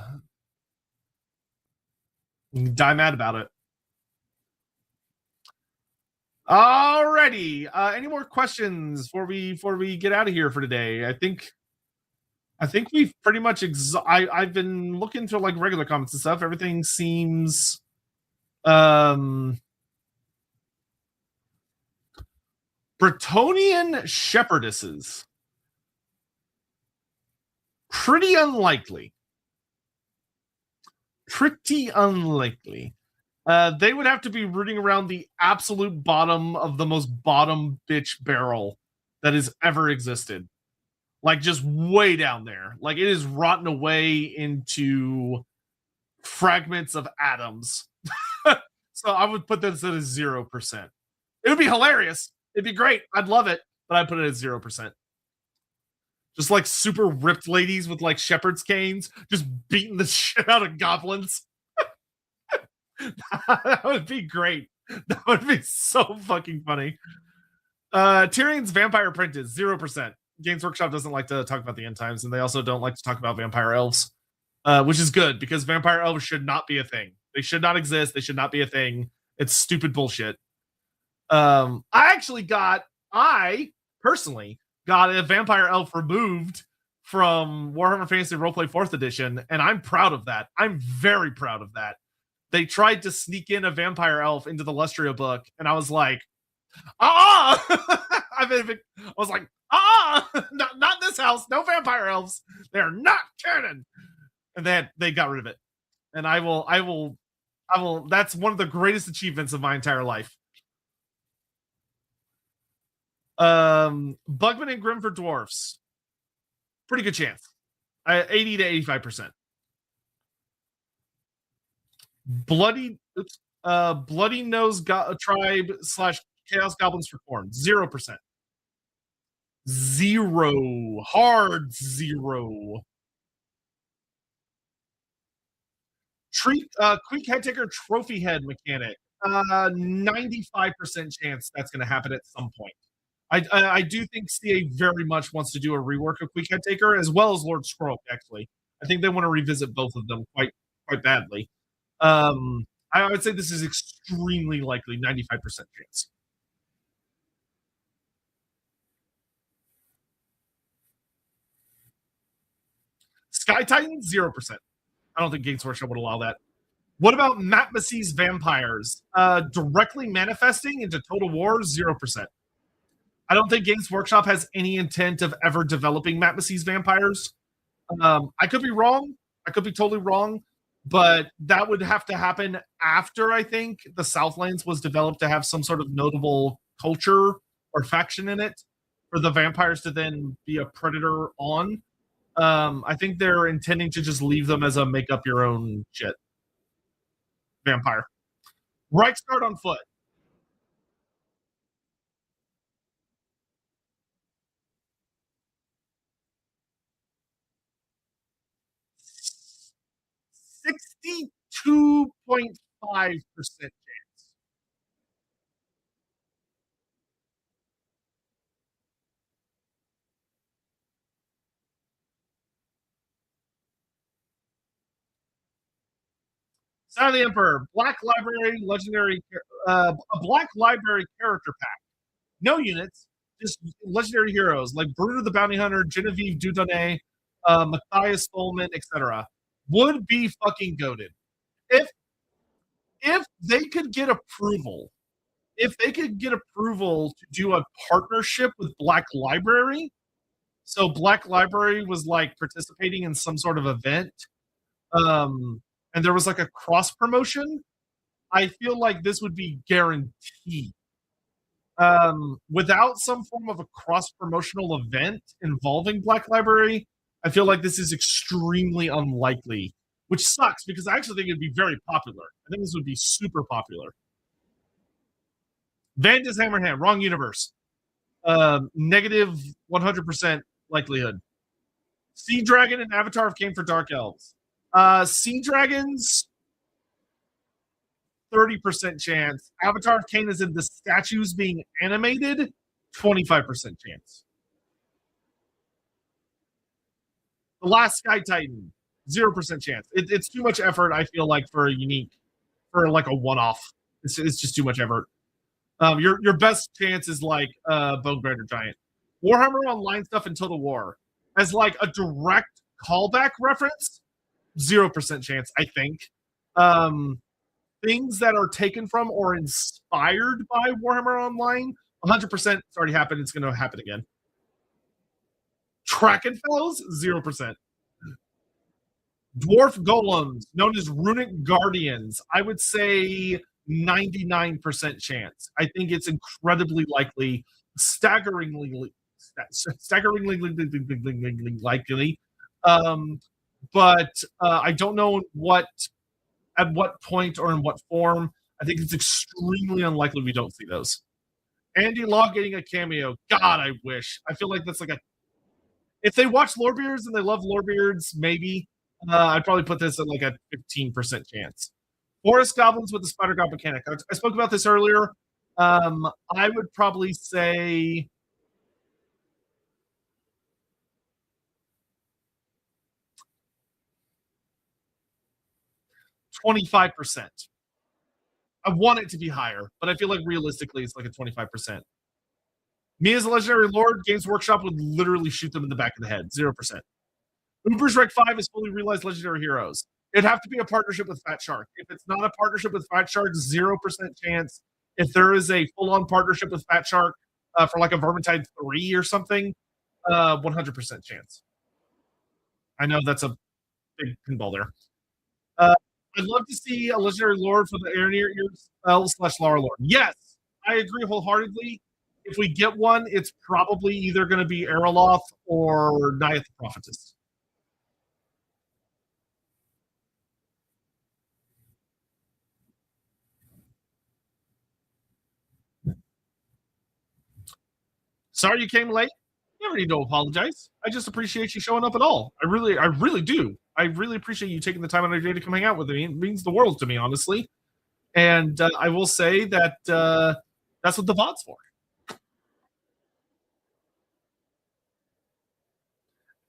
die mad about it. Alrighty. Any more questions before we get out of here for today? I think we've pretty much I've been looking through like regular comments and stuff. Everything seems Bretonian shepherdesses. Pretty unlikely. They would have to be rooting around the absolute bottom of the most bottom bitch barrel that has ever existed. Like, just way down there. Like, it is rotten away into fragments of atoms. So I would put this at a 0%. It would be hilarious. It'd be great. I'd love it, but I'd put it at 0%. Just like super ripped ladies with like shepherd's canes, just beating the shit out of goblins. That would be great. That would be so fucking funny. Tyrion's Vampire Apprentice, 0%. Games Workshop doesn't like to talk about the end times, and they also don't like to talk about vampire elves, which is good because vampire elves should not be a thing. They should not exist. They should not be a thing. It's stupid bullshit. I personally got a vampire elf removed from Warhammer Fantasy Roleplay 4th Edition, and I'm proud of that. I'm very proud of that. They tried to sneak in a vampire elf into the Lustria book, and I was like, I was like, not in this house. No vampire elves. They're not canon. And they got rid of it. And I will. That's one of the greatest achievements of my entire life. Bugman and Grimm for dwarfs. Pretty good chance. 80 to 85%. Bloody Nose Tribe / Chaos Goblins for Corn. 0%. 0. Hard 0. Quick Head Taker Trophy Head mechanic. 95% chance that's going to happen at some point. I do think CA very much wants to do a rework of Quick Head Taker as well as Lord Scroll. Actually, I think they want to revisit both of them quite badly. I would say this is extremely likely, 95% chance. Sky Titan, 0%. I don't think Games Workshop would allow that. What about Matmacy's Vampires? Directly manifesting into Total War, 0%. I don't think Games Workshop has any intent of ever developing Matmacy's Vampires. I could be wrong. I could be totally wrong. But that would have to happen after, I think, the Southlands was developed to have some sort of notable culture or faction in it for the vampires to then be a predator on. I think they're intending to just leave them as a make up your own shit vampire. Reichsguard on foot. $62.5% chance. Sign of the Emperor, Black Library Legendary, a Black Library character pack. No units, just legendary heroes like Bruno the Bounty Hunter, Genevieve Dudonné, Matthias Stolman, etc. Would be fucking goated. If they could get approval, to do a partnership with Black Library, so Black Library was like participating in some sort of event, and there was like a cross promotion, I feel like this would be guaranteed. Without some form of a cross promotional event involving Black Library, I feel like this is extremely unlikely, which sucks because I actually think it'd be very popular. I think this would be super popular. Vandus Hammerhand, wrong universe. Negative 100% likelihood. Sea Dragon and Avatar of Cain for Dark Elves. Sea Dragons, 30% chance. Avatar of Cain is in the statues being animated, 25% chance. The Last Sky Titan, 0% chance. It's too much effort, I feel like, for a unique, for like a one-off. It's just too much effort. Your best chance is like Bone Grinder Giant. Warhammer Online stuff in Total War. As like a direct callback reference, 0% chance, I think. Things that are taken from or inspired by Warhammer Online, 100%. It's already happened. It's going to happen again. Krakenfells, 0%. Dwarf golems, known as runic guardians, I would say 99% chance. I think it's incredibly likely, staggeringly likely. But I don't know at what point or in what form. I think it's extremely unlikely we don't see those. Andy Law getting a cameo. God, I wish. I feel like that's like a. If they watch Lorebeards and they love Lorebeards, maybe. I'd probably put this at like a 15% chance. Forest goblins with the spider god mechanic. I spoke about this earlier. I would probably say 25%. I want it to be higher, but I feel like realistically it's like a 25%. Me as a legendary lord, Games Workshop would literally shoot them in the back of the head. 0%. Uber's Rec 5 is fully realized legendary heroes. It'd have to be a partnership with Fat Shark. If it's not a partnership with Fat Shark, 0% chance. If there is a full-on partnership with Fat Shark for like a Vermintide 3 or something, 100% chance. I know that's a big pinball there. I'd love to see a legendary lord for the Air /Lara Lord. Yes, I agree wholeheartedly. If we get one, it's probably either going to be Eraloth or Naiath the Prophetess. Sorry you came late. Never need to apologize. I just appreciate you showing up at all. I really do. I really appreciate you taking the time out of your day to come hang out with me. It means the world to me, honestly. And I will say that that's what the VOD's for.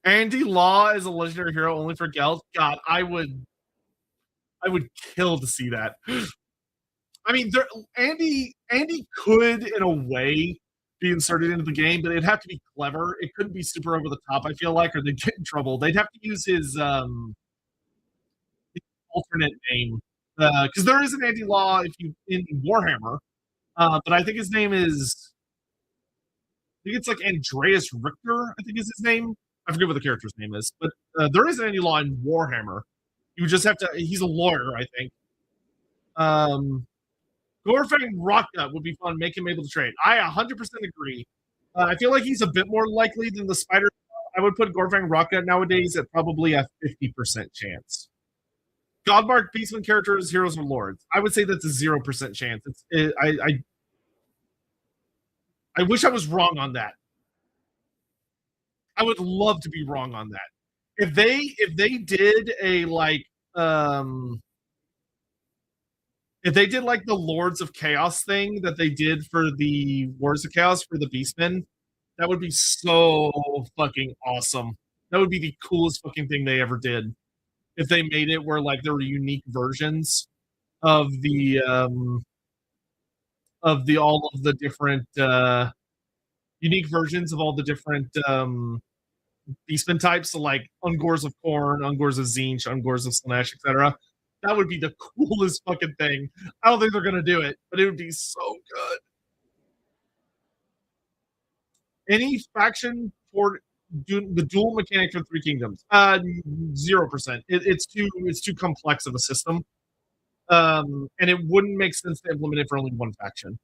Andy Law is a legendary hero only for Geld. God, I would kill to see that. I mean, Andy could, in a way, be inserted into the game, but it'd have to be clever. It couldn't be super over the top, I feel like, or they'd get in trouble. They'd have to use his alternate name. Because there is an Andy Law if you in Warhammer, but I think his name is I think it's like Andreas Richter, I think is his name. I forget what the character's name is, but there is an Andy Law in Warhammer. You just have to. He's a lawyer, I think. Gorfang Rockgut would be fun. Make him able to trade. I 100% agree. I feel like he's a bit more likely than the Spider. I would put Gorfang Rockgut nowadays at probably a 50% chance. Godmark Beastmen characters, heroes or lords. I would say that's a 0% chance. I wish I was wrong on that. I would love to be wrong on that. If they did a like if they did like the Lords of Chaos thing that they did for the Wars of Chaos for the Beastmen, that would be so fucking awesome. That would be the coolest fucking thing they ever did. If they made it where like there were unique versions of the all of the different unique versions of all the different Beastman types, so like Ungors of Khorne, Ungors of Tzeentch, Ungors of Slaanesh, etc. That would be the coolest fucking thing. I don't think they're gonna do it, but it would be so good. Any faction for the dual mechanic for Three Kingdoms? 0%. It's too complex of a system, and it wouldn't make sense to implement it for only one faction.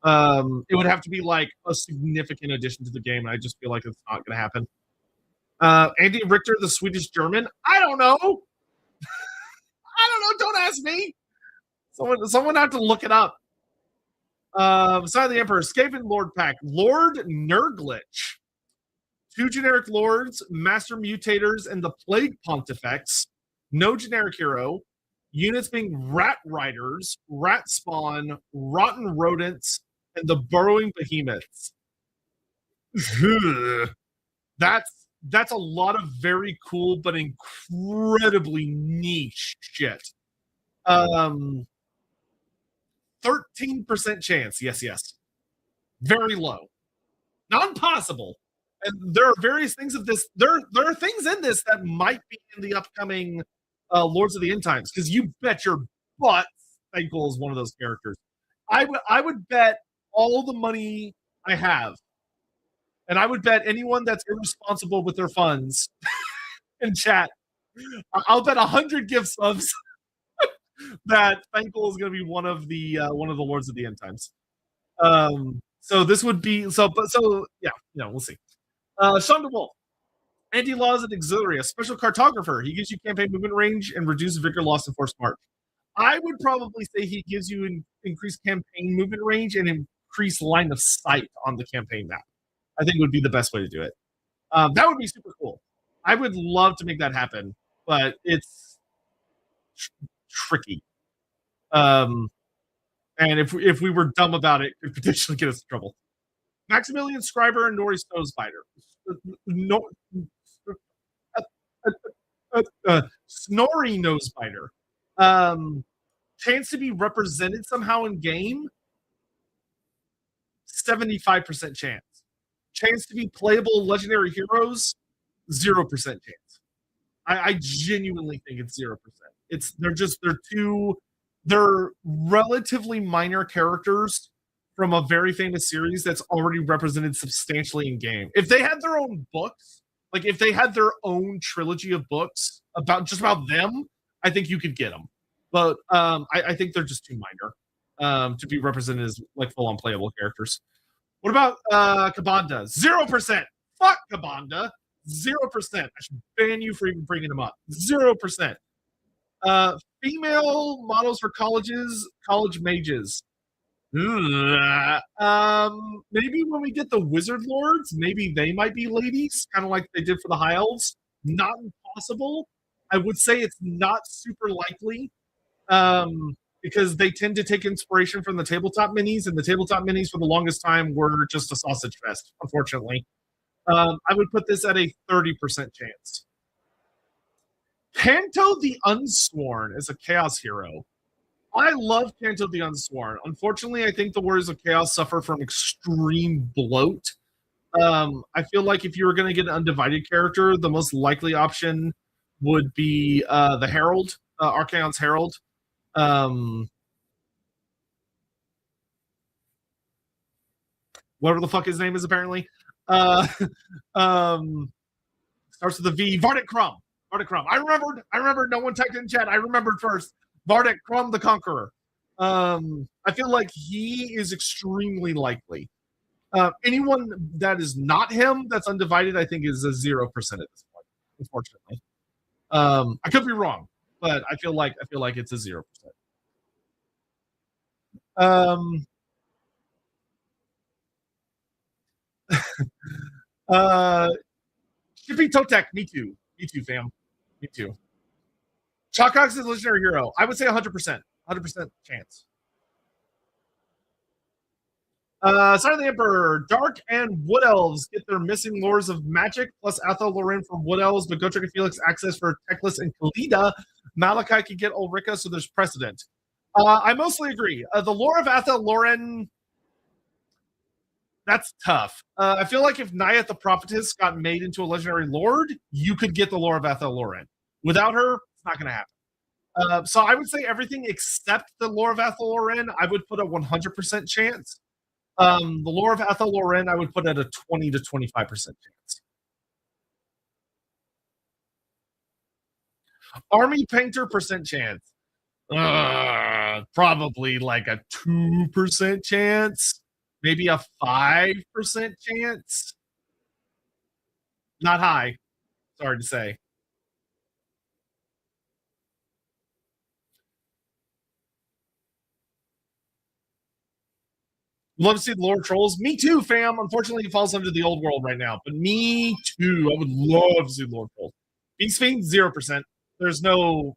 It would have to be like a significant addition to the game, and I just feel like it's not going to happen. Andy Richter, the Swedish German. I don't know. I don't know. Don't ask me. Someone have to look it up. Sign of the Emperor, Skaven Lord Pack, Lord Nurglich. 2 generic lords, master mutators, and the plague pontifex. No generic hero. Units being rat riders, rat spawn, rotten rodents, and the burrowing behemoths. That's a lot of very cool but incredibly niche shit. 13% chance. Yes. Very low. Not impossible. And there are various things of this. There are things in this that might be in the upcoming Lords of the End Times, because you bet your butt Thankful is one of those characters. I would bet all the money I have, and I would bet anyone that's irresponsible with their funds in chat I'll bet 100 gift subs that Thankful is going to be one of the lords of the end times. So this would be yeah, we'll see. Sean DeWolf, anti-laws and auxiliary, a special cartographer. He gives you campaign movement range and reduced vigor loss and forced march. I would probably say he gives you an increased campaign movement range and increased line of sight on the campaign map. I think would be the best way to do it. That would be super cool. I would love to make that happen, but it's tricky. And if we were dumb about it, it could potentially get us in trouble. Maximilian Scriber and Nori Snowspider. No, Snorri Nosespider. Chance to be represented somehow in game, 75% chance. Chance to be playable legendary heroes, 0% chance. I genuinely think it's 0%. They're relatively minor characters from a very famous series that's already represented substantially in game. If they had their own books, like if they had their own trilogy of books about them, I think you could get them. But I think they're just too minor to be represented as like full-on playable characters. What about Kabanda? 0%. Fuck Kabanda. 0%. I should ban you for even bringing them up. 0%. Female models for college mages. Maybe when we get the wizard lords, maybe they might be ladies, kind of like they did for the high elves. Not impossible. I would say it's not super likely, because they tend to take inspiration from the tabletop minis, and the tabletop minis for the longest time were just a sausage fest, unfortunately. I would put this at a 30% chance. Kanto the Unsworn is a chaos hero. I love Kanto the Unsworn. Unfortunately, I think the Warriors of Chaos suffer from extreme bloat. I feel like if you were going to get an undivided character, the most likely option would be the Herald, Archaon's Herald. Whatever the fuck his name is, apparently. Starts with a V. Vardic Crumb. I remembered. No one typed in chat. I remembered first. Vardic Crumb the Conqueror. I feel like he is extremely likely. Anyone that is not him, that's undivided, I think is a 0% at this point, unfortunately. I could be wrong, but I feel like it's a 0%. Shipping Totek, me too, fam. Me too. Chalkox is a legendary hero. I would say 100%. 100% chance. Sign of the Emperor. Dark and Wood Elves get their missing lores of magic, plus Athel Loren from Wood Elves, but Gotrek and Felix access for Teclis and Kalida. Malachi can get Ulrika, so there's precedent. I mostly agree. The lore of Athel Loren, that's tough. I feel like if Nayat the Prophetess got made into a legendary lord, you could get the lore of Athel Loren. Without her, it's not going to happen. So I would say everything except the lore of Athel Loren, I would put a 100% chance. The lore of Athel Loren, I would put at a 20 to 25% chance. Army Painter percent chance. Probably like a 2% chance. Maybe a 5% chance. Not high. Sorry to say. Love to see the Lord Trolls. Me too, fam. Unfortunately, he falls under the old world right now. But me too. I would love to see Lord Trolls. Beast Fiend, 0%. There's no...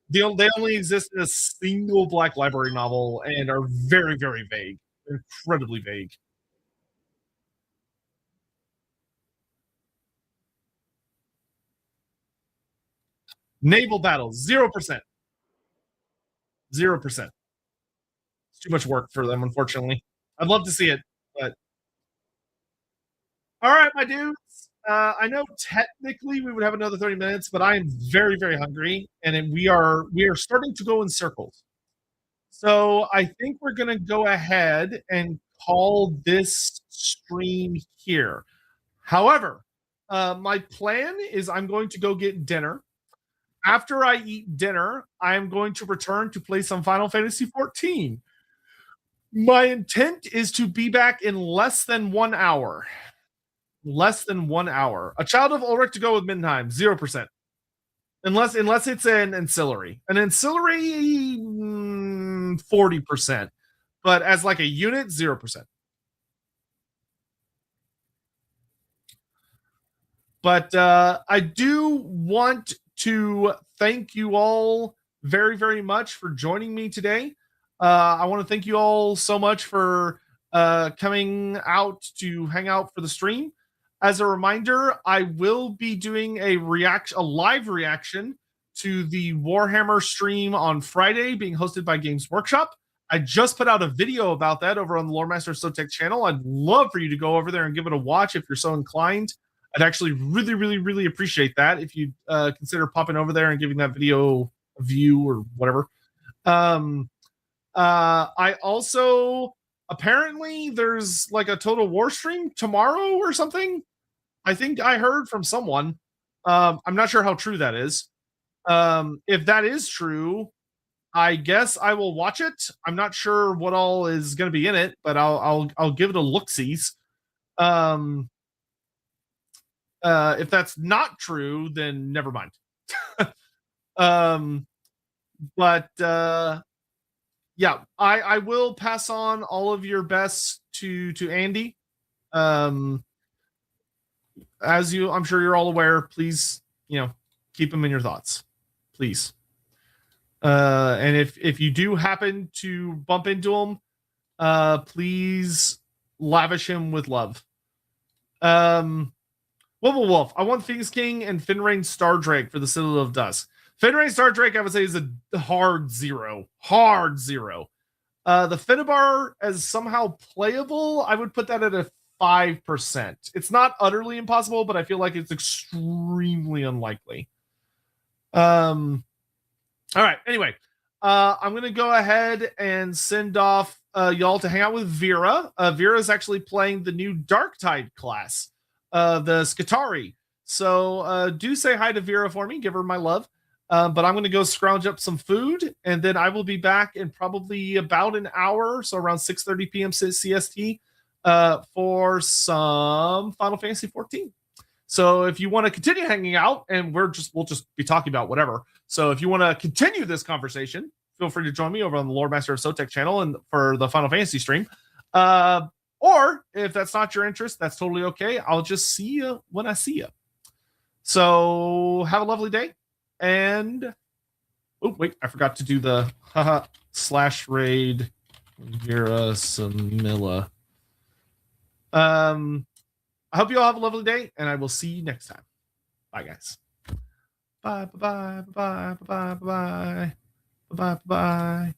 They only exist in a single Black Library novel and are very, very vague. They're incredibly vague. Naval battles, 0%. 0%. It's too much work for them, unfortunately. I'd love to see it, but... All right, my dudes. I know technically we would have another 30 minutes, but I am very, very hungry, and we are starting to go in circles. So I think we're going to go ahead and call this stream here. However, my plan is I'm going to go get dinner. after I eat dinner, I am going to return to play some Final Fantasy 14. My intent is to be back in less than 1 hour. Less than 1 hour. A child of Ulrich to go with Middenheim, 0%. Unless it's an ancillary. An ancillary, 40%. But as like a unit, 0%. But I do want to thank you all very, very much for joining me today. I want to thank you all so much for coming out to hang out for the stream. As a reminder, I will be doing a live reaction to the Warhammer stream on Friday, being hosted by Games Workshop. I just put out a video about that over on the Loremaster of Sotek channel. I'd love for you to go over there and give it a watch if you're so inclined. I'd actually really, really, really appreciate that if you consider popping over there and giving that video a view or whatever. I also, apparently there's like a Total War stream tomorrow or something. I think I heard from someone. I'm not sure how true that is. If that is true, I guess I will watch it. I'm not sure what all is going to be in it, but I'll give it a look-sees. If that's not true, then never mind. But yeah, I will pass on all of your best to Andy. As I'm sure you're all aware, please, keep him in your thoughts, please. And if you do happen to bump into him, please lavish him with love. Wolf. I want Phoenix King and Finrain Stardrake for the Citadel of Dusk. Finrain Stardrake, I would say, is a hard 0. Hard 0. The Finnebar as somehow playable, I would put that at a 5%. It's not utterly impossible, but I feel like it's extremely unlikely. All right. Anyway, I'm going to go ahead and send off y'all to hang out with Vera. Vera is actually playing the new Darktide class, the Skitari. So do say hi to Vera for me. Give her my love. But I'm going to go scrounge up some food, and then I will be back in probably about an hour, so around 6:30 p.m. CST, for some Final Fantasy 14. So if you want to continue hanging out, and we'll just be talking about whatever. So if you want to continue this conversation, feel free to join me over on the Loremaster of Sotek channel and for the Final Fantasy stream. Or if that's not your interest, that's totally okay. I'll just see you when I see you. So have a lovely day. And oh wait, I forgot to do the /raid Vera Samilla. I hope you all have a lovely day, and I will see you next time. Bye, guys. Bye, bye, bye, bye, bye, bye, bye, bye, bye, bye.